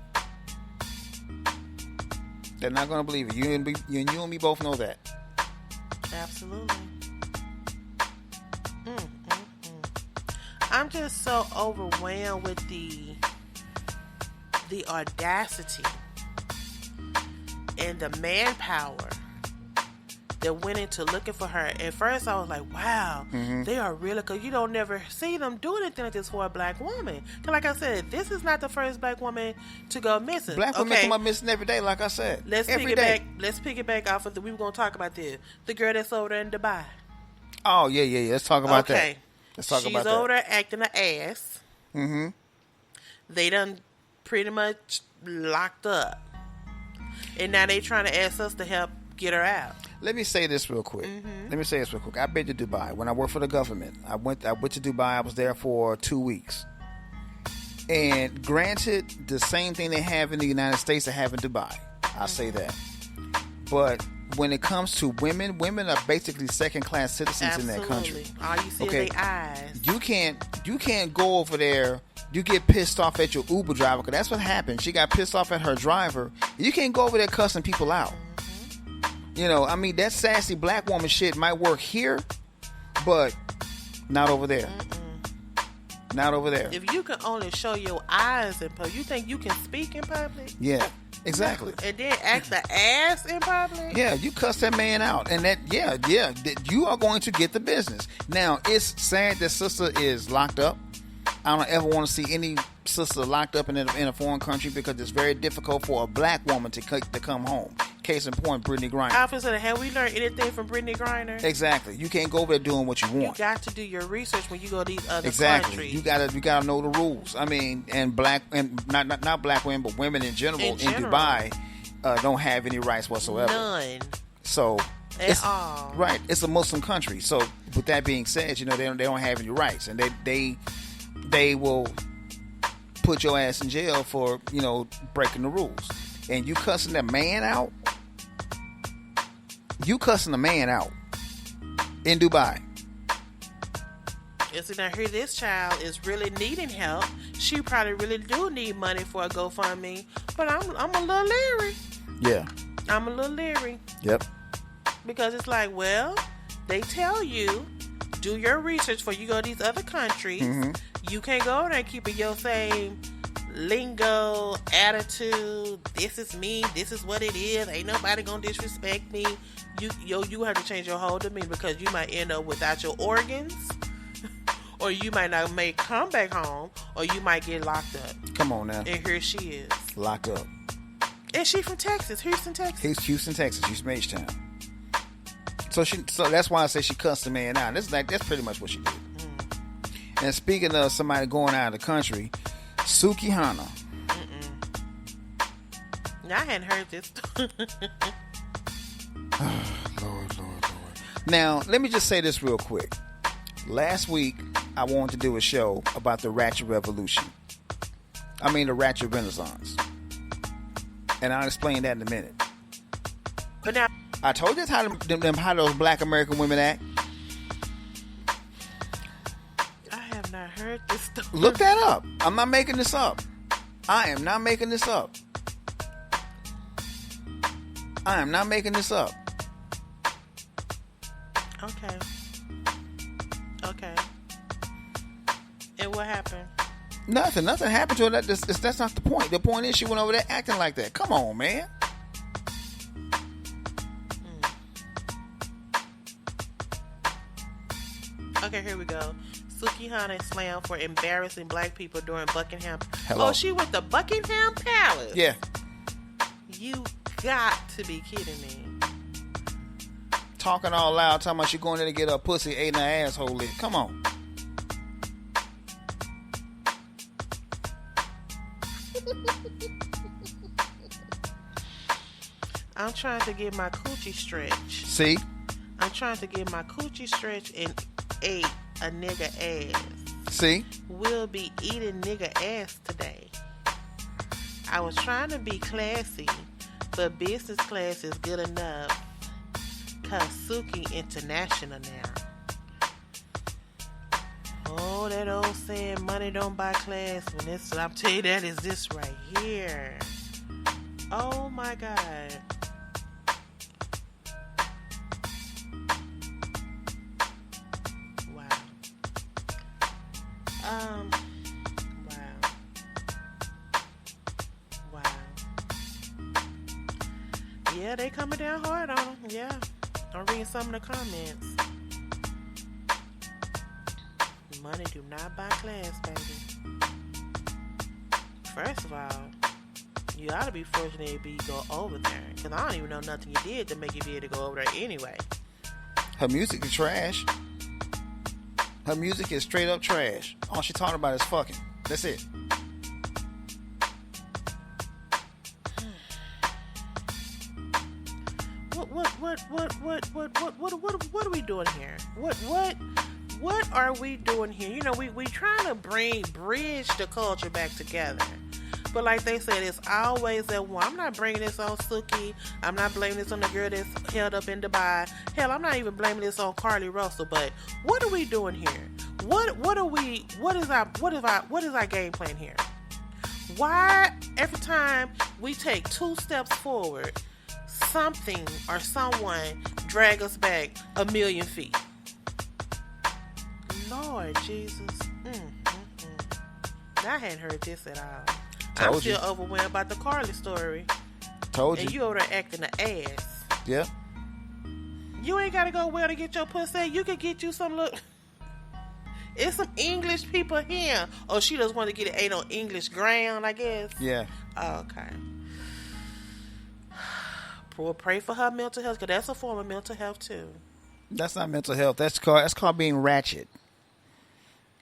They're not going to believe it. You and me both know that. Absolutely. I'm just so overwhelmed with the audacity and the manpower that went into looking for her. At first, I was like, wow, they are really, because you don't never see them do anything like this for a black woman. Because like I said, this is not the first black woman to go missing. Black women come up missing every day, like I said. Let's pick it back off of we were going to talk about this. The girl that's over there in Dubai. Oh, yeah. Let's talk about that. Let's talk about that. She's over there acting an ass. Mm-hmm. They done pretty much locked up. And now they trying to ask us to help get her out. Let me say this real quick. I've been to Dubai. When I worked for the government, I went to Dubai. I was there for 2 weeks. And granted, the same thing they have in the United States, they have in Dubai. I say that. But when it comes to women are basically second-class citizens in that country. All you see is their eyes. You can't go over there. You get pissed off at your Uber driver, because that's what happened. She got pissed off at her driver. You can't go over there cussing people out. You know, I mean, that sassy black woman shit might work here, but not over there. Not over there. If you can only show your eyes in public, you think you can speak in public? Yeah, exactly. And then act the ass in public? Yeah, you cuss that man out. And that, you are going to get the business. Now, it's sad that sister is locked up. I don't ever want to see any sister locked up in a foreign country, because it's very difficult for a black woman to come home. Case in point, Brittany Griner. Officer, have we learned anything from Brittany Griner? Exactly. You can't go over there doing what you want. You got to do your research when you go to these other countries. You gotta know the rules. I mean, and not black women, but women in general in Dubai don't have any rights whatsoever. None. So at all. Right. It's a Muslim country. So with that being said, you know, they don't have any rights, and they will put your ass in jail for, you know, breaking the rules. And you cussing that man out. You cussing a man out in Dubai. So now here this child is really needing help. She probably really do need money for a GoFundMe. But I'm a little leery. Yeah. I'm a little leery. Yep. Because it's like, well, they tell you, do your research before you go to these other countries. You can't go there and keep it your same lingo, attitude. This is me. This is what it is. Ain't nobody gonna disrespect me. You have to change your whole demeanor, because you might end up without your organs, or you might not come back home, or you might get locked up. Come on now. And here she is, Locked up. and she from Texas, Houston, Texas. Houston, Texas. Houston H-Town. So that's why I say she cussed the man out. That's pretty much what she did. And speaking of somebody going out of the country, Suki Hana. Now, I hadn't heard this. Lord. Now, let me just say this real quick. Last week, I wanted to do a show about the Ratchet Revolution. I mean, the Ratchet Renaissance. And I'll explain that in a minute. But now, I told you how those black American women act. I have not heard this story. Look that up. I'm not making this up. I am not making this up. Okay. And what happened? Nothing happened to her. That's not the point. The point is she went over there acting like that. Come on, man. Okay, here we go. Suki Hana slammed for embarrassing black people during Buckingham. Hello. Oh, she went to Buckingham Palace. Yeah. You got to be kidding me. Talking all loud, talking about she going there to get her pussy ate in her asshole licked. Come on. I'm trying to get my coochie stretch. See? I'm trying to get my coochie stretch and ate a nigga ass. See? We'll be eating nigga ass today. I was trying to be classy, but business class is good enough. Cause Suki international now. Oh, that old saying, money don't buy class. When it's, I'm telling you, that is this right here. Oh my God. Wow. Yeah, they coming down hard on them. Yeah. I'm reading some of the comments. Money do not buy class, baby. First of all, you ought to be fortunate to go over there. Because I don't even know nothing you did to make you be able to go over there anyway. Her music is trash. Her music is straight up trash. All she talking about is fucking. That's it. What are we doing here? What are we doing here? You know, we trying to bridge the culture back together. But like they said, it's always that one. I'm not bringing this on Suki. I'm not blaming this on the girl that's held up in Dubai. Hell, I'm not even blaming this on Carlee Russell. But what are we doing here? What is our game plan here? Why every time we take 2 steps forward, something or someone drag us back 1,000,000 feet? Lord Jesus. I hadn't heard this at all. I'm still overwhelmed by the Carlee story. Told you. And you over there acting the ass. Yeah. You ain't gotta go where to get your pussy. You could get you some look. It's some English people here. Oh, she just want to get it ate on English ground, I guess. Yeah. Oh, okay. Well, pray for her mental health, because that's a form of mental health too. That's not mental health. That's called being ratchet.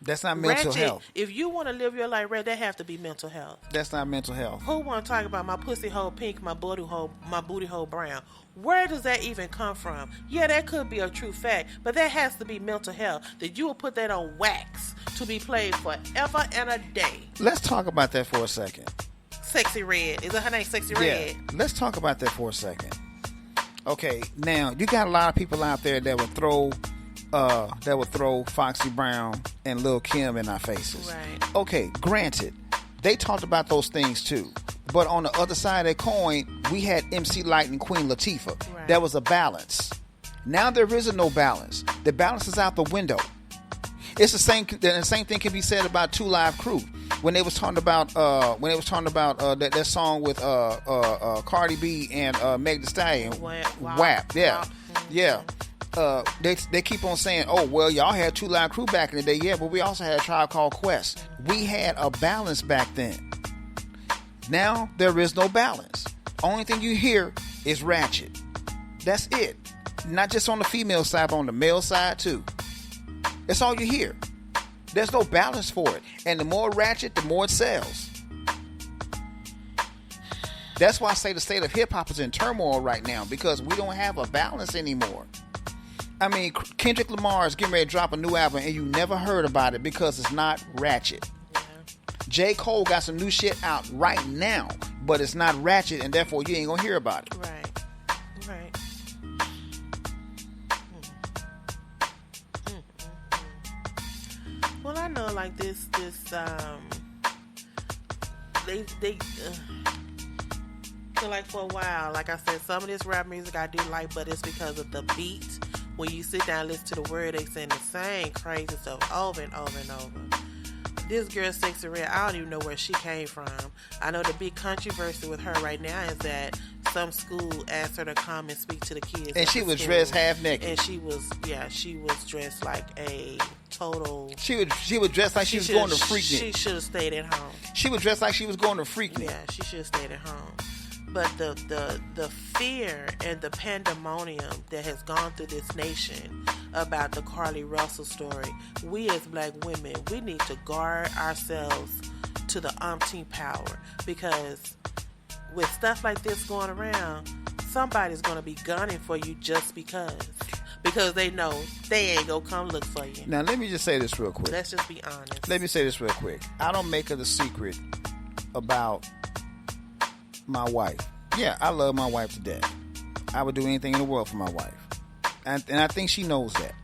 That's not mental health. If you want to live your life right, that have to be mental health. That's not mental health. Who want to talk about my pussy hole pink, my booty hole brown? Where does that even come from? Yeah, that could be a true fact, but that has to be mental health. That you will put that on wax to be played forever and a day. Let's talk about that for a second. Sexy Red. Is that her name, Sexy Red? Yeah. Let's talk about that for a second. Okay, now you got a lot of people out there that would throw Foxy Brown and Lil' Kim in our faces. Right. Okay, granted, they talked about those things too. But on the other side of that coin, we had MC Lyte and Queen Latifah. Right. There was a balance. Now there isn't no balance. The balance is out the window. It's the same. The same thing can be said about Two Live Crew when they was talking about that song with Cardi B and Meg Thee Stallion. WAP. Yeah, yeah. They keep on saying, oh, well, y'all had Two Live Crew back in the day. Yeah, but we also had a Tribe Called Quest. We had a balance back then. Now, there is no balance. Only thing you hear is ratchet. That's it. Not just on the female side, but on the male side, too. That's all you hear. There's no balance for it. And the more ratchet, the more it sells. That's why I say the state of hip-hop is in turmoil right now, because we don't have a balance anymore. I mean, Kendrick Lamar is getting ready to drop a new album and you never heard about it because it's not ratchet. Yeah. J. Cole got some new shit out right now, but it's not ratchet and therefore you ain't gonna hear about it. Right. Right. Well, I know like this they so like for a while, like I said, some of this rap music I do like, but it's because of the beat. When you sit down and listen to the word, they saying the same crazy stuff over and over and over. This girl, Sexy Red, I don't even know where she came from. I know the big controversy with her right now is that some school asked her to come and speak to the kids. And she was dressed half naked. And she was dressed like a total... She was dressed like she was going to Freaknik. She should have stayed at home. She was dressed like she was going to Freaknik. Yeah, she should have stayed at home. But the fear and the pandemonium that has gone through this nation about the Carlee Russell story, we as black women, we need to guard ourselves to the umpteen power, because with stuff like this going around, somebody's going to be gunning for you just because they know they ain't going to come look for you. Now, let me just say this real quick. Let's just be honest. Let me say this real quick. I don't make it a secret about my wife. Yeah, I love my wife to death. I would do anything in the world for my wife. And I think she knows that.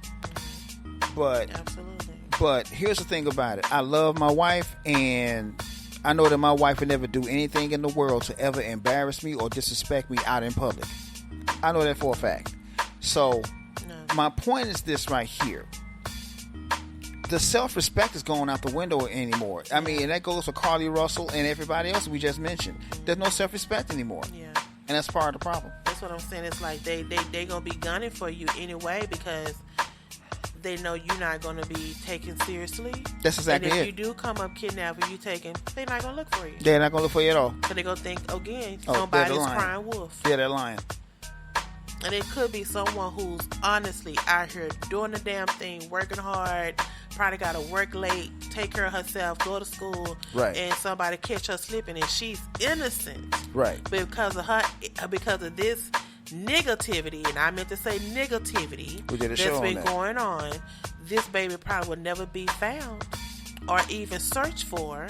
But absolutely. But here's the thing about it. I love my wife, and I know that my wife would never do anything in the world to ever embarrass me or disrespect me out in public. I know that for a fact. So, my point is this right here. The self-respect is going out the window anymore. I mean, and that goes for Carlee Russell and everybody else we just mentioned. There's no self-respect anymore. Yeah. And that's part of the problem. That's what I'm saying. It's like they going to be gunning for you anyway because they know you're not going to be taken seriously. That's exactly it. And if you do come up kidnapping, you taken, they're not going to look for you. They're not going to look for you at all. So they're going to think, again, somebody's crying wolf. Yeah, they're lying. And it could be someone who's honestly out here doing the damn thing, working hard, probably got to work late, take care of herself, go to school, right, and somebody catch her slipping, and she's innocent, right? Because of this negativity, and I meant to say negativity that's been going on. This baby probably will never be found or even searched for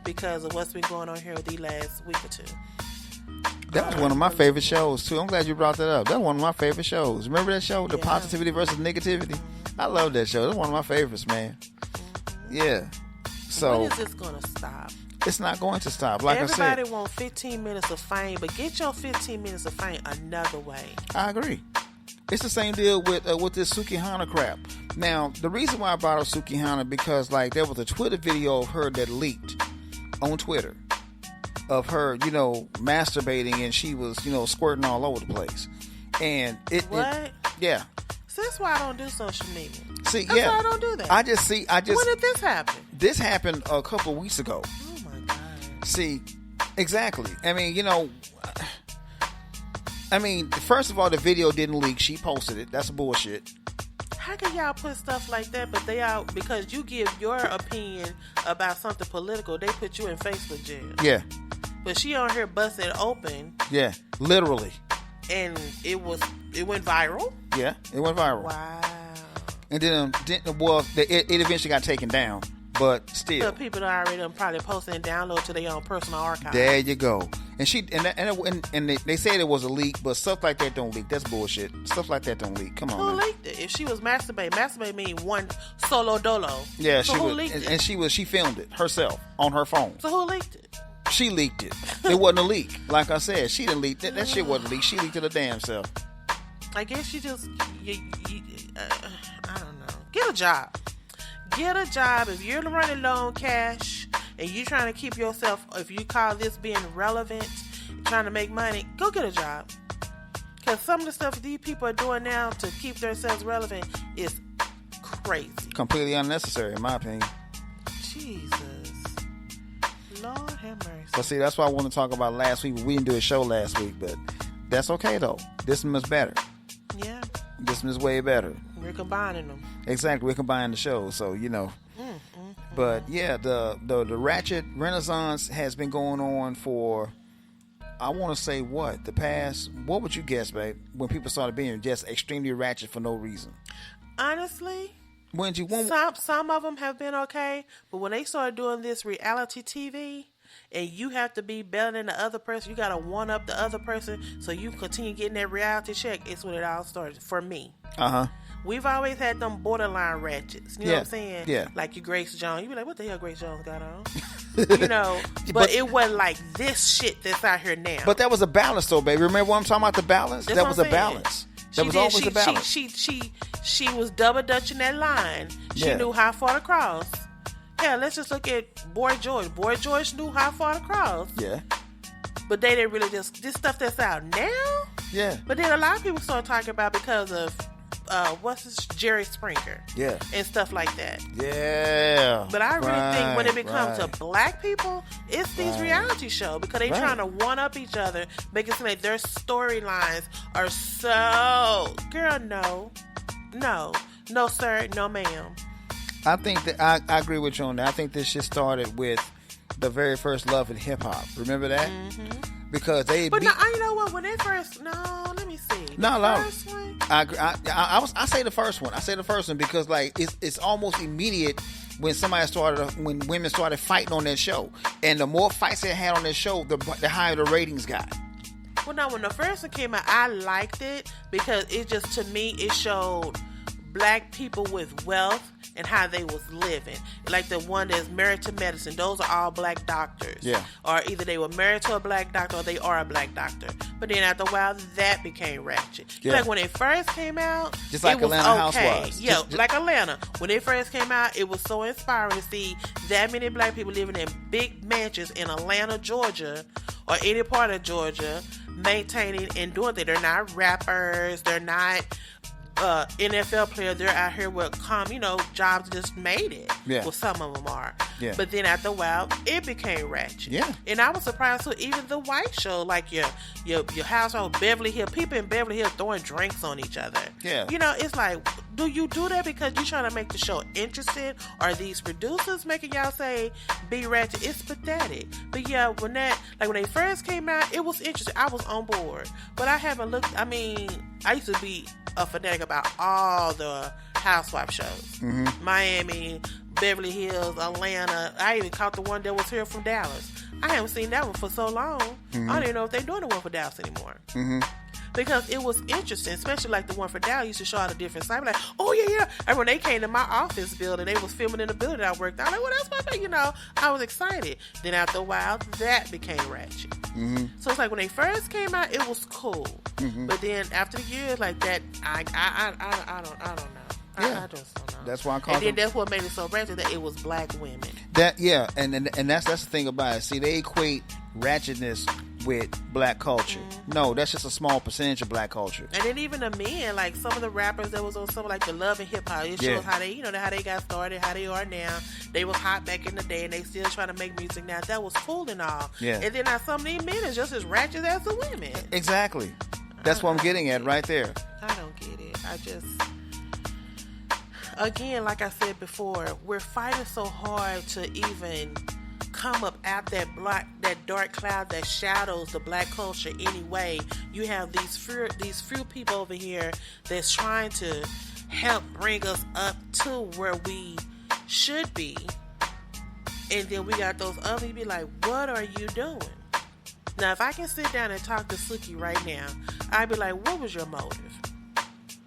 because of what's been going on here the last week or two. That was one of my favorite shows, too. I'm glad you brought that up. That was one of my favorite shows. Remember that show, The Positivity versus Negativity? I love that show. That's one of my favorites, man. Yeah. So, when is this going to stop? It's not going to stop. Like I said, everybody wants 15 minutes of fame, but get your 15 minutes of fame another way. I agree. It's the same deal with this Sukihana crap. Now, the reason why I brought up Sukihana, because like there was a Twitter video of her that leaked on Twitter of her, masturbating, and she was, squirting all over the place. And yeah. So that's why I don't do social media. See, that's why I don't do that. I just when did this happen? This happened a couple weeks ago. Oh my God. See, exactly. I mean, first of all, the video didn't leak. She posted it. That's bullshit. How can y'all put stuff like that, but they out because you give your opinion about something political, they put you in Facebook jail. Yeah. But she on here busting open. Yeah, literally. And it went viral? Yeah, it went viral. Wow. And then it eventually got taken down, but still. So people are already probably posting and download to their own personal archive. There you go. And they said it was a leak, but stuff like that don't leak. That's bullshit. Stuff like that don't leak. Come on. Who leaked it? If she was masturbate mean one solo dolo. Yeah, so who leaked it? And she filmed it herself on her phone. So who leaked it? She leaked it. It wasn't a leak. Like I said, she didn't leak it. That shit wasn't a leak. She leaked it her damn self. I guess you just, I don't know. Get a job. Get a job. If you're running low on cash and you're trying to keep yourself, if you call this being relevant, trying to make money, go get a job. Because some of the stuff these people are doing now to keep themselves relevant is crazy. Completely unnecessary, in my opinion. Jesus. Lord have mercy. But see, that's why I want to talk about last week. We didn't do a show last week, but that's okay, though. This one is better. Yeah. This one is way better. We're combining them. Exactly. We're combining the shows, so, you know. But, yeah, the Ratchet Renaissance has been going on for... I want to say what? What would you guess, babe, when people started being just extremely ratchet for no reason? Honestly, some of them have been okay, but when they started doing this reality TV and you have to be better than the other person, you got to one up the other person so you continue getting that reality check, it's when it all started for me. Uh-huh. We've always had them borderline ratchets. You know what I'm saying? Yeah. Like your Grace Jones. You be like, what the hell Grace Jones got on? You know, but it wasn't like this shit that's out here now. But that was a balance, though, baby. Remember what I'm talking about? The balance. That's that was a balance. That was always a balance. She was double dutching that line. She knew how far to cross. Yeah, let's just look at Boy George. Boy George knew how far to cross. Yeah. But they didn't really this stuff that's out now. Yeah. But then a lot of people start talking about because of Jerry Springer. Yeah. And stuff like that. Yeah. But I really think when it becomes to black people, it's these reality shows because they trying to one up each other, make it seem like their storylines are so girl, no sir, no ma'am. I think that I agree with you on that. I think this shit started with the very first Love in Hip Hop. Remember that? Mm-hmm. Because they. But you know what? When they first, let me see. First one. I say the first one. I say the first one because like it's almost immediate when when women started fighting on that show, and the more fights they had on that show, the higher the ratings got. Well, no, when the first one came out, I liked it because it just, to me, it showed black people with wealth and how they was living. Like the one that's married to medicine, those are all black doctors. Yeah. Or either they were married to a black doctor or they are a black doctor. But then after a while, that became ratchet. Yeah. Like when it first came out, just like it was Atlanta okay. Housewives. Yeah, like Atlanta. When it first came out, it was so inspiring to see that many black people living in big mansions in Atlanta, Georgia, or any part of Georgia, maintaining and doing that. They're not rappers. They're not NFL players. They're out here with jobs just made it. Yeah. Well, some of them are. Yeah. But then after a while, it became ratchet. Yeah. And I was surprised too. Even the white show, like your household Beverly Hills, people in Beverly Hills throwing drinks on each other. Yeah. It's like, do you do that because you're trying to make the show interesting? Are these producers making y'all say be ratchet? It's pathetic. But yeah, when they first came out, it was interesting. I was on board. But I haven't looked. I mean, I used to be a fanatic about all the housewife shows. Mm-hmm. Miami, Beverly Hills, Atlanta. I even caught the one that was here from Dallas. I haven't seen that one for so long. Mm-hmm. I don't even know if they're doing the one for Dallas anymore. Mm-hmm. Because it was interesting, especially like the one for Dallas used to show all the different sides. Like, oh yeah. And when they came to my office building, they was filming in the building I worked out. I'm like, well, that's my thing, I was excited. Then after a while, that became ratchet. Mm-hmm. So it's like when they first came out, it was cool. Mm-hmm. But then after the years like that, I don't know. Yeah. I just don't know. That's why I call it. And then that's what made it so ratchet, that it was black women. And that's the thing about it. See, they equate ratchetness with black culture. Mm-hmm. No, that's just a small percentage of black culture. And then even the men, like some of the rappers that was on some like the Love and Hip Hop, it shows how they, how they got started, how they are now. They was hot back in the day, and they still trying to make music now. That was cool and all. Yeah. And then now some of these men is just as ratchet as the women. Exactly. That's what I'm getting at right there. I don't get it. Again, like I said before, we're fighting so hard to even come up out that dark cloud that shadows the black culture anyway. You have these few people over here that's trying to help bring us up to where we should be. And then we got those others be like, what are you doing? Now, if I can sit down and talk to Suki right now, I'd be like, what was your motive?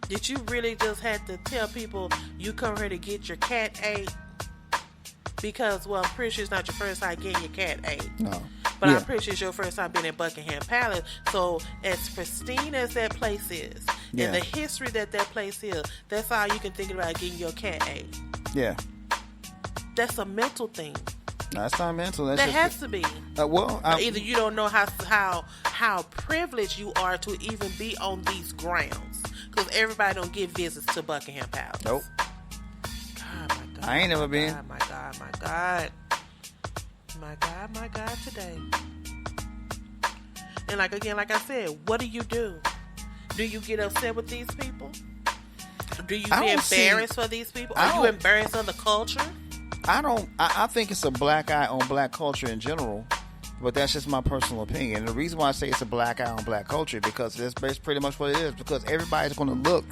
Did you really just have to tell people you come here to get your cat ate? Because, well, I'm pretty sure it's not your first time getting your cat ate. No. But I'm pretty sure it's your first time being in Buckingham Palace. So, as pristine as that place is, and the history that place is, that's all you can think about getting your cat ate. Yeah. that's a mental thing. No, that's not mental. That's That just, has to be. Either you don't know how privileged you are to even be on these grounds, because everybody don't get visits to Buckingham Palace. Nope. God, my God. I ain't never been. My God, my God. My God, my God, today. And like I said, what do? Do you get upset with these people? Do you be embarrassed for these people? Are you embarrassed of the culture? I think it's a black eye on black culture in general, but that's just my personal opinion. And the reason why I say it's a black eye on black culture, because that's pretty much what it is, because everybody's going to look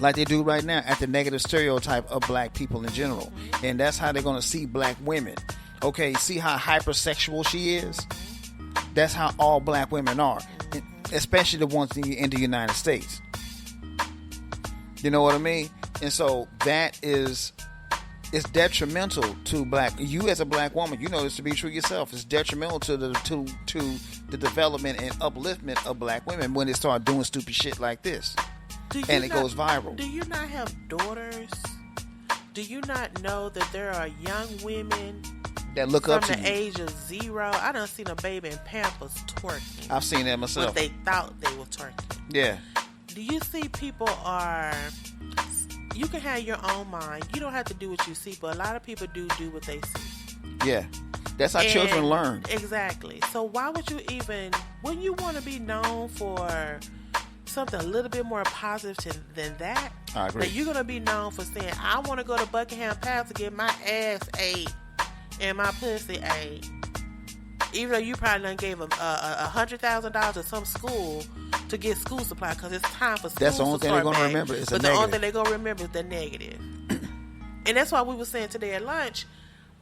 like they do right now at the negative stereotype of black people in general. And that's how they're going to see black women. Okay, see how hypersexual she is? That's how all black women are, especially the ones in the United States. You know what I mean? And so that is... It's detrimental to black. You as a black woman, you know this to be true yourself. It's detrimental to the development and upliftment of black women when they start doing stupid shit like this, and it goes viral. Do you not have daughters? Do you not know that there are young women that look up to you from the age of 0? I done seen a baby in Pampers twerking. I've seen that myself. But they thought they were twerking. Yeah. Do you see people are... You can have your own mind. You don't have to do what you see, but a lot of people do what they see. Yeah. That's how children learn. Exactly. So why would you even... Wouldn't you want to be known for something a little bit more positive than that? I agree. That you're going to be known for saying, I want to go to Buckingham Palace to get my ass ate and my pussy ate. Even though you probably done gave them $100,000 to some school to get school supply, because it's time for school. That's the only thing they're going to remember. But the only thing they're going to remember is the negative. And that's why we were saying today at lunch,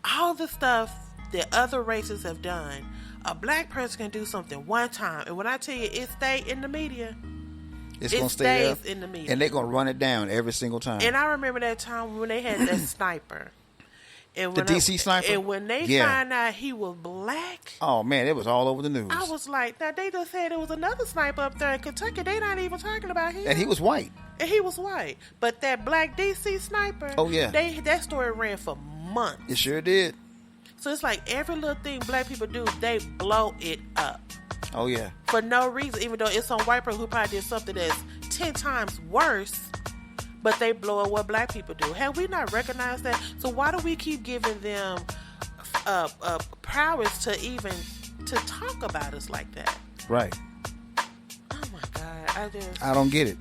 all the stuff that other races have done, a black person can do something one time, and when I tell you it stayed in the media, it's going to stay there in the media, and they're going to run it down every single time. And I remember that time when they had that sniper. And the DC sniper? And when they find out he was black... Oh, man, it was all over the news. I was like, now they just said there was another sniper up there in Kentucky. They not even talking about him. And he was white. But that black DC sniper... Oh, yeah. That story ran for months. It sure did. So it's like every little thing black people do, they blow it up. Oh, yeah. For no reason, even though it's some white person who probably did something that's 10 times worse... But they blow up what black people do. Have we not recognized that? So why do we keep giving them prowess to talk about us like that? Right. Oh my God! I don't get it.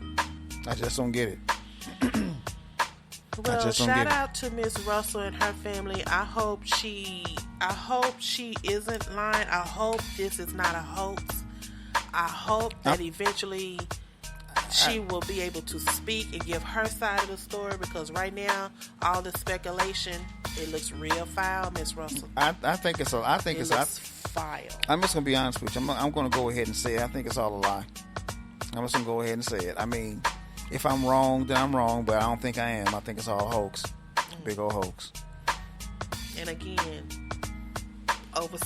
I just don't get it. Well, shout out to Miss Russell and her family. I hope she isn't lying. I hope this is not a hoax. I hope that eventually she will be able to speak and give her side of the story, because right now all the speculation, it looks real foul, Miss Russell. I think it's foul. I'm just gonna be honest with you. I'm gonna go ahead and say it. I think it's all a lie. I'm just gonna go ahead and say it. I mean, if I'm wrong, then I'm wrong, but I don't think I am. I think it's all a hoax. Big old hoax. And again, over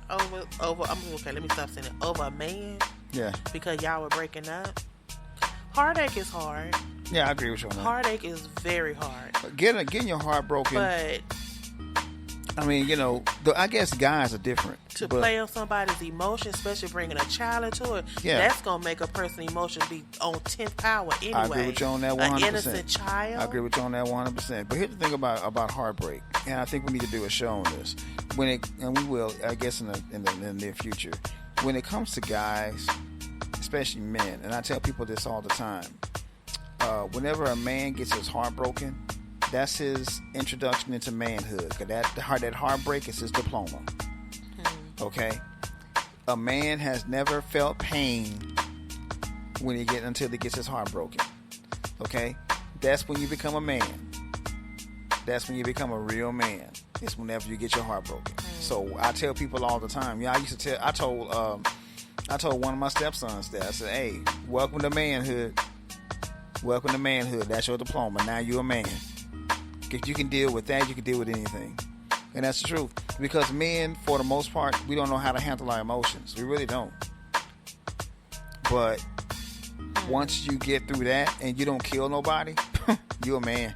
let me stop saying it. Over a man. Yeah. Because y'all were breaking up. Heartache is hard. Yeah, I agree with you on that. Heartache is very hard. Getting your heart broken. But I mean, I guess guys are different. To play on somebody's emotion, especially bringing a child into it, that's going to make a person's emotion be on 10th power anyway. I agree with you on that 100%. An innocent child. I agree with you on that 100%. But here's the thing about heartbreak, and I think we need to do a show on this. And we will, I guess, in the near future. When it comes to guys, especially men, and I tell people this all the time, whenever a man gets his heart broken, that's his introduction into manhood. Cause that heartbreak is his diploma. Okay? A man has never felt pain until he gets his heart broken. Okay? That's when you become a man. That's when you become a real man. It's whenever you get your heart broken. So I tell people all the time. I told one of my stepsons that. I said, hey, welcome to manhood. Welcome to manhood. That's your diploma. Now you're a man. If you can deal with that, you can deal with anything. And that's the truth. Because men, for the most part, we don't know how to handle our emotions. We really don't. But once you get through that and you don't kill nobody, you're a man.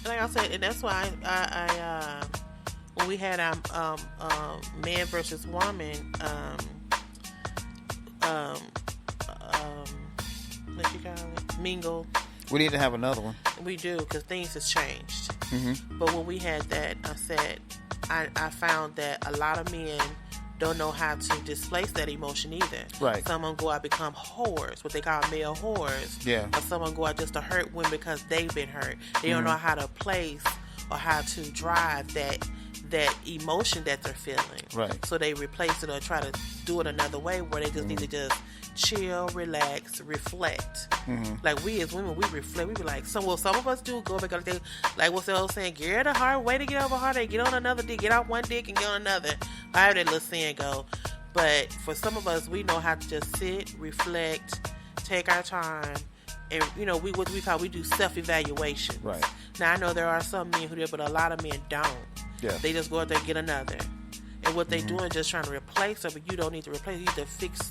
like I said, and that's why I when we had our man versus woman what you call it, mingle. We need to have another one. We do, because things has changed. Mm-hmm. But when we had that, I said I found that a lot of men don't know how to displace that emotion either. Right. Some of them go out and become whores, what they call male whores. Yeah. Or some of them go out just to hurt women because they've been hurt. They don't know how to place or how to drive that emotion that they're feeling. Right. So they replace it or try to do it another way where they just need to just chill, relax, reflect. Like we as women, we reflect. We be like, some of us do go back on the like what's the old saying? Get a hard way to get over heartache. Get on another dick. Get off one dick and get on another. However that little saying go. But for some of us, we know how to just sit, reflect, take our time, and we do self-evaluation. Right. Now I know there are some men who do, but a lot of men don't. Yeah. They just go out there and get another. And what they doing is just trying to replace her, but you don't need to replace her. You need to fix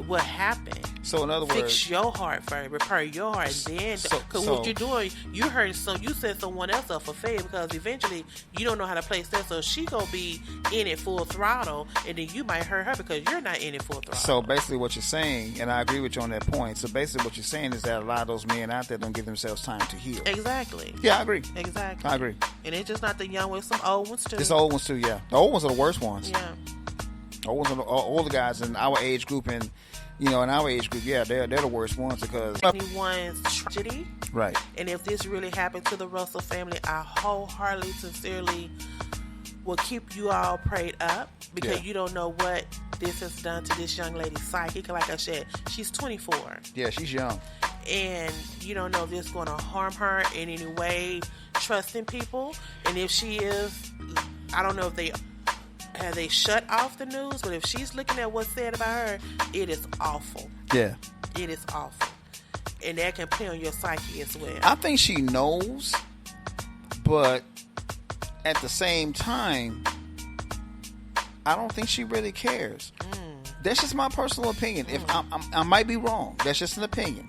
what happened. So in other words, fix your heart first, repair your heart, and then because what you're doing, you hurt you set someone else up for failure because eventually you don't know how to place that. So she gonna be in it full throttle, and then you might hurt her because you're not in it full throttle. So basically, what you're saying, and I agree with you on that point. So basically, what you're saying is that a lot of those men out there don't give themselves time to heal. Exactly. Yeah, I agree. Exactly. I agree. And it's just not the young ones, some old ones too. It's the old ones too. Yeah, the old ones are the worst ones. Yeah. Old ones are the older guys in our age group, and in our age group, yeah, they're the worst ones because anyone's tragedy. Right. And if this really happened to the Russell family, I wholeheartedly, sincerely will keep you all prayed up because you don't know what this has done to this young lady's psyche. Like I said, she's 24. Yeah, she's young. And you don't know if this is going to harm her in any way, trusting people. And if she is, I don't know if they shut off the news, but if she's looking at what's said about her, it is awful. Yeah. It is awful. And that can play on your psyche as well. I think she knows, but at the same time, I don't think she really cares. That's just my personal opinion. If I might be wrong. That's just an opinion.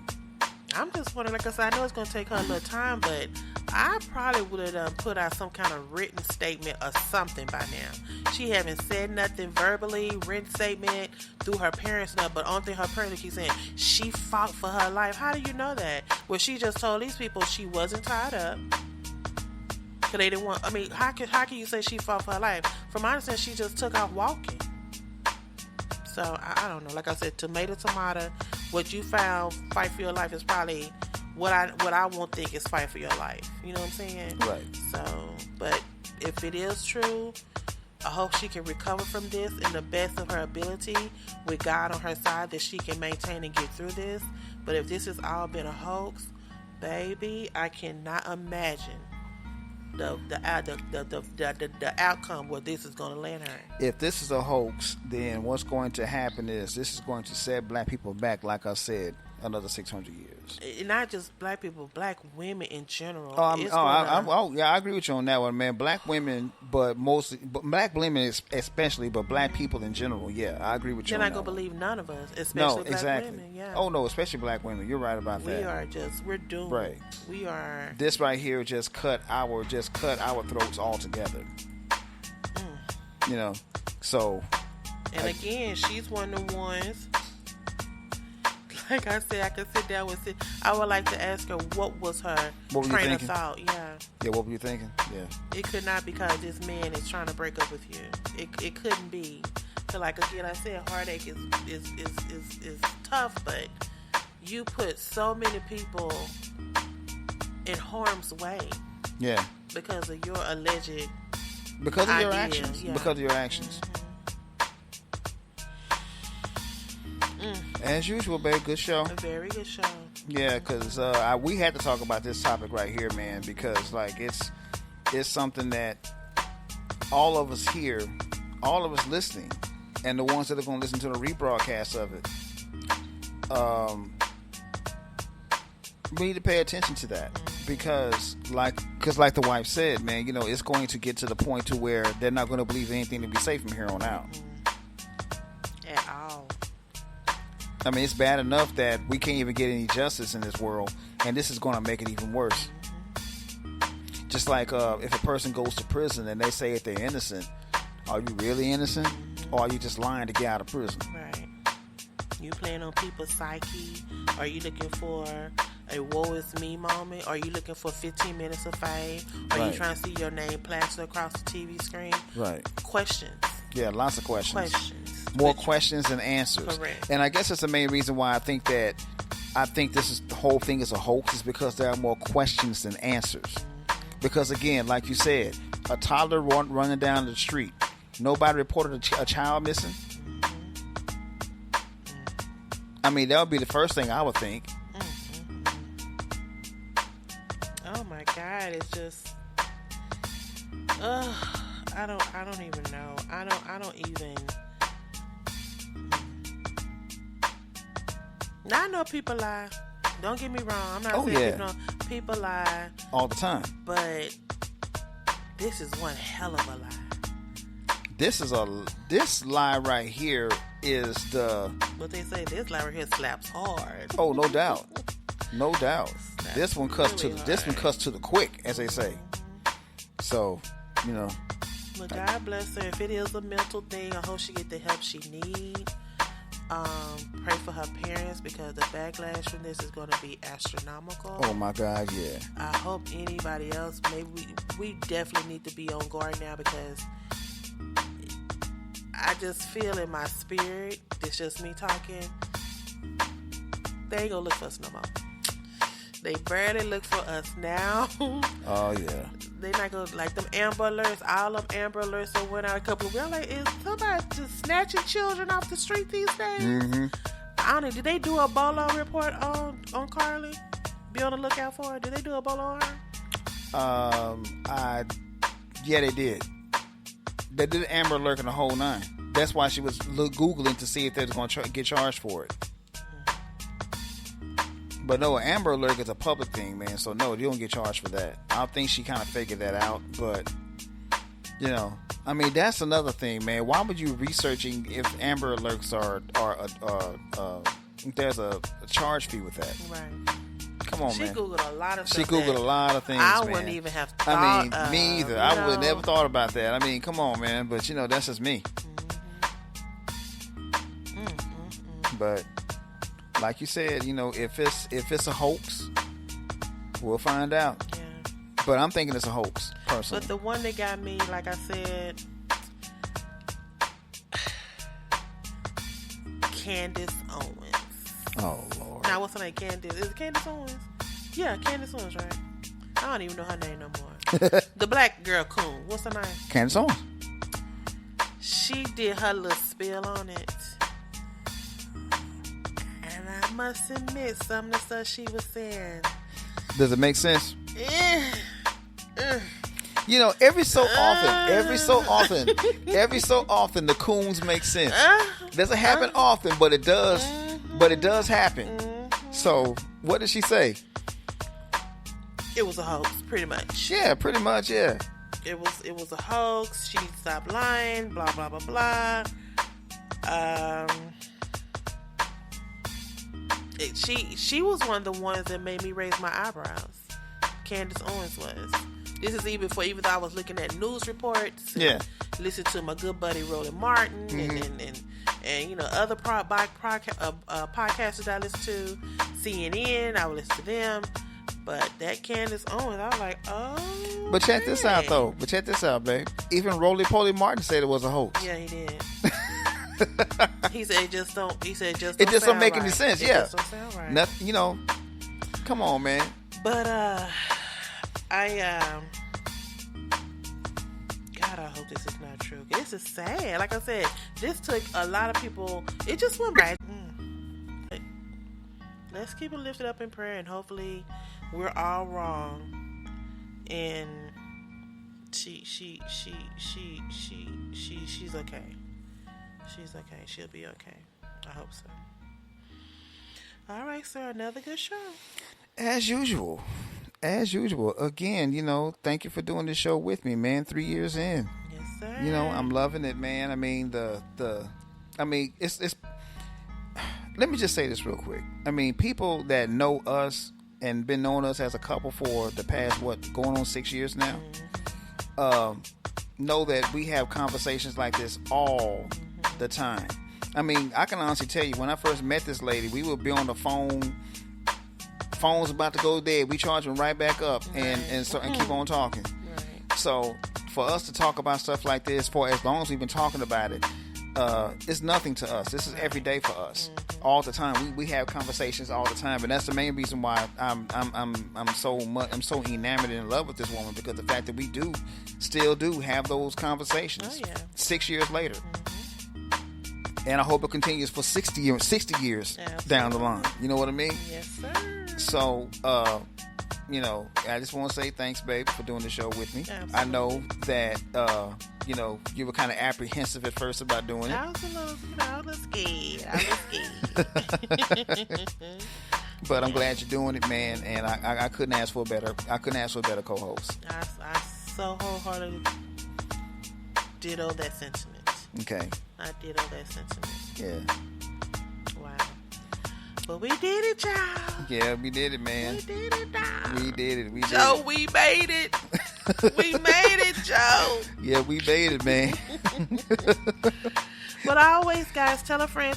I'm just wondering, like I said, I know it's going to take her a little time, but I probably would have put out some kind of written statement or something by now. She haven't said nothing verbally, written statement through her parents now, but only thing her parents keep saying, she fought for her life. How do you know that? Well, she just told these people she wasn't tied up. Cause they didn't want, I mean, how can you say she fought for her life? From my understanding, she just took out walking. So, I don't know. Like I said, tomato. What you found, fight for your life, is probably what I won't think is fight for your life. You know what I'm saying? Right. So, but if it is true, I hope she can recover from this in the best of her ability with God on her side, that she can maintain and get through this. But if this has all been a hoax, baby, I cannot imagine the outcome where this is going to land her. If this is a hoax, then what's going to happen is this is going to set black people back, like I said, another 600 years. Not just black people, black women in general. I agree with you on that one, man. Black women, but black women especially, but black people in general. Yeah, I agree with you. You're on not that gonna one. Believe none of us, especially black women. Yeah. Oh no, especially black women. You're right about that. We're doomed. Right. We are. This right here just cut our throats altogether. So. And again, she's one of the ones. Like I said, I could sit down with it. I would like to ask her what was her train of thought. Yeah. Yeah, what were you thinking? Yeah. It could not be because this man is trying to break up with you. It couldn't be. So like again, I said heartache is tough, but you put so many people in harm's way. Yeah. Because of your alleged Because of ideas. your actions. Yeah. Because of your actions. As usual, babe, good show. A very good show. Yeah, because we had to talk about this topic right here, man, because like it's something that all of us here, all of us listening, and the ones that are going to listen to the rebroadcast of it, we need to pay attention to that because like the wife said, man, it's going to get to the point to where they're not going to believe anything to be safe from here on out. At all. I mean, it's bad enough that we can't even get any justice in this world, and this is going to make it even worse. Just like if a person goes to prison and they say that they're innocent, are you really innocent, or are you just lying to get out of prison? Right. You playing on people's psyche? Are you looking for a woe is me moment? Are you looking for 15 minutes of fame? Are you trying to see your name plastered across the TV screen? Right. Questions. Yeah, lots of questions. More questions than answers. Correct. And I guess that's the main reason why I think the whole thing is a hoax, is because there are more questions than answers. Because again, like you said, a toddler running down the street, nobody reported a child missing. I mean, that would be the first thing I would think. Oh my God, it's just, I don't even know. I don't even. Now I know people lie. Don't get me wrong. I'm not saying people lie all the time. But this is one hell of a lie. This lie right here is the. What they say, this lie right here slaps hard. Oh, no doubt, no doubt. Slaps This one cuts really this one cuts to the quick, as they say. So, you know. Well, God bless her. If it is a mental thing, I hope she get the help she needs. Pray for her parents, because the backlash from this is going to be astronomical. Oh my God, yeah. I hope anybody else, maybe we definitely need to be on guard now, because I just feel in my spirit, it's just me talking, they ain't gonna look for us no more. They barely look for us now. Oh yeah. They not gonna, like them Amber Alerts, all them Amber Alerts that went out a couple of weeks. I'm like, is somebody just snatching children off the street these days? Mm-hmm. I don't know. Did they do a bolo report on Carlee? Be on the lookout for her. Did they do a bolo on her? Yeah, they did. They did an Amber Alert in the whole nine. That's why she was Googling to see if they was going to get charged for it. But no, Amber Alert is a public thing, man. So no, you don't get charged for that. I think she kind of figured that out. But, you know, I mean, that's another thing, man. Why would you researching if Amber Alerts there's a charge fee with that? Right. Come on, she man. She Googled a lot of stuff. She Googled a lot of things, I man. wouldn't even have thought I mean, me either. I would never thought about that. I mean, come on, man. But, you know, that's just me. But like you said, you know, if it's a hoax, we'll find out. Yeah. But I'm thinking it's a hoax, personally. But the one that got me, like I said, Candace Owens. Oh Lord. Now what's her name? Candace. Is it Candace Owens? Yeah, Candace Owens, right? I don't even know her name no more. The black girl coon. What's her name? Candace Owens. She did her little spill on it. I must admit, some of the stuff she was saying. Does it make sense? You know, every so often, the coons make sense. Doesn't happen often, but it does. But it does happen. So, what did she say? It was a hoax, pretty much. Yeah, pretty much. Yeah. It was a hoax. She needs to stop lying. Blah blah blah blah. She was one of the ones that made me raise my eyebrows. Candace Owens was. This is even though I was looking at news reports. Yeah. Listen to my good buddy Roland Martin and you know other podcasters that I listen to. CNN, I would listen to them. But that Candace Owens, I was like, oh. But check this out, though. Babe. Even Roly Poly Martin said it was a hoax. Yeah, he did. He said it just don't. It just don't make any sense. Yeah. It just don't sound right. Nothing, you know. Come on, man. But God, I hope this is not true. This is sad. Like I said, this took a lot of people. It just went by. Let's keep it lifted up in prayer, and hopefully, we're all wrong. And she's okay. She's okay. She'll be okay. I hope so. All right, sir. Another good show. As usual. Again, you know, thank you for doing this show with me, man. 3 years in. Yes, sir. You know, I'm loving it, man. I mean, it's. Let me just say this real quick. I mean, people that know us and been knowing us as a couple for the past, going on 6 years now, know that we have conversations like this all the time. I mean, I can honestly tell you, when I first met this lady, we would be on the phone. Phone's about to go dead. We charge them right back up and keep on talking. Right. So for us to talk about stuff like this for as long as we've been talking about it, it's nothing to us. This is every day for us, all the time. We have conversations all the time, and that's the main reason why I'm so enamored and in love with this woman, because the fact that we still do have those conversations 6 years later. And I hope it continues for 60 years Absolutely. down the line. You know what I mean? Yes, sir. So, I just want to say thanks, babe, for doing the show with me. Absolutely. I know that, you were kind of apprehensive at first about doing it. I was a little scared. But I'm glad you're doing it, man. And I couldn't ask for a better co-host. I so wholeheartedly ditto that sentiment. Okay. I ditto that sentiment. Yeah. Wow. But we did it, y'all. Yeah, we did it, man. We did it, y'all. We did it. Joe, we made it. We made it, Joe. Yeah, we made it, man. But always, guys, tell a friend.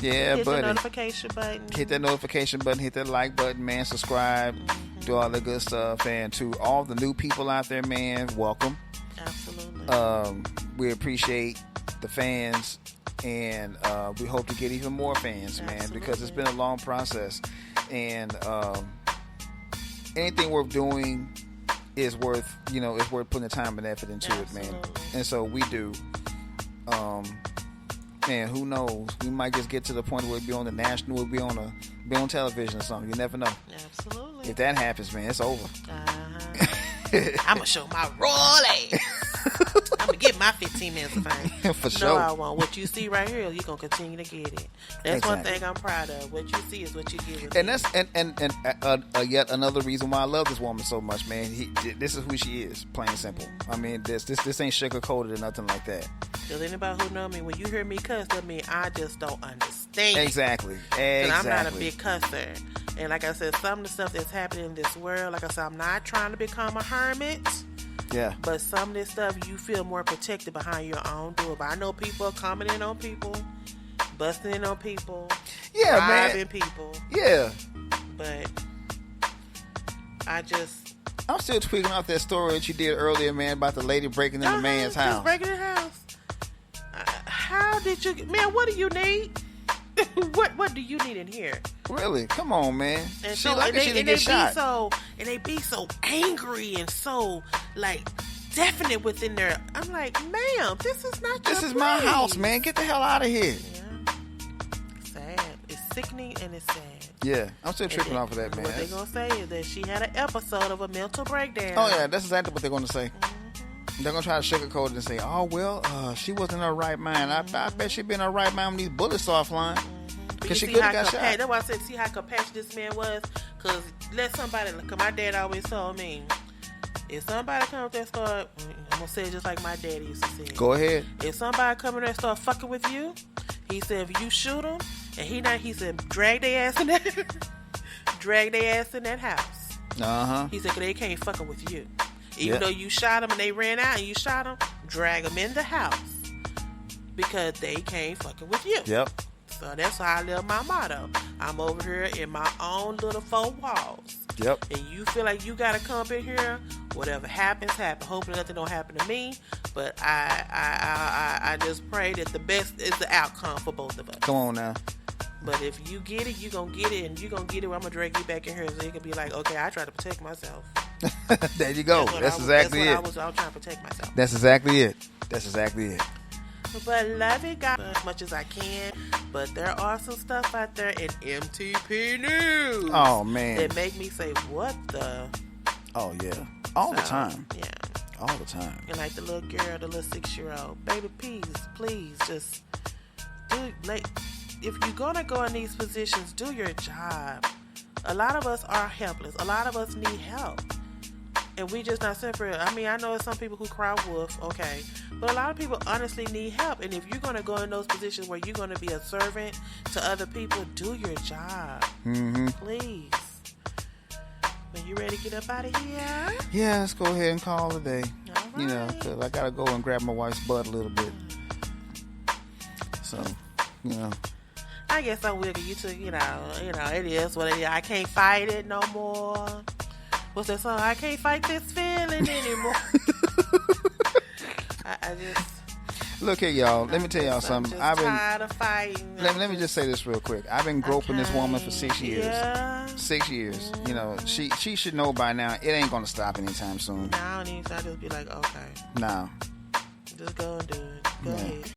Yeah, hit buddy. the notification button. Hit that notification button. Hit that like button, man. Subscribe. Do all the good stuff. And to all the new people out there, man, welcome. Absolutely. We appreciate the fans, and we hope to get even more fans, man. Absolutely. Because it's been a long process, and anything worth doing is worth putting the time and effort into it, man. Absolutely. And so we do. Man, who knows? We might just get to the point where we'll be on television or something. You never know. Absolutely. If that happens, man, it's over. I'm gonna show my royal ass. I'm gonna get my 15 minutes of fame. For No, sure. I won't. What you see right here, you're gonna continue to get it. That's Exactly. one thing I'm proud of. What you see is what you give. And that's yet another reason why I love this woman so much, man. This is who she is, plain and simple. I mean, this ain't sugar coated or nothing like that. Because anybody who know me, when you hear me cuss, that mean I just don't understand. Exactly. And I'm not a big cusser. And like I said, some of the stuff that's happening in this world, like I said, I'm not trying to become a hermit. Yeah. But some of this stuff, you feel more protected behind your own door. But I know people are coming in on people, busting in on people, Yeah, robbing man. people. Yeah. But I'm still tweaking out that story that you did earlier, man, about the lady breaking in the man's just house. breaking the house. How did you, man? What do you need? What do you need in here? Really? Come on, man. And She so, like and it, she they, didn't and get they shot. they be so angry and so like definite within their. I'm like, ma'am, this is not. This your is my place. house, man. Get the hell out of here. Yeah, sad. It's sickening and it's sad. Yeah, I'm still tripping And off of that, man. What they're gonna say is that she had an episode of a mental breakdown. Oh yeah, that's exactly what they're gonna say. They're gonna try to sugarcoat it and say, "Oh well, she wasn't in her right mind." I bet she'd be in her right mind when these bullets start flying. Because she could have got shot. That's why I said, see how compassionate this man was. Because cause my dad always told me, if somebody come up there and start, I'm gonna say it just like my daddy used to say it. Go ahead. If somebody come in there and start fucking with you, he said, if you shoot him, and he said, drag their ass in that house. He said, 'cause they can't fucking with you. Even though you shot them and they ran out and you shot them, drag them in the house. Because they can't fucking with you. Yep. So that's how I live my motto. I'm over here in my own little four walls. Yep. And you feel like you gotta come up in here, whatever happens, happen. Hopefully nothing don't happen to me. But I just pray that the best is the outcome for both of us. Come on now. But if you get it, you gonna get it, and you gonna get it where I'm gonna drag you back in here so you can be like, okay, I tried to protect myself. There you go. That's exactly it. I was trying to protect myself. That's exactly it. That's exactly it. But love it, God, as much as I can. But there are some stuff out there in MTP News. Oh man. That make me say, what the? Oh yeah. All the time. Yeah. All the time. And like the little girl, the little 6-year-old, baby, please, just do. Like, if you're gonna go in these positions, do your job. A lot of us are helpless. A lot of us need help. And we just not separate. I mean, I know some people who cry wolf, okay. But a lot of people honestly need help. And if you're going to go in those positions where you're going to be a servant to other people, do your job. Mm-hmm. Please. you ready to get up out of here? Yeah, let's go ahead and call it a day. All You know, right. 'cause I gotta go and grab my wife's butt a little bit. So, you know. I guess I will get you to, it is what it is. I can't fight it no more. What's that song? I can't fight this feeling anymore. I just... Look here, y'all. Let me tell y'all I'm something. just I've been. tired of fighting. Let me just say this real quick. I've been groping this woman for 6 years. Yeah. 6 years. You know, she should know by now. It ain't gonna stop anytime soon. Now I don't even. I just be like, okay, Nah. just go and do it. Go ahead.